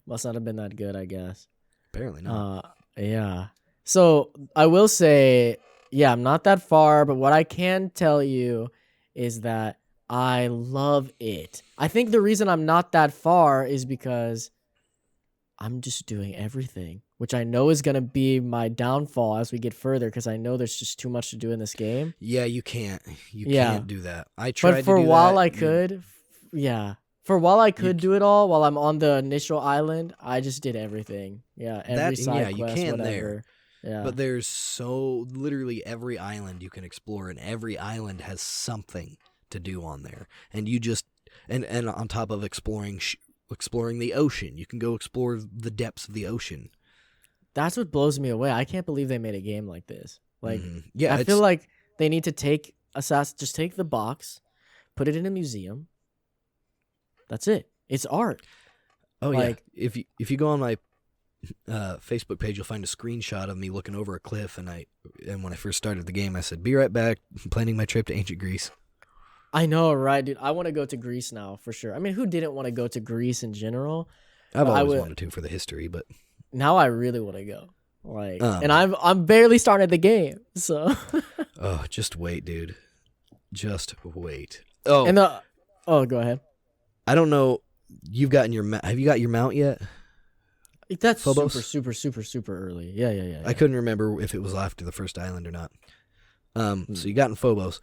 Must not have been that good, I guess. Apparently not. Yeah. So I will say I'm not that far, but what I can tell you is that I love it. I think the reason I'm not that far is because I'm just doing everything, which I know is going to be my downfall as we get further because I know there's just too much to do in this game. Yeah, you can't. You can't do that. I tried but to for do a while that. I could. Yeah. For a while I could do it all while I'm on the initial island. I just did everything. Yeah, every side quest, you can whatever. there. Yeah. But there's literally every island you can explore, and every island has something to do on there. And you just and on top of exploring the ocean, you can go explore the depths of the ocean. That's what blows me away. I can't believe they made a game like this. Like, yeah, I feel like they need to take just take the box, put it in a museum. That's it. It's art. Oh, like, yeah. If you go on my Facebook page, you'll find a screenshot of me looking over a cliff, and when I first started the game, I said, "Be right back. I'm planning my trip to ancient Greece." I know, right, dude? I want to go to Greece now for sure. I mean, who didn't want to go to Greece in general? I've always wanted to for the history, but now I really want to go. Like, and I'm barely started the game, so. Oh, just wait, dude. Just wait. Oh, and go ahead. I don't know. Have you got your mount yet? That's Phobos? super early. Yeah. I couldn't remember if it was after the first island or not. So you got in Phobos.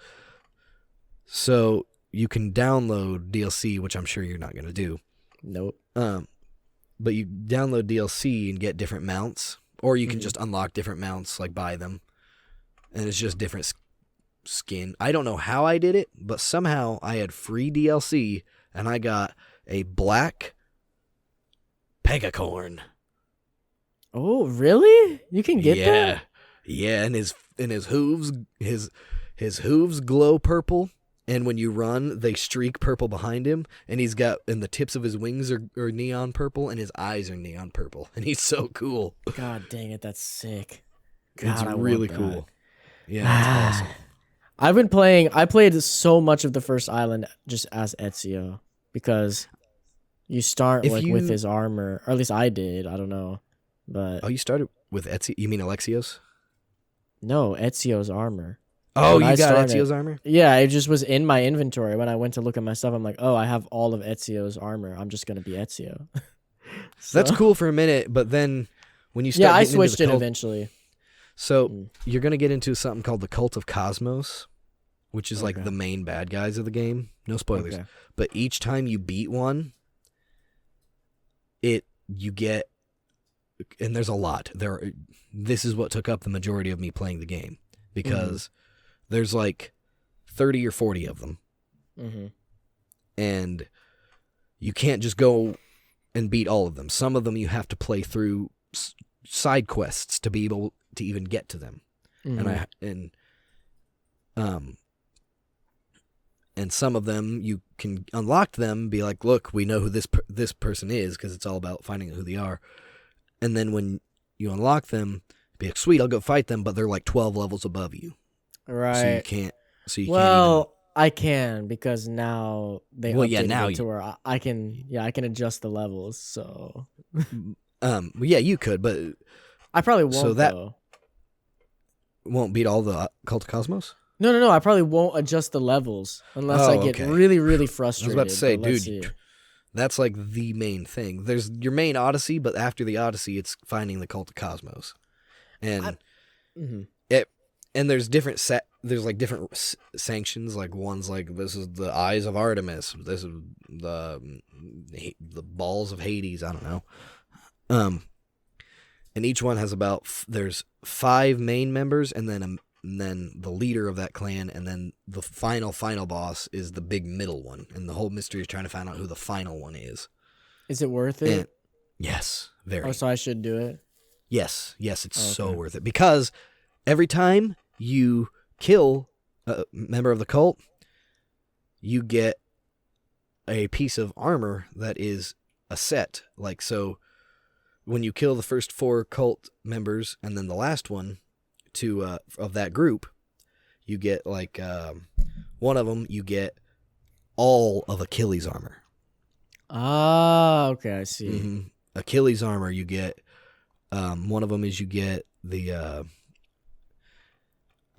So you can download DLC, which I'm sure you're not going to do. Nope. But you download DLC and get different mounts, or you can just unlock different mounts, like buy them, and it's just different skin. I don't know how I did it, but somehow I had free DLC, and I got a black Pegacorn. Oh, really? You can get that? Yeah, and his hooves glow purple. And when you run, they streak purple behind him, and the tips of his wings are neon purple, and his eyes are neon purple, and he's so cool. God dang it, that's sick. God, it's really cool. Yeah, that's awesome. I played so much of the first island just as Ezio, because you start with his armor, or at least I did, I don't know. But you started with Ezio? You mean Alexios? No, Ezio's armor. Oh, you got Ezio's armor? Yeah, it just was in my inventory. When I went to look at my stuff, I'm like, oh, I have all of Ezio's armor. I'm just going to be Ezio. That's cool for a minute, but then when you start I switched it eventually. So you're going to get into something called the Cult of Cosmos, which is like the main bad guys of the game. No spoilers. Okay. But each time you beat one, you get, and there's a lot. This is what took up the majority of me playing the game, because there's like 30 or 40 of them. And you can't just go and beat all of them. Some of them you have to play through side quests to be able to even get to them. And some of them you can unlock them, be like, look, we know who this person is, because it's all about finding out who they are. And then when you unlock them, be like, sweet, I'll go fight them, but they're like 12 levels above you. Right. So you can't. I can, because now they updated it to where I can adjust the levels. So. You could, but I probably won't. So that won't beat all the Cult of Cosmos. No. I probably won't adjust the levels unless I get really, really frustrated. I was about to say, dude, that's like the main thing. There's your main Odyssey, but after the Odyssey, it's finding the Cult of Cosmos, and and there's different there's like different sanctions. Like one's like, this is the eyes of Artemis. This is the balls of Hades. I don't know. And each one has there's 5 main members, and then the leader of that clan, and then the final boss is the big middle one. And the whole mystery is trying to find out who the final one is. Is it worth it? Yes, very. Oh, so I should do it? Yes, it's so worth it, because every time you kill a member of the cult, you get a piece of armor that is a set. Like, so when you kill the first 4 cult members and then the last one of that group, you get like one of them, you get all of Achilles' armor. Ah, okay, I see. Achilles' armor, you get one of them is you get the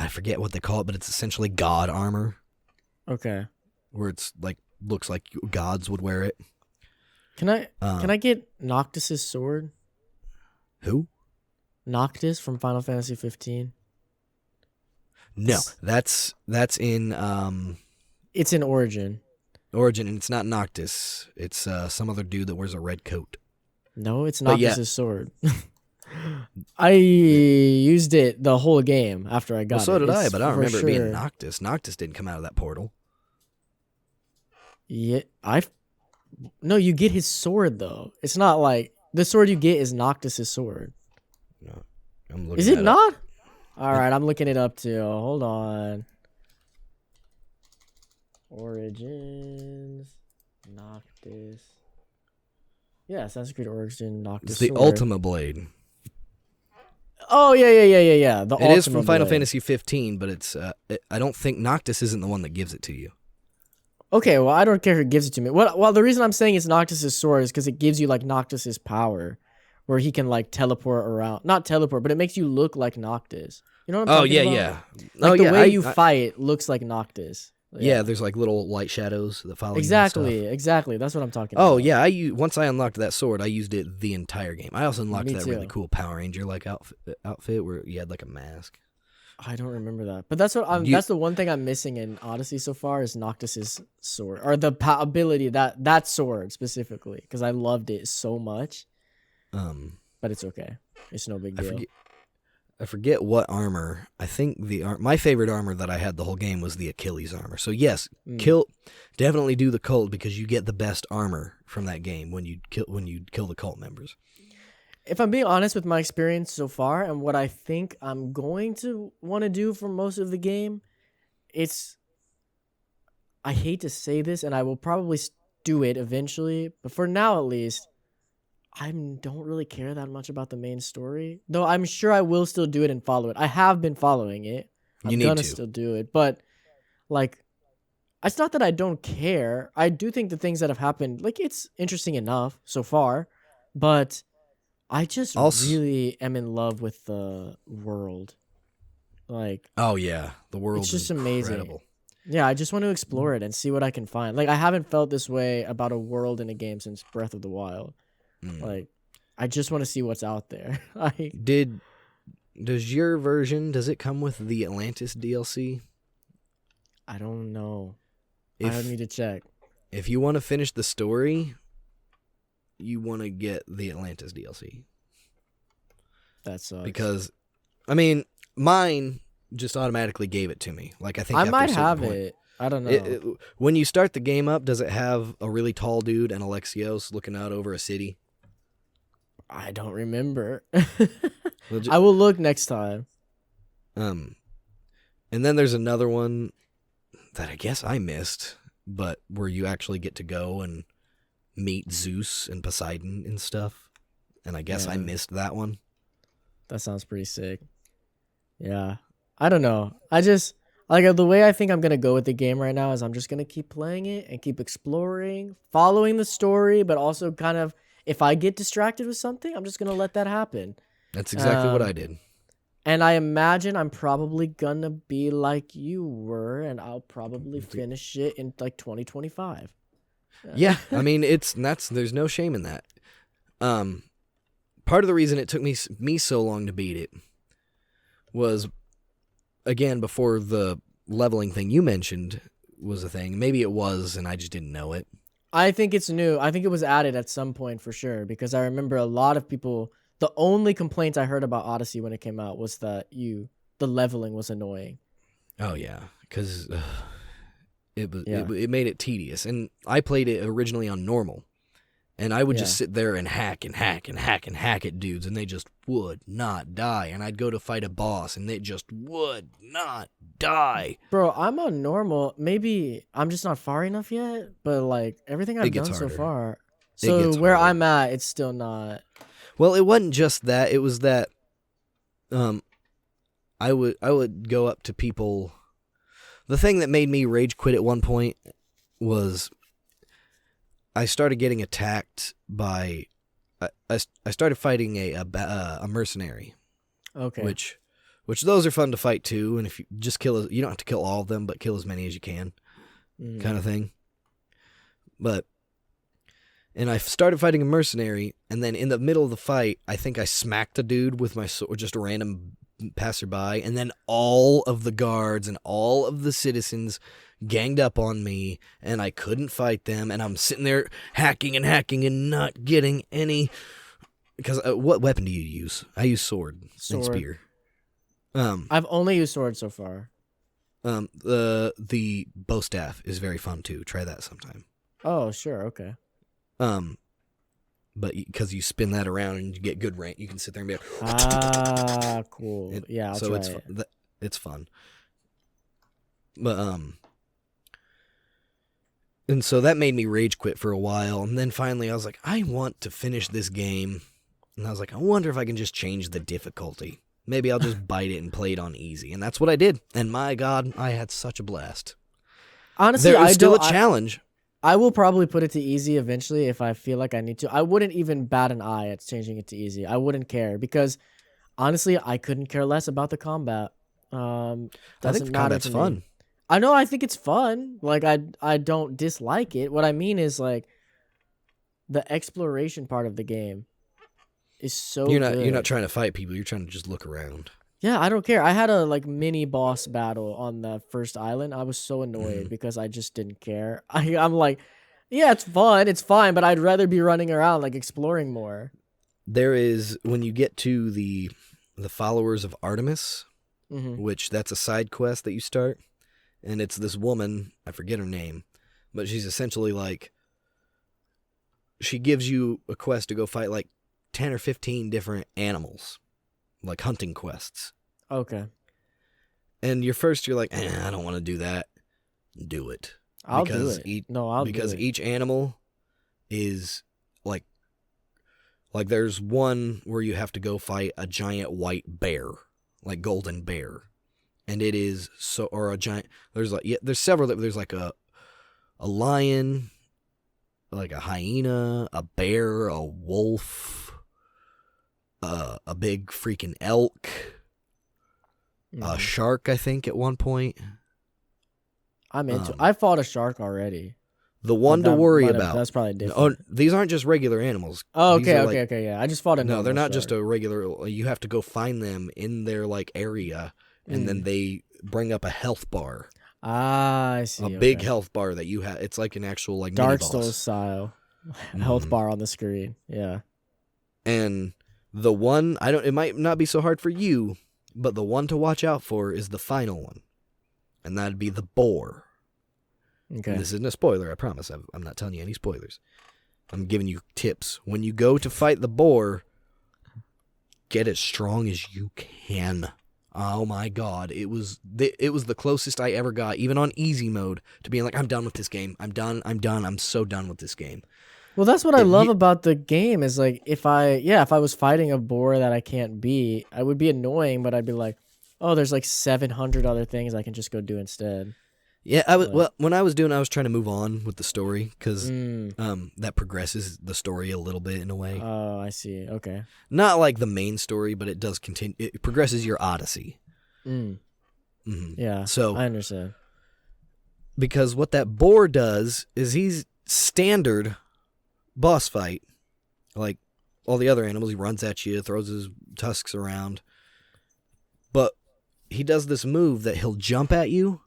I forget what they call it, but it's essentially god armor. Okay. Where it's like looks like gods would wear it. Can I get Noctis's sword? Who? Noctis from Final Fantasy 15. No, that's in It's in Origin. Origin, and it's not Noctis. It's some other dude that wears a red coat. No, it's Noctis's sword. I used it the whole game after I got it. Well, so did I, but I don't remember it being sure. Noctis. Noctis didn't come out of that portal. Yeah, No, you get his sword though. It's not like the sword you get is Noctis's sword. No, I'm looking. Is it not? All right, I'm looking it up too. Hold on. Origins, Noctis. Yeah, Assassin's Creed Origin, Noctis. It's the sword. Ultima Blade. Oh yeah. The It is from Ultima Final Blade. Fantasy 15, but it's. I don't think Noctis isn't the one that gives it to you. Okay, well, I don't care who gives it to me. Well, the reason I'm saying it's Noctis's sword is because it gives you like Noctis's power, where he can like teleport around. Not teleport, but it makes you look like Noctis. You know what I'm talking about? Yeah. Like the way you fight looks like Noctis. Yeah, there's like little light shadows that follow Exactly. That's what I'm talking about. Oh yeah, once I unlocked that sword, I used it the entire game. I also unlocked Me that too. really cool Power Ranger like outfit where you had like a mask. I don't remember that, but that's what that's the one thing I'm missing in Odyssey so far is Noctis's sword or the ability that sword specifically because I loved it so much. But it's okay. It's no big deal. I forget what armor. I think my favorite armor that I had the whole game was the Achilles armor. So yes, definitely do the cult because you get the best armor from that game when you kill the cult members. If I'm being honest with my experience so far and what I think I'm going to want to do for most of the game, I hate to say this and I will probably do it eventually, but for now at least, I don't really care that much about the main story. Though I'm sure I will still do it and follow it. I have been following it. I'm gonna still do it. But like it's not that I don't care. I do think the things that have happened, like it's interesting enough so far, but I just really am in love with the world. Like, oh yeah, the world it's just incredible. amazing. Yeah, I just want to explore it and see what I can find. Like, I haven't felt this way about a world in a game since Breath of the Wild. Like, I just want to see what's out there. Does your version, does it come with the Atlantis DLC? I don't know. I need to check. If you want to finish the story, you want to get the Atlantis DLC. That sucks. Because, I mean, mine just automatically gave it to me. Like I think I might have it. I don't know. When you start the game up, does it have a really tall dude and Alexios looking out over a city? I don't remember. I will look next time. And then there's another one that I guess I missed, but where you actually get to go and meet Zeus and Poseidon and stuff. And I guess I missed that one. That sounds pretty sick. Yeah. I don't know. I just like the way I think I'm going to go with the game right now is I'm just going to keep playing it and keep exploring, following the story, but also kind of if I get distracted with something, I'm just going to let that happen. That's exactly what I did. And I imagine I'm probably going to be like you were, and I'll probably finish it in like 2025. Yeah, I mean, there's no shame in that. Part of the reason it took me so long to beat it was, again, before the leveling thing you mentioned was a thing. Maybe it was, and I just didn't know it. I think it's new. I think it was added at some point for sure, because I remember a lot of people, the only complaints I heard about Odyssey when it came out was that the leveling was annoying. Oh, yeah, because it made it tedious. And I played it originally on normal, and I would just sit there and hack and hack and hack and hack at dudes, and they just would not die. And I'd go to fight a boss, and they just would not die. Bro, I'm on normal. Maybe I'm just not far enough yet, but like everything I've done so far. So where I'm at, it's still not. Well, it wasn't just that. It was that I would go up to people. The thing that made me rage quit at one point was I started getting attacked by I started fighting a mercenary. Okay. Which which those are fun to fight too. And if you just you don't have to kill all of them, but kill as many as you can, kind of thing. And I started fighting a mercenary, and then in the middle of the fight, I think I smacked a dude with my sword, just a random passerby, and then all of the guards and all of the citizens ganged up on me, and I couldn't fight them, and I'm sitting there hacking and not getting any. Because what weapon do you use? I use sword. And spear. I've only used sword so far. The bow staff is very fun too. Try that sometime. Oh, sure, okay. But because you spin that around and you get good rank, you can sit there and be like, cool. Yeah, I'll so try it's it. It's fun. But and so that made me rage quit for a while, and then finally I was like, I want to finish this game, and I was like, I wonder if I can just change the difficulty. Maybe I'll just bite it and play it on easy, and that's what I did. And my God, I had such a blast. Honestly, there is still a challenge. I will probably put it to easy eventually if I feel like I need to. I wouldn't even bat an eye at changing it to easy. I wouldn't care because, honestly, I couldn't care less about the combat. I think the combat's fun. I know. I think it's fun. Like I don't dislike it. What I mean is like the exploration part of the game is so. You're not trying to fight people. You're trying to just look around. Yeah, I don't care. I had a mini boss battle on the first island. I was so annoyed because I just didn't care. I'm like, yeah, it's fun, it's fine, but I'd rather be running around exploring more. There is when you get to the followers of Artemis, which that's a side quest that you start, and it's this woman, I forget her name, but she's essentially she gives you a quest to go fight 10 or 15 different animals. Hunting quests. Okay. And you're like, I don't want to do that. Do it. I'll do it. Because each animal is there's one where you have to go fight a giant white bear, golden bear. And it is or a giant, there's several, there's a lion, a hyena, a bear, a wolf, a big freaking elk, a shark, I think, at one point. I'm into it. I fought a shark already. The one to worry about. That's probably different. Oh, these aren't just regular animals. Oh, okay, yeah. I just fought a No, they're not shark. just a regular. You have to go find them in their area, and then they bring up a health bar. Ah, I see. A big health bar that you have. It's like an actual Dark mini-boss. Souls style health bar on the screen. Yeah. And the one it might not be so hard for you, but the one to watch out for is the final one, and that'd be the boar. Okay. And this isn't a spoiler, I promise. I'm not telling you any spoilers. I'm giving you tips. When you go to fight the boar, get as strong as you can. Oh my God, it was the closest I ever got, even on easy mode, to being I'm done with this game. I'm done. I'm so done with this game. Well, that's what I love about the game is if I was fighting a boar that I can't beat, I would be annoying, but I'd be like, oh, there's 700 other things I can just go do instead. Yeah, when I was trying to move on with the story because that progresses the story a little bit in a way. Oh, I see. Okay. Not like the main story, but it does continue. It progresses your odyssey. Yeah. So I understand. Because what that boar does is he's standard boss fight, like all the other animals. He runs at you, throws his tusks around, but he does this move that he'll jump at you.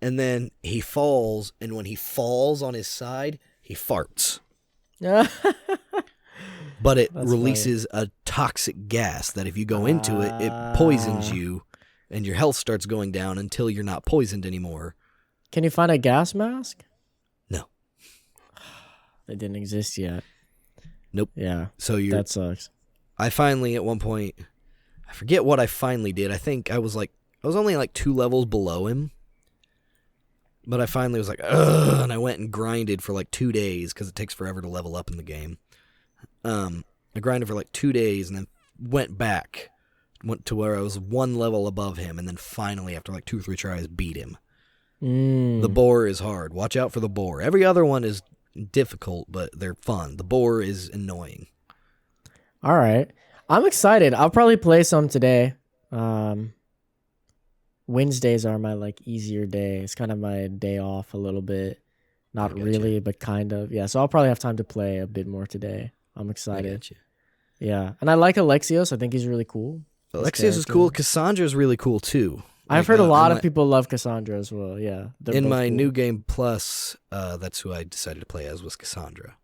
And then he falls, and when he falls on his side, he farts. But it releases a toxic gas that if you go into it, it poisons you, and your health starts going down until you're not poisoned anymore. Can you find a gas mask? No. They didn't exist yet. Nope. Yeah. So that sucks. I finally, at one point, I forget what I finally did. I think I was only 2 levels below him. But I finally was ugh, and I went and grinded for 2 days because it takes forever to level up in the game. I grinded for 2 days and then went to where I was 1 level above him, and then finally, after 2 or 3 tries, beat him. The boar is hard. Watch out for the boar. Every other one is difficult, but they're fun. The boar is annoying. All right. I'm excited. I'll probably play some today. Wednesdays are my like easier day. It's kind of my day off a little bit. Not really, but kind of. Yeah, so I'll probably have time to play a bit more today. I'm excited. Yeah, and I like Alexios. I think he's really cool. Alexios is cool. Cassandra's really cool too. I've heard a lot of people love Cassandra as well. Yeah, in my New Game Plus, that's who I decided to play as was Cassandra.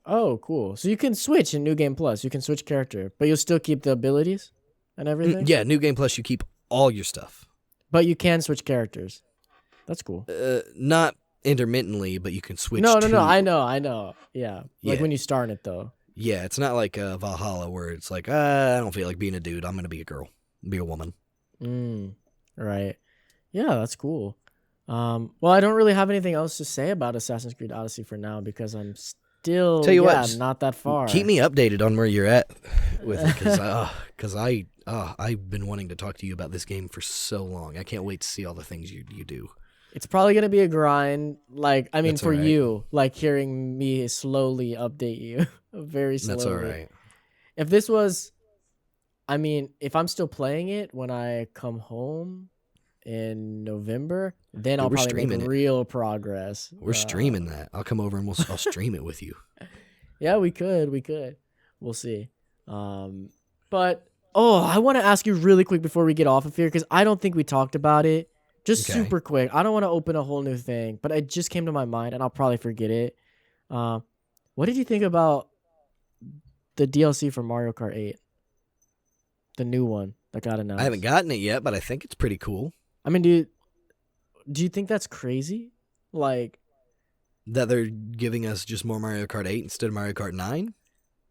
Oh, cool. So you can switch in New Game Plus. You can switch character, but you'll still keep the abilities and everything? Yeah, New Game Plus, you keep all your stuff. But you can switch characters. That's cool. Not intermittently, but you can switch. No. I know. Yeah. Like when you start it, though. Yeah, it's not like Valhalla where it's like, I don't feel like being a dude. I'm going to be a girl. Be a woman. Right. Yeah, that's cool. Well, I don't really have anything else to say about Assassin's Creed Odyssey for now because I'm still not that far. Keep me updated on where you're at with it because I've been wanting to talk to you about this game for so long. I can't wait to see all the things you do. It's probably going to be a grind. Like, I mean, for you, like hearing me slowly update you very slowly. That's all right. If this was, I mean, if I'm still playing it when I come home in November, then I'll probably make real progress. We're streaming that. I'll come over and I'll stream it with you. Yeah, we could. We'll see. But, I want to ask you really quick before we get off of here because I don't think we talked about it. Just super quick. I don't want to open a whole new thing, but it just came to my mind, and I'll probably forget it. What did you think about the DLC for Mario Kart 8? The new one that got announced. I haven't gotten it yet, but I think it's pretty cool. I mean, do you think that's crazy? Like that they're giving us just more Mario Kart 8 instead of Mario Kart 9?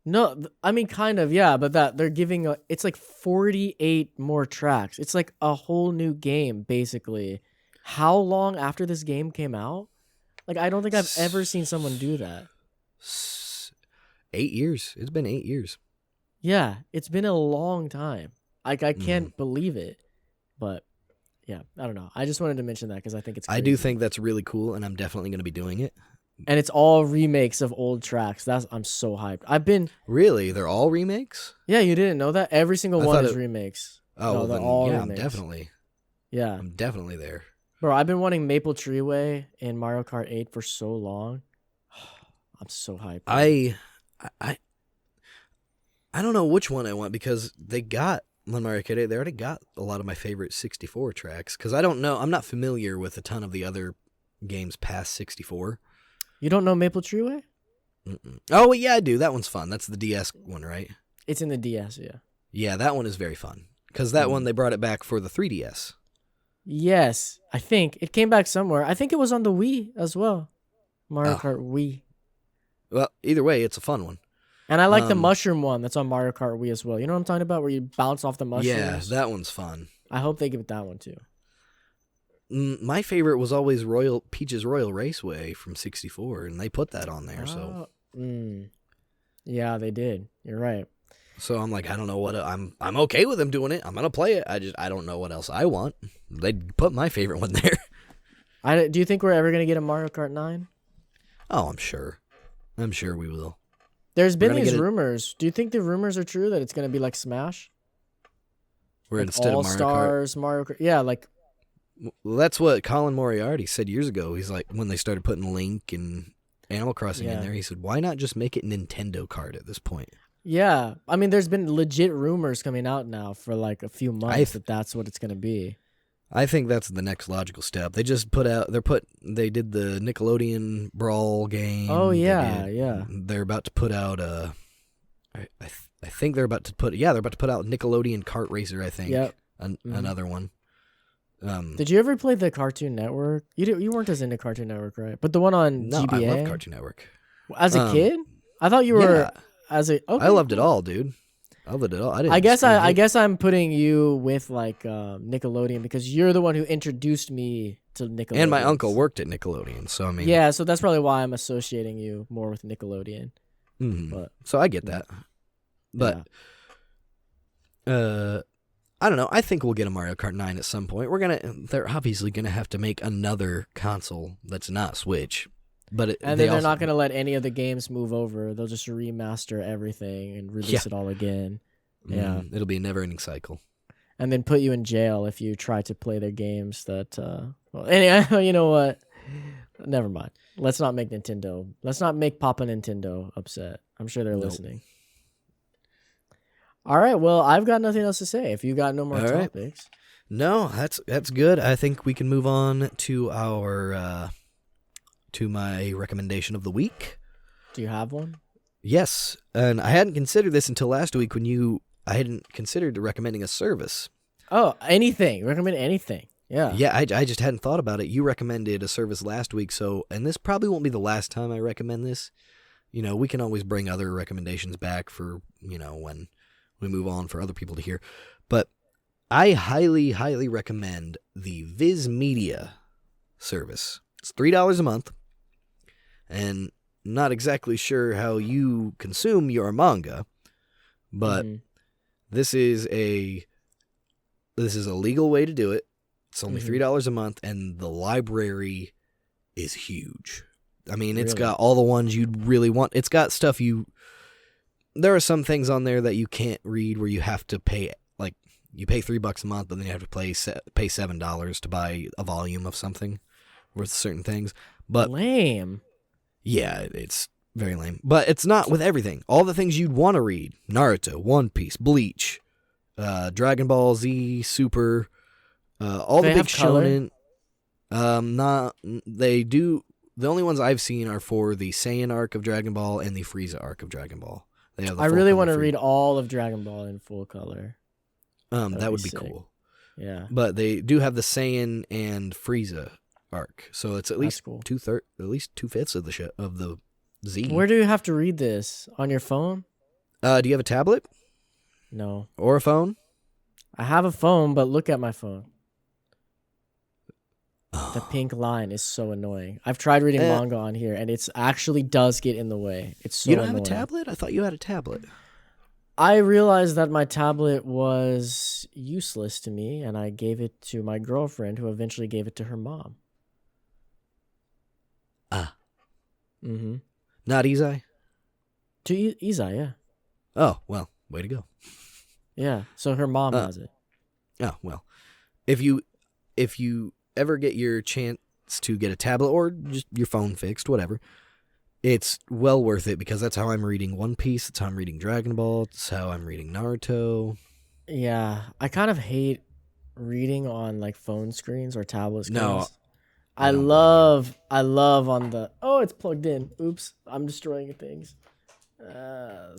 No, I mean, kind of, yeah, but that they're giving it's like 48 more tracks. It's like a whole new game, basically. How long after this game came out? Like, I don't think I've ever seen someone do that. 8 years. It's been 8 years. Yeah, it's been a long time. Like, I can't believe it. But, yeah, I don't know. I just wanted to mention that because I think it's crazy. I do think that's really cool, and I'm definitely going to be doing it. And it's all remakes of old tracks. I'm so hyped. Really? They're all remakes? Yeah, you didn't know that? Every single one is remakes. Oh, no, they're all remakes. I'm definitely. Yeah. I'm definitely there. Bro, I've been wanting Maple Treeway in Mario Kart 8 for so long. I'm so hyped. I don't know which one I want because they got on Mario Kart 8. They already got a lot of my favorite 64 tracks because I don't know. I'm not familiar with a ton of the other games past 64. You don't know Maple Treeway? Oh, yeah, I do. That one's fun. That's the DS one, right? It's in the DS, yeah. Yeah, that one is very fun. Because that one, they brought it back for the 3DS. Yes, I think. It came back somewhere. I think it was on the Wii as well. Mario Kart Wii. Well, either way, it's a fun one. And I like the mushroom one that's on Mario Kart Wii as well. You know what I'm talking about? Where you bounce off the mushrooms? Yeah, that one's fun. I hope they give it that one, too. My favorite was always Peach's Royal Raceway from 64, and they put that on there. So, yeah, they did. You're right. So I'm like, I don't know what I'm okay with them doing it. I'm gonna play it. I don't know what else I want. They put my favorite one there. Do you think we're ever gonna get a Mario Kart 9? Oh, I'm sure we will. There's been these rumors. Do you think the rumors are true that it's gonna be like Smash? Where like instead of Mario Kart, yeah, like. Well, that's what Colin Moriarty said years ago. He's like, when they started putting Link and Animal Crossing in there, he said, why not just make it Nintendo Kart at this point? Yeah. I mean, there's been legit rumors coming out now for like a few months that that's what it's going to be. I think that's the next logical step. They just they did the Nickelodeon Brawl game. Oh, yeah, They're about to put out I think they're about to put out Nickelodeon Kart Racer, I think. Yep. Another one. Did you ever play the Cartoon Network? You weren't as into Cartoon Network, right? But the one on GBA? I love Cartoon Network. As a kid? I thought you were okay. I loved it all, dude. I loved it all. I guess I'm putting you with like Nickelodeon because you're the one who introduced me to Nickelodeon. And my uncle worked at Nickelodeon, so I mean. Yeah, so that's probably why I'm associating you more with Nickelodeon. But so I get that. But I don't know. I think we'll get a Mario Kart 9 at some point. They're obviously gonna have to make another console that's not Switch, but they're not gonna let any of the games move over. They'll just remaster everything and release it all again. Yeah, it'll be a never-ending cycle. and then put you in jail if you try to play their games. That well, anyway, you know what? Never mind. Let's not make Papa Nintendo upset. I'm sure they're listening. All right. Well, I've got nothing else to say. If you got no more topics. Right. No, that's good. I think we can move on to our to my recommendation of the week. Do you have one? Yes, and I hadn't considered this until last week when I hadn't considered recommending a service. Oh, anything. Recommend anything. Yeah. Yeah, I just hadn't thought about it. You recommended a service last week, and this probably won't be the last time I recommend this. You know, we can always bring other recommendations back for, when we move on for other people to hear. But I highly, highly recommend the Viz Media service. It's $3 a month, and I'm not exactly sure how you consume your manga, but this is a legal way to do it. It's only $3 a month, and the library is huge. I mean, it's got all the ones you'd really want. It's got stuff there are some things on there that you can't read where you have to pay, like, you pay $3 a month, but then you have to pay $7 to buy a volume of something worth certain things. But lame. Yeah, it's very lame. But it's not with everything. All the things you'd want to read: Naruto, One Piece, Bleach, Dragon Ball Z, Super, all the big shonen. They do. The only ones I've seen are for the Saiyan arc of Dragon Ball and the Frieza arc of Dragon Ball. They have I really want to read all of Dragon Ball in full color. That would be cool. Yeah. But they do have the Saiyan and Frieza arc, so it's at least cool. at least 2/5 of the Z. Where do you have to read this? On your phone? Do you have a tablet? No. Or a phone? I have a phone, but look at my phone. The pink line is so annoying. I've tried reading manga on here, and it actually does get in the way. It's so annoying. You don't have a tablet? I thought you had a tablet. I realized that my tablet was useless to me, and I gave it to my girlfriend, who eventually gave it to her mom. Mm-hmm. Not Izai? To Izai, yeah. Oh, well, way to go. Yeah, so her mom has it. Oh, well. If you ever get your chance to get a tablet or just your phone fixed, whatever, it's well worth it, because that's how I'm reading One Piece, that's how I'm reading Dragon Ball, that's how I'm reading Naruto. Yeah, I kind of hate reading on like phone screens or tablet screens. No. I love on the... Oh, it's plugged in. Oops, I'm destroying things.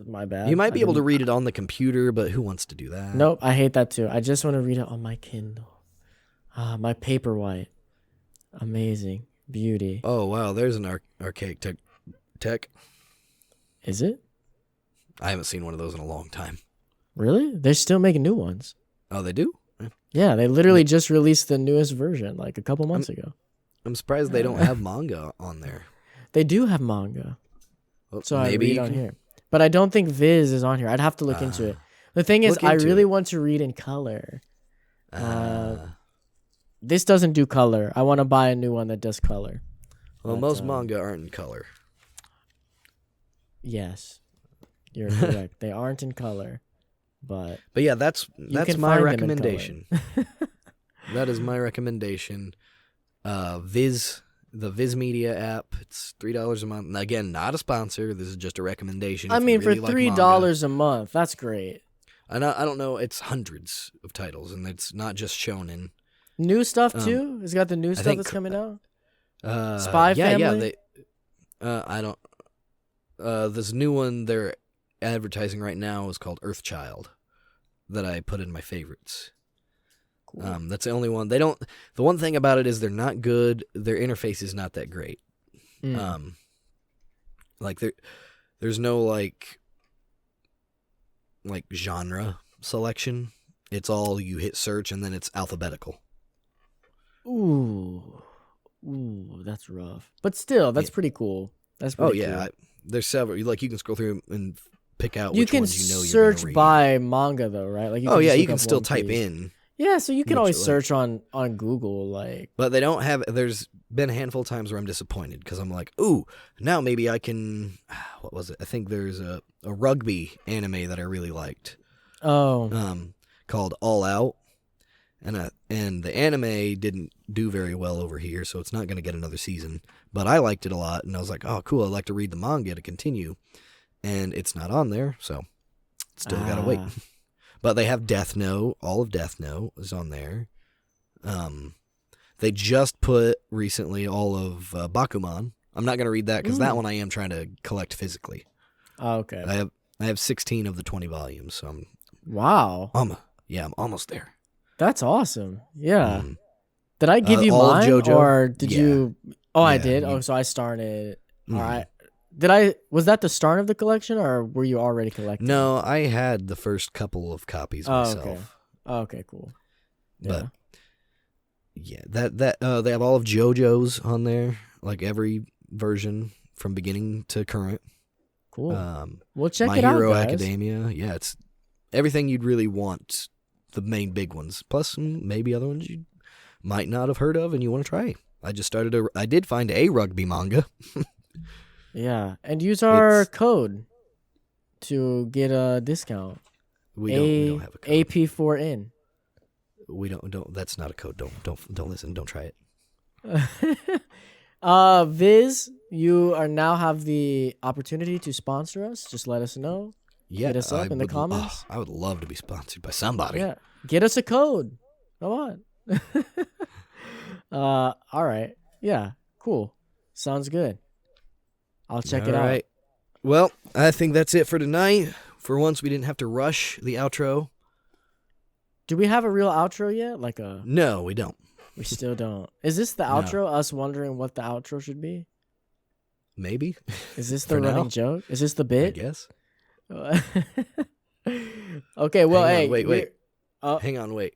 My bad. You might be able to read it on the computer, but who wants to do that? Nope, I hate that too. I just want to read it on my Kindle. My Paperwhite. Amazing. Beauty. Oh, wow, there's an archaic tech. Is it? I haven't seen one of those in a long time. Really? They're still making new ones. Oh, they do? Yeah, they literally just released the newest version like a couple months ago. I'm surprised they don't have manga on there. They do have manga. Well, so I read on here. But I don't think Viz is on here. I'd have to look into it. The thing is, I really want to read in color. This doesn't do color. I want to buy a new one that does color. Well, most manga aren't in color. Yes. You're correct. They aren't in color. But yeah, that's my recommendation. That is my recommendation. The Viz Media app. It's $3 a month. And again, not a sponsor. This is just a recommendation. I mean, really for $3 a month, that's great. I don't know. It's hundreds of titles, and it's not just shonen. New stuff too. It's got the new stuff that's coming out. Spy Family. Yeah. I don't. This new one they're advertising right now is called Earthchild, that I put in my favorites. Cool. That's the only one. They don't. The one thing about it is they're not good. Their interface is not that great. Like there's no like genre selection. It's all you hit search and then it's alphabetical. Ooh, that's rough. But still, that's pretty cool. That's pretty cool. There's several. You can scroll through and pick out you which can ones you know search you're gonna read. By manga though, right? Like you can still type in. Yeah, so you can always search on Google, But they don't have. There's been a handful of times where I'm disappointed because I'm like, ooh, now maybe I can. What was it? I think there's a rugby anime that I really liked. Oh. Called All Out. and the anime didn't do very well over here, so it's not going to get another season. But I liked it a lot, and I was like, oh, cool, I'd like to read the manga to continue. And it's not on there, so still got to wait. But they have Death Note. All of Death Note is on there. They just put recently all of Bakuman. I'm not going to read that because that one I am trying to collect physically. Oh, okay. I have 16 of the 20 volumes, so wow. I'm almost there. That's awesome. Yeah. Did I give you all mine, of JoJo? or did you? Oh, I Yeah, did. Oh, so I started. All right. Did I? Was that the start of the collection, or were you already collecting? No, I had the first couple of copies myself. Okay. Okay. Cool. But yeah, that they have all of JoJo's on there, like every version from beginning to current. Cool. We'll check My it out, Hero guys. Academia. Yeah, it's everything you'd really want. The main big ones, plus maybe other ones you might not have heard of and you want to try. I did find a rugby manga. Yeah, and use our code to get a discount. We don't have a code. AP4N. We don't. That's not a code. Don't listen. Don't try it. Viz, you are now have the opportunity to sponsor us. Just let us know. Yeah, hit us up in the comments. I would love to be sponsored by somebody. Yeah, get us a code. Come on. All right. Yeah, cool. Sounds good. I'll check it out. All right. Well, I think that's it for tonight. For once, we didn't have to rush the outro. Do we have a real outro yet? No, we don't. We still don't. Is this the outro? Us wondering what the outro should be? Maybe. Is this the running joke? Is this the bit? I guess. Okay, well, wait. Hang on, wait.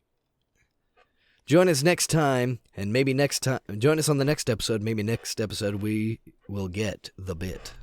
Join us next time, and maybe next time. Join us on the next episode. Maybe next episode we will get the bit.